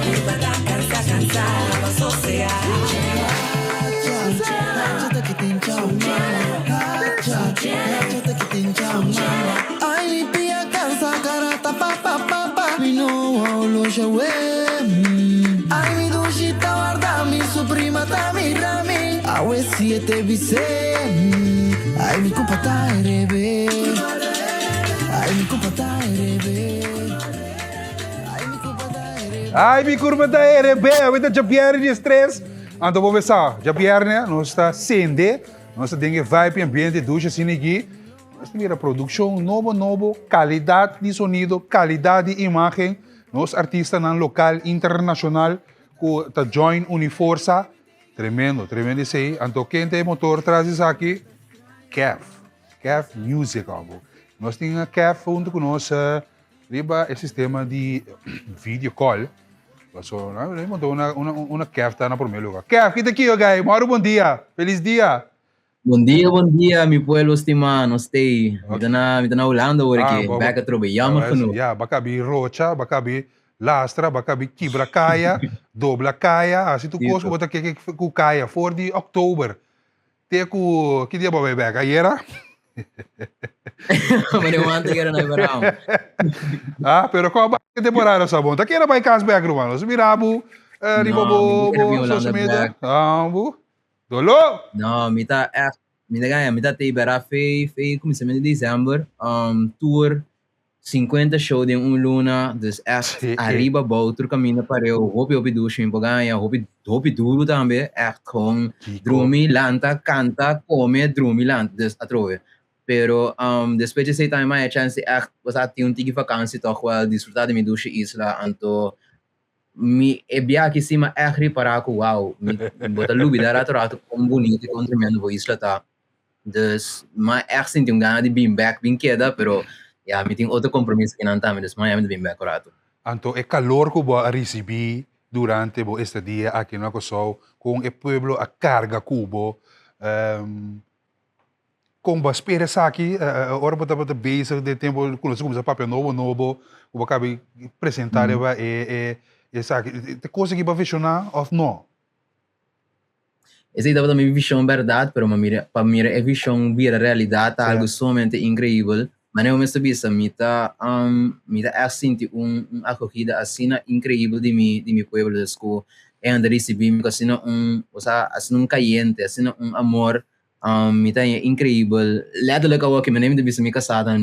curva da cansa, sosea. Ai mi pia cansa carata pa pa pa pa mi no lo shawe ai mi dushita guarda mi su prima ta mi rami awe siete bise ai mi kupata erebe ai mi kupata erebe Ai mi kupata erebe avete già Pierre di stress anto vou pensar já Pierre né nós está sende nós tem vibe ambiente ducha assim aqui nós temos a produção novo qualidade de sonido qualidade de imagem nós artistas no local internacional que tá join Uniforça tremendo isso aí anto quem tem motor traz isso aqui Kev Music algo nós temos a Kev junto com nós riba o sistema de video call so, nós montou uma Kev tá na primeiro lugar Kev que tá aqui guys moro bom dia feliz dia. Bom dia, mi pueblo estimado, stay. Okay. Mita na Holanda hoor ik back at Robe, jammer genoeg. Ja, bakabi rocha, bakabi lastra, bakabi kibra kaya, dobla kaya, as tu koos bota que kaya voor die oktober. Te ku que dia vai back ayera? Mas eu ando que era na verão. Pero qual ba que temporada sa bom? Tá que era vai cas back romano. Mirabu, ribobo, social bu. Dolo? No, mita te ibera fei começamento de dezembro, tour 50 show de luna, dus echt arriba outro caminho para eu, hopi ducho em Boganha, hopi duro também, echt gewoon drumi, lanta, canta, come, drumi, lanta, dus atrove. Pero depois de esse time, a chance echt, was at yung tigi vakantie toch wel disfrutar de mi ducho isla, anto mi ebia que cima echt para ko wow, mi bota lubi dara trato com bonito com tremendo vo isla ta. Dus ma echt senti un gana de being back, being queda, pero ja, mi tem outro compromisso que não tá, mas mas de bem bem correto. Anto é calor que vou receber durante o estadia aqui no Kosovo com o pueblo a carga cubo com a espera aqui ora bota bezig de tempo com os papel novo o acabei apresentar é te coisa que vai funcionar ou não. Essa é a minha visão verdade, pero para mim é visão vira realidade, algo somente incrível. Mas eu me sabia, me tá senti acogida assim incrível de mi pueblo de escola. É andar receber assim um caliente, assim amor, me tá incrível. Letterlijk ook que me neem de bisa me casada,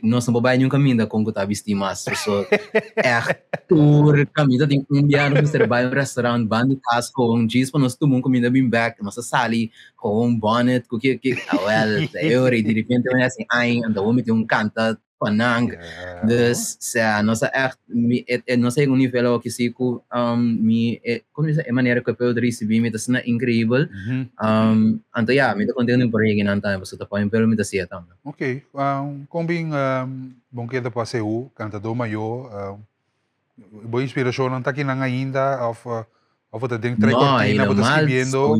nós não babai nenhum caminho com que tá vestindo mais, so tour caminho tem dia no trabalho no restaurante, band casa com jeans para nós tomar comida bem back, nossa sali com bonnet, que well, eu de repente eu assim, ai, anda vamos ter canta panang, dus nossa nossa um nível que se como é maneira que eu recebi me tá sendo incrível, anto me tá contendo por aí que não tá, você tá põe pelo me tá certo também. Ok, combin bom que da passeio, cantador maior, boa inspiração não tá aqui não ainda, of tá dentro da cortina, tá escrevendo.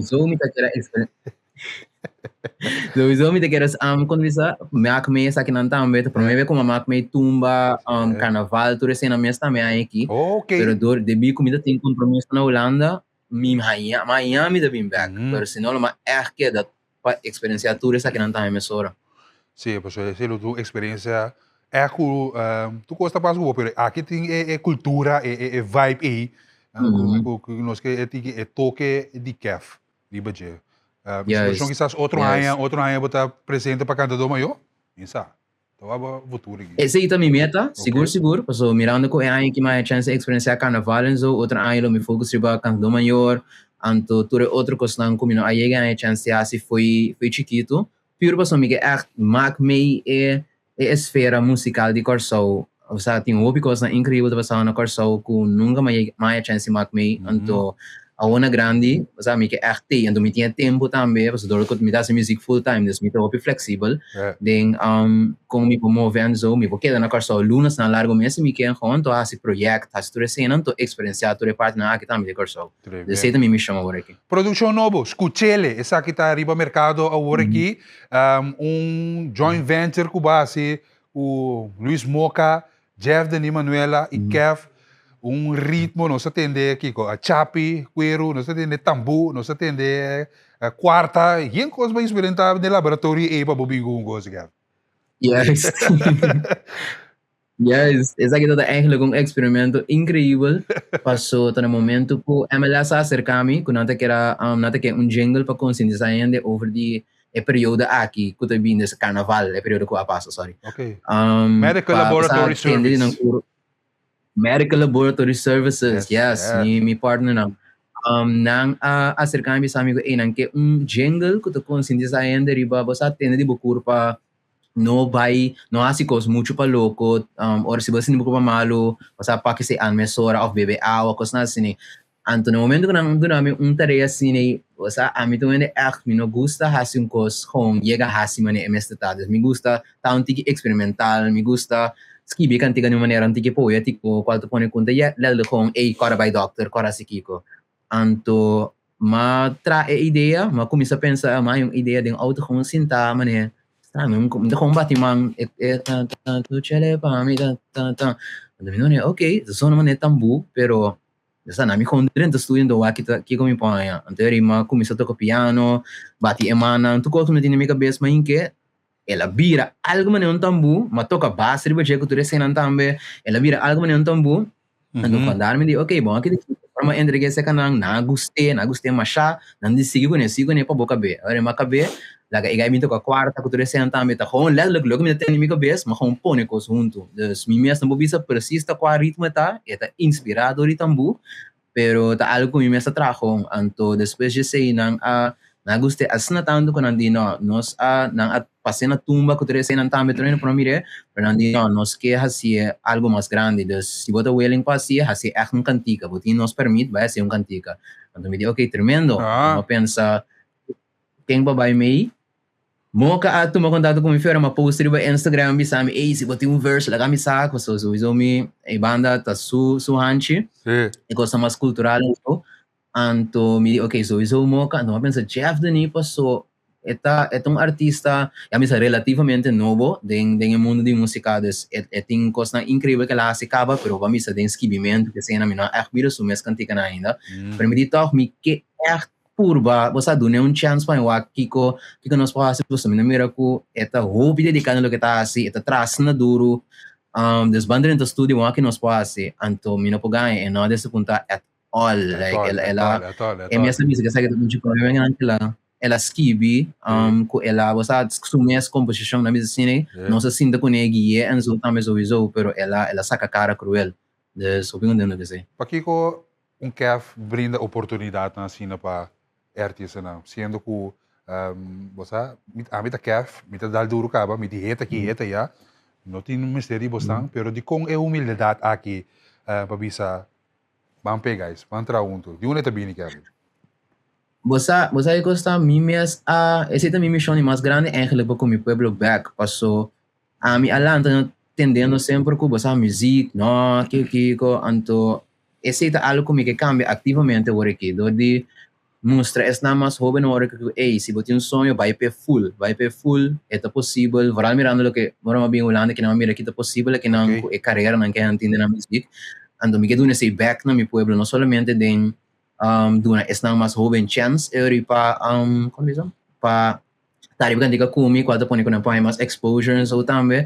Sowieso me te queres quando visa maak me sa kinan tambe, para mim como maak me tumba carnaval tu recém na minha também aqui. Pero de bi comida tem compromisso na Holanda, Miami de bem back. Pero se não uma que da experiência tu recém kinan tambe mesora. Sim, pues se tu experiência tu gosta mais do pero aqui tem cultura, vibe aí, que nós que é toque de caf, de budget. Misschien quizás outro ano botar presente para cantador maior, isso. Então a futuro. Esse é a minha meta, seguro, porque mirando que é que mais chance de experienciar carnaval e so, outro ano me foco sobre cantador maior, anto tudo outro coisa não como aí ganha chance assim foi chiquito, puro para mim que maak me esfera musical de Corsou, ou seja, tem uma coisa incrível de passar na Corsou que nunca mais chance maak me, anto a uma grande, sabe, que tem, então me tinha tempo também, porque dor que me dá essa música full time, então me tô flexível. Den como me promovendo so, me porque na Corsou lunas na largo mês me quer com to esse projeto, essa tudo cena, to experienciar tudo parte na aqui também de Corsou. Desse também me chama agora aqui. Produção novo, escutele, essa que tá arriba mercado agora aqui, joint venture com base o Luis Moca, Jeff de Manuela e Kev. Ritmo, nós atende aqui com a chapi, cuero, nós atende tambu, nós atende quarta, e em coisa bem experimentada no laboratório e para bobinho com coisa que Yes. Yes, esse aqui é eigenlijk experimento incrível. Passou no momento que MLS acerca-me, que não te quer jingle para conscientizar ainda over the período aqui, que também nesse carnaval, é período que eu passo, sorry. Ok. Medical Laboratory Service. Medical Laboratory Services, yes. Mi partner na. Nang acerca-me sa amigo nang que jingle que tu conscientiza ainda riba basta atende de bucur pa no hasi cos mucho pa loco or se você não pa malo basta pa que se mesora of bebê awa cos na sini anto no momento que nang dunami tarefa sini basta a mim também me no gusta hasi cos com llega hasi mane emestatadas me gusta tá experimental me gusta escrever cantiga de maneira antiga poético qual tu põe conta lelo com cora by doctor cora sikiko anto ma tra ideia ma começa a pensar mais uma ideia de auto com sinta mané estranho com batimang tu chele pa mi ta não é ok só não é tambu pero essa na mi com dentro estudando aqui como põe anterior ma começa a tocar piano bati emana tu coisa não tem na minha cabeça mas em que ela vira algo maneiro tambu, mas toca baixo, riba que tu recém também, ela vira algo maneiro tambu, então quando me diz, ok, bom, aqui de forma entregue esse canal, na gostei machá, não decidi conhecer para boca B, agora uma cabe, Like, ik ga niet ook kwarta, que tu resenta, met gewoon letterlijk, lukt me ten minha cabeça, maar gewoon põe coisas junto. Dus, mi mesmo não bisa precies tá qual ritmo tá, e tá inspirado de tambu, pero tá algo que mi mesmo trajo, anto depois de sei nang na guste asna tanto con andino, nos nang at passei na tumba que tu resenta também treino para mire, pero andino nos que hacia algo mais grande, dus se bota willing para hacer echt um cantica, porque nos permite vai ser um cantica. Então me digo, ok, tremendo. Eu pensa, quem vai meio mo ka ato mo contato com mi fiora ma poster ba Instagram bi sami se boti um verse la kami saco so mi e banda ta su hanchi e cosa mais cultural so anto mi okay so mo ka no pensa Jeff Denis so é um artista já me relativamente novo den mundo de música des tem coisa incrível que ela se acaba pero vamos a den esquibimento que cena mi não é vira su mes cantica ainda para me ditar mi que purba, você dá chance para eu aqui que nós podemos fazer, você me mira que esta hobby dedicado no que está assim, esta traça na duro, desbandar no estúdio aqui nós podemos fazer, então me não pode ganhar, e não desse ponto at all, like ela é minha música, sabe que tipo problema ela skibi, que ela você assume essa composição na minha cine, não se sinta com ele e então também sowieso, pero ela saca cara cruel, dus op een que sei. Pakiko Kef brinda oportunidade na cena para artista não, sendo que você a Kef, mita dal duro caba, mita heta que heta já, não tem mistério bastante, pero de com é humildade aqui para bisa, vamos pegar isso, vamos entrar junto, de onde está bem Kef? Você gosta mimes essa é a minha missão mais grande eigenlijk com meu pueblo back, passou a minha alanta tendendo sempre que você música, não que anto esse é algo que cambia ativamente agora aqui, de mostrar es nada mais jovem agora que se você tem sonho vai para full, é possível, varal mirando o que vamos bem olhando que não mira que é possível que não é carreira não quer entender na música, então me quedo nesse back na meu pueblo, não somente de duna es nada mais jovem chance para como diz para tarif kan diga kumi quando põe com mais exposure ou também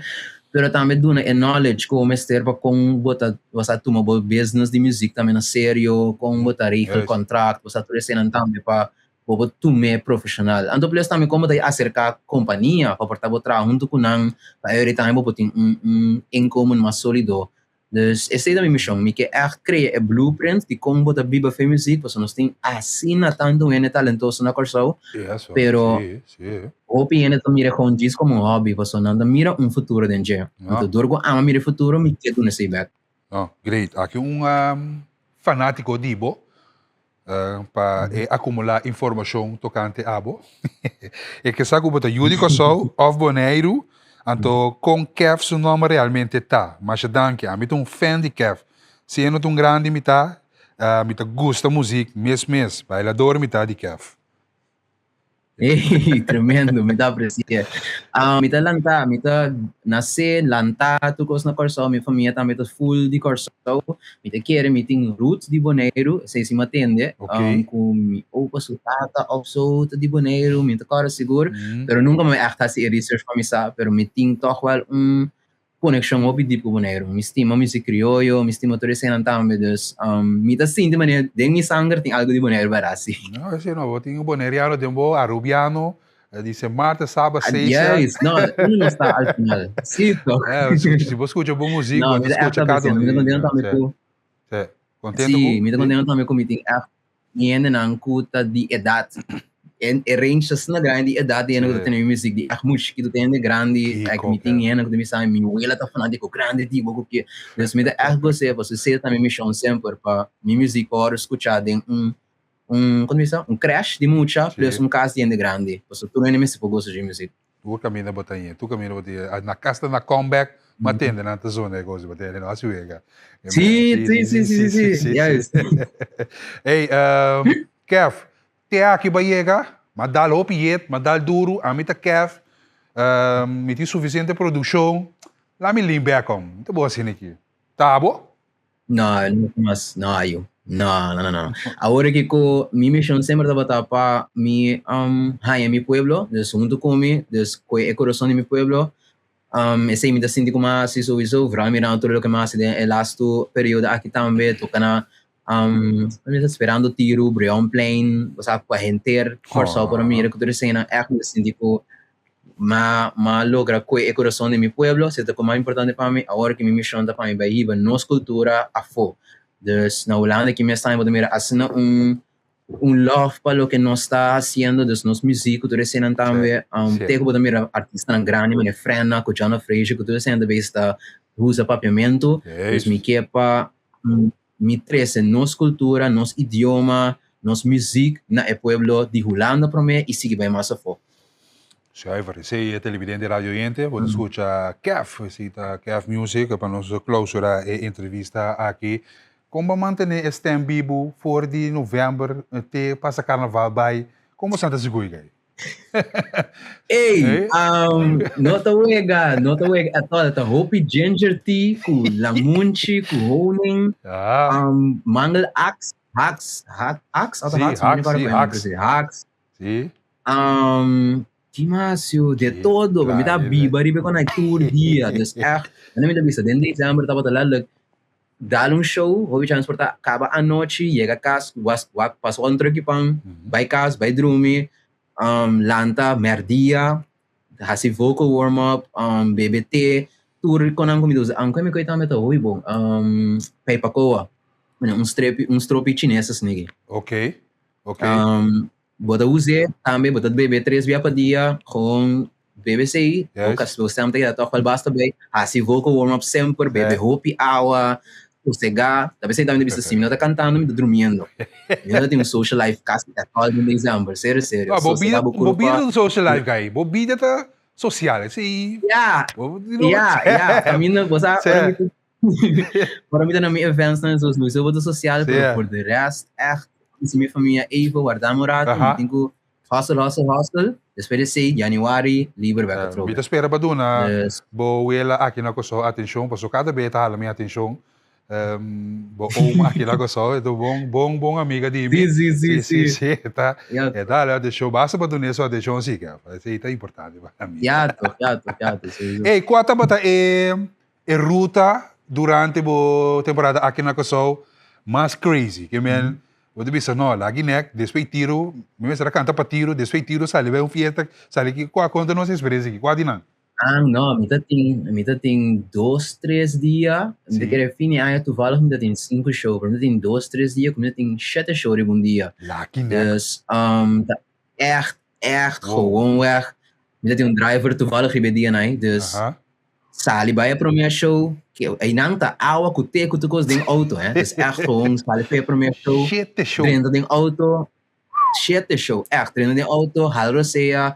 pero também duna knowledge como mestre para com botar você toma business de música também na sério com botar rico contrato você tudo também para botar tume profissional então plus também como daí acercar companhia para portar botar junto com nang para ele também botar income mais sólido. Dus essa é a minha missão, me que criar blueprint de como botar biba fé música, porque nós tem assim na tanto gente talentoso na corção, pero o piano também mira com diz como hobby, porque não mira futuro dentro. Então dorgo ama mira futuro, me que tu nesse back. Great. Aqui fanático de Ibo para acumular informação tocante a Ibo. E que sabe botar Judico Sou of Bonaire. Então, com Kef, seu nome realmente está. Mas danke, eu sou fan de Kef. Se eu não sou grande, eu gosto da música, mesmo. Bailador, de Kef. Ei, tremendo, me dá aprecia. Mita lanta, mita nasce, lanta, tukos na Corsao, minha família também tá full de Corsao. Mita quer, me tem roots de Bonaire, sei se me atende. Com mi opa sutata, opso de Bonaire, mita cara seguro. Pero nunca me achta se research para mim, pero me tem toch wel conexão op die Bonaire. Me estima music criollo, me estima todo esse também, dus mita sim de maneira, de mi sangue tem algo de Bonaire barasi. Não, esse não, tem bonaireano, tem arubiano, dice marta, sábado, sexta. Yes, não está al final. Sim, se você escuta boa música, você escuta cada um. Me contento também contento sim, me contento também com meeting niende nang kuta di edad. En range na grande edad yan ko tayo music di akmush kito tayo grande like meeting yan ko dimisa mi wala ta fanático grande tipo ko que des me da algo se você ser também mission sempre para mi music para escutar den como diz crash de mucha plus caso de grande você tu não nem se gosta de música tu caminha botainha na casa na comeback matende na tua zona coisa botainha não assim é sim yes hey Kev te aqui Baiega, mas dá opiet, mas dá duro, a mim tá Kev, me tem suficiente produção, lá me limpa como, não boa assim aqui, tá bom? Não, mas não eu, não. Agora que com minha missão sempre estava para mi em meu pueblo, junto comigo, com o coração de meu pueblo, esse me dá sentido como assim sowieso, vooral mirando tudo o que mais é last período aqui também, toca na Kami esperando tiro, Brion Plain, basta pa henter, corso para mí, que tú eres cena, hindi ko logra ko e coração de mi pueblo, se ko mais importante para mim, agora que mi missão da para mim vai ir nos cultura afo. Dus na Holanda que me está em mira asina love para lo que nós está haciendo, dus nos música, tu recém também, tenho que mira artista na grande, minha frena, com Jana Freire, que tu recém também está usa papiamento, dus me quepa me trece nos cultura, nos idioma, nos música na e pueblo de Holanda para mim e sigue bem mais afo. Zuiver. Sei televidente radio oyente, vos escucha CAF, cita CAF Music, para nossa clausura e entrevista aqui. Como manter este em vivo voor die november, te passa carnaval bij, como Santa Segura? Hey, nota wega, ata hopi ginger tea, ku lamunchi, ku honing, mangal axe, hacks. Sim. Timasio, de todo, me dá biba, ribe com a tour dia, dus echt, en dan me dá bisa, den dezembro tava talaga, dá show, houve transportar, acaba a noite, chega a casa, passou um truque pang, vai casa, vai dormir, lanta, merdia, hasi vocal warm-up, BBT, tour com ang comida, ang kami ko itama ito, hui bong, paipakoa, stropi chinesas nigi. Ok. Bota use, também bota bebê 3 vezes por dia com BBC, o que você sempre tem que basta bem, assim vocal warm-up sempre, bebe hopi água, sossegar, talvez você também deve ser não tá cantando, tá dormindo. Eu tenho um social life cast all in December, sério. Bobida do social life guy, bobida tá social, sim. A mim você para mim na minha events não sou muito social, por de resto echt se minha família even guardamos rato, tenho hostel, depois de January, livre vai para Bita espera ba doon na boela aqui na koso atenção, paso cada beta hala minha atenção. Aqui na koso, ito bom amiga de mim. Sim, tá. É dá, deixou basta ba doon isso atenção sim, cara. Isso é importante para mim. Yato. Ei, quanta bata ruta durante a temporada aqui na koso mais crazy, que men Você bisa no, lagi nek, depois tiro, me será canta para tiro, depois tiro, sale vai fiesta, sale que qual conta nossa experiência aqui, qual dinam? Não, me tem 2-3 dias, me querer fine aí tu fala me tem 5 shows, me tem 2-3 dias, me tem 7 shows em dia. Lagi nek. Dus echt gewoon weg. Me tem driver tu fala que dia aí, dus sali vai para minha show. Aí não tá água com te com tu coisa dentro auto, dus echt gewoon sali vai para minha show. Treino dentro auto. Show. Echt treino dentro auto, halroseia.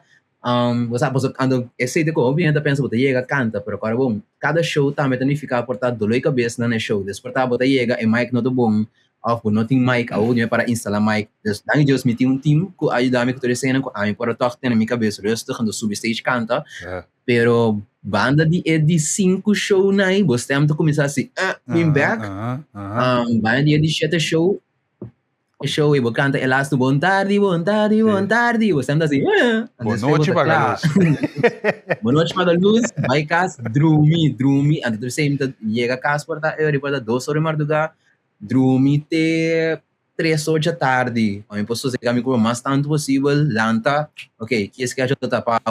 Você ando esse de como obviamente pensa botar chega canta, pero agora bom, cada show também tem que ficar portado dor de cabeça na show. Despertar botar chega e mic não do bom. Of não tem mic, audio para instalar mic. Dus dan Deus me tem um time que ajuda-me com toda cena, com a mim para tocar na minha cabeça, resto quando substage canta. Pero banda de 5 show na aí, você tem que começar assim, me back. Banda de 7 show e vou cantar elasto bom tarde. Você tem assim, boa noite para luz. Boa noite para luz, vai casa, dormir. Antes de você chega a casa para eu 2 horas madrugada. Dormir até 3 horas da tarde. Eu posso chegar me mais tanto possível, lanta. Ok, que esse que a gente tá para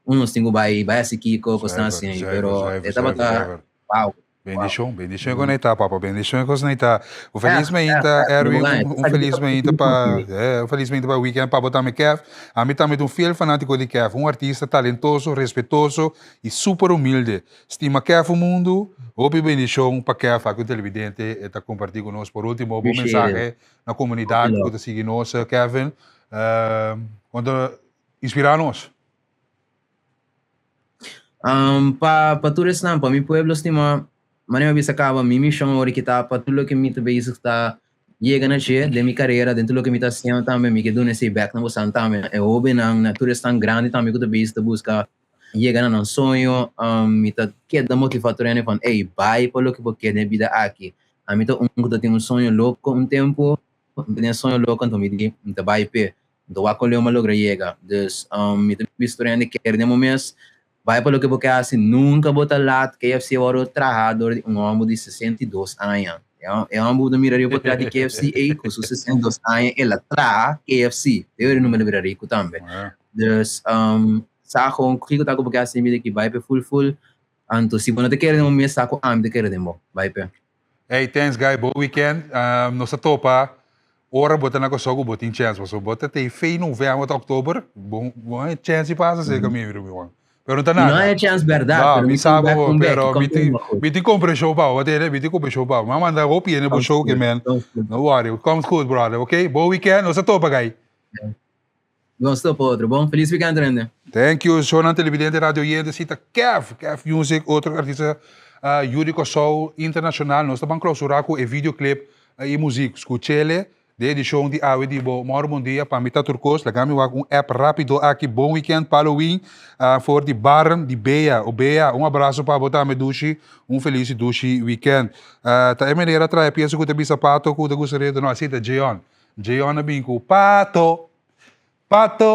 uns tenho vai assim que coisa assim, pero estava wow. Bendição com neita, papa, bendição com neita. Felizmente, Erwin, felizmente para o weekend para botar me Kev. A mim também fiel fanático de Kev, artista talentoso, respeitoso e super humilde. Estima Kev o mundo. Hope bendição para Kev, aqui o televidente, está compartilhando conosco por último bom mensagem na comunidade que está seguindo nós, Kevin. Quando inspirar-nos. Para turis na, para mi pueblo estima Maneira bisa acaba minha missão agora que está para tudo que me também está chega na che de minha carreira dentro do que me está sendo também me que do nesse back na você também é óbvio na natureza tão grande também que também está busca chega na sonho me está que dá motivação né para ei vai para o que porque na vida aqui a mim que tem sonho louco tempo tem sonho louco então me diga então vai pe do a colher uma logra chega dus me está misturando que de momentos vai para o que você assim, nunca bota lá, KFC era o trabajador de homem de 62 anos. É uma boa miraria por trás de KFC e com sucesso dos anos ela traz KFC. Eu não me lembraria que também. Dus sako kiko tako porque assim me que vai pe full. Anto se você quer um mês sako am de quer demo. Vai pe. Hey, thanks guy. Bom weekend. Nossa topa. Ora bota na coisa que botin chance. So bota tem fei novembro até outubro. Bom chance passa ser caminho meu. Pero não tá nada. Não é chance verdade. Não, me sabe, pero me tem compra show pa, até me tem compra show pa. Mas manda roupa no show que man. No worry, it comes good, brother. Okay? Bom weekend. Nossa topa guy. Vamos stop outro. Bom, feliz weekend, Rende. Thank you. Show na televidente Radio Yende cita Kev Music, outro artista Yuri Show internacional. Nós estamos clausurar com videoclip e música. Escutele. De show de awe di bo moro bom dia para mita turcos lagami wa um app rápido aqui bom weekend Halloween for the barn di Bea o Bea um abraço para botar me dushi feliz dushi weekend ta é maneira trai penso que te sapato que te gostaria de não aceita Jeon na binco pato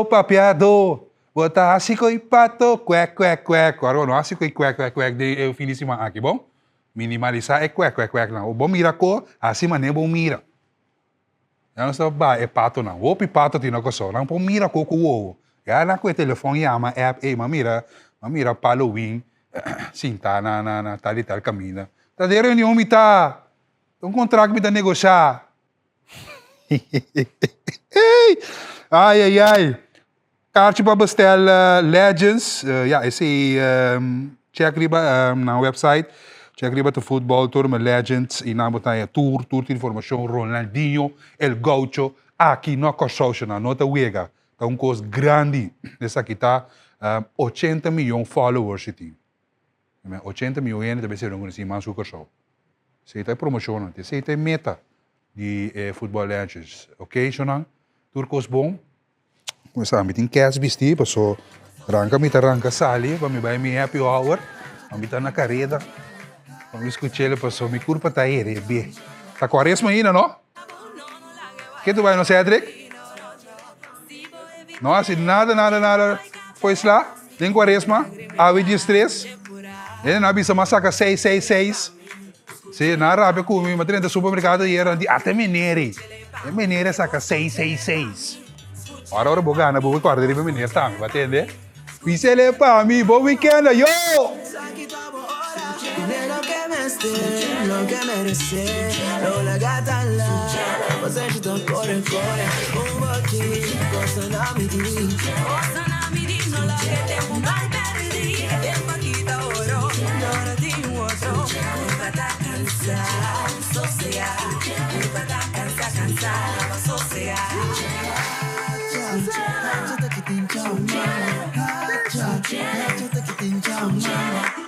papiado bota assim coi pato quack agora não assim coi quack de eu finíssima aqui bom minimalizar é quack não bom mira co assim mané bom mira. Não está bem, é pato não. O pato tem na coisa, não pode mirar com o ovo. Já na com o telefone chama app, mas mira Halloween, sim tá na tal caminho. Tá de reunião me tá, contrato me tá negociar. Ai. Kaartje para bestel Legends, esse check riba na website. Check riba de futebol, tour met Legends, e na botaia tour de informação, Ronaldinho, El Gaucho, aqui no Corsauce, na nota Uega. Tá coisa grande, essa aqui tá 80 milhões de followers que tem. 80 milhões de pessoas que mais o Corsauce. Você tá promocionando, você tá meta de futebol Legends, ok, Shonan? Turcos bom. Começar, me tem cash vestir, passou, arranca sali, para me vai me happy hour, me tá na carreta. Vamos escutar ele passou, me curva tá aí, bem. Tá quaresma ainda, não? Que tu vai no Cedric? Não, assim, nada. Pois lá, tem quaresma, ave de estresse. Ele não avisa, mas saca 666. Se na rápida comigo, mas dentro do supermercado, e era de até menere. E menere saca 666. Ora, bogana, vou guardar ele menere, tá? Me vai entender? Pisele para mim, bom weekend, yo! Lo que mereces, lo la gata la, pues hecho todo core, un boquín, cosa na mi di, no la que te mai perdí, en paquita oro, no di otro, para cansar, social, para cansar, social. Cha cha cha cha cha cha cha cha cha cha cha cha cha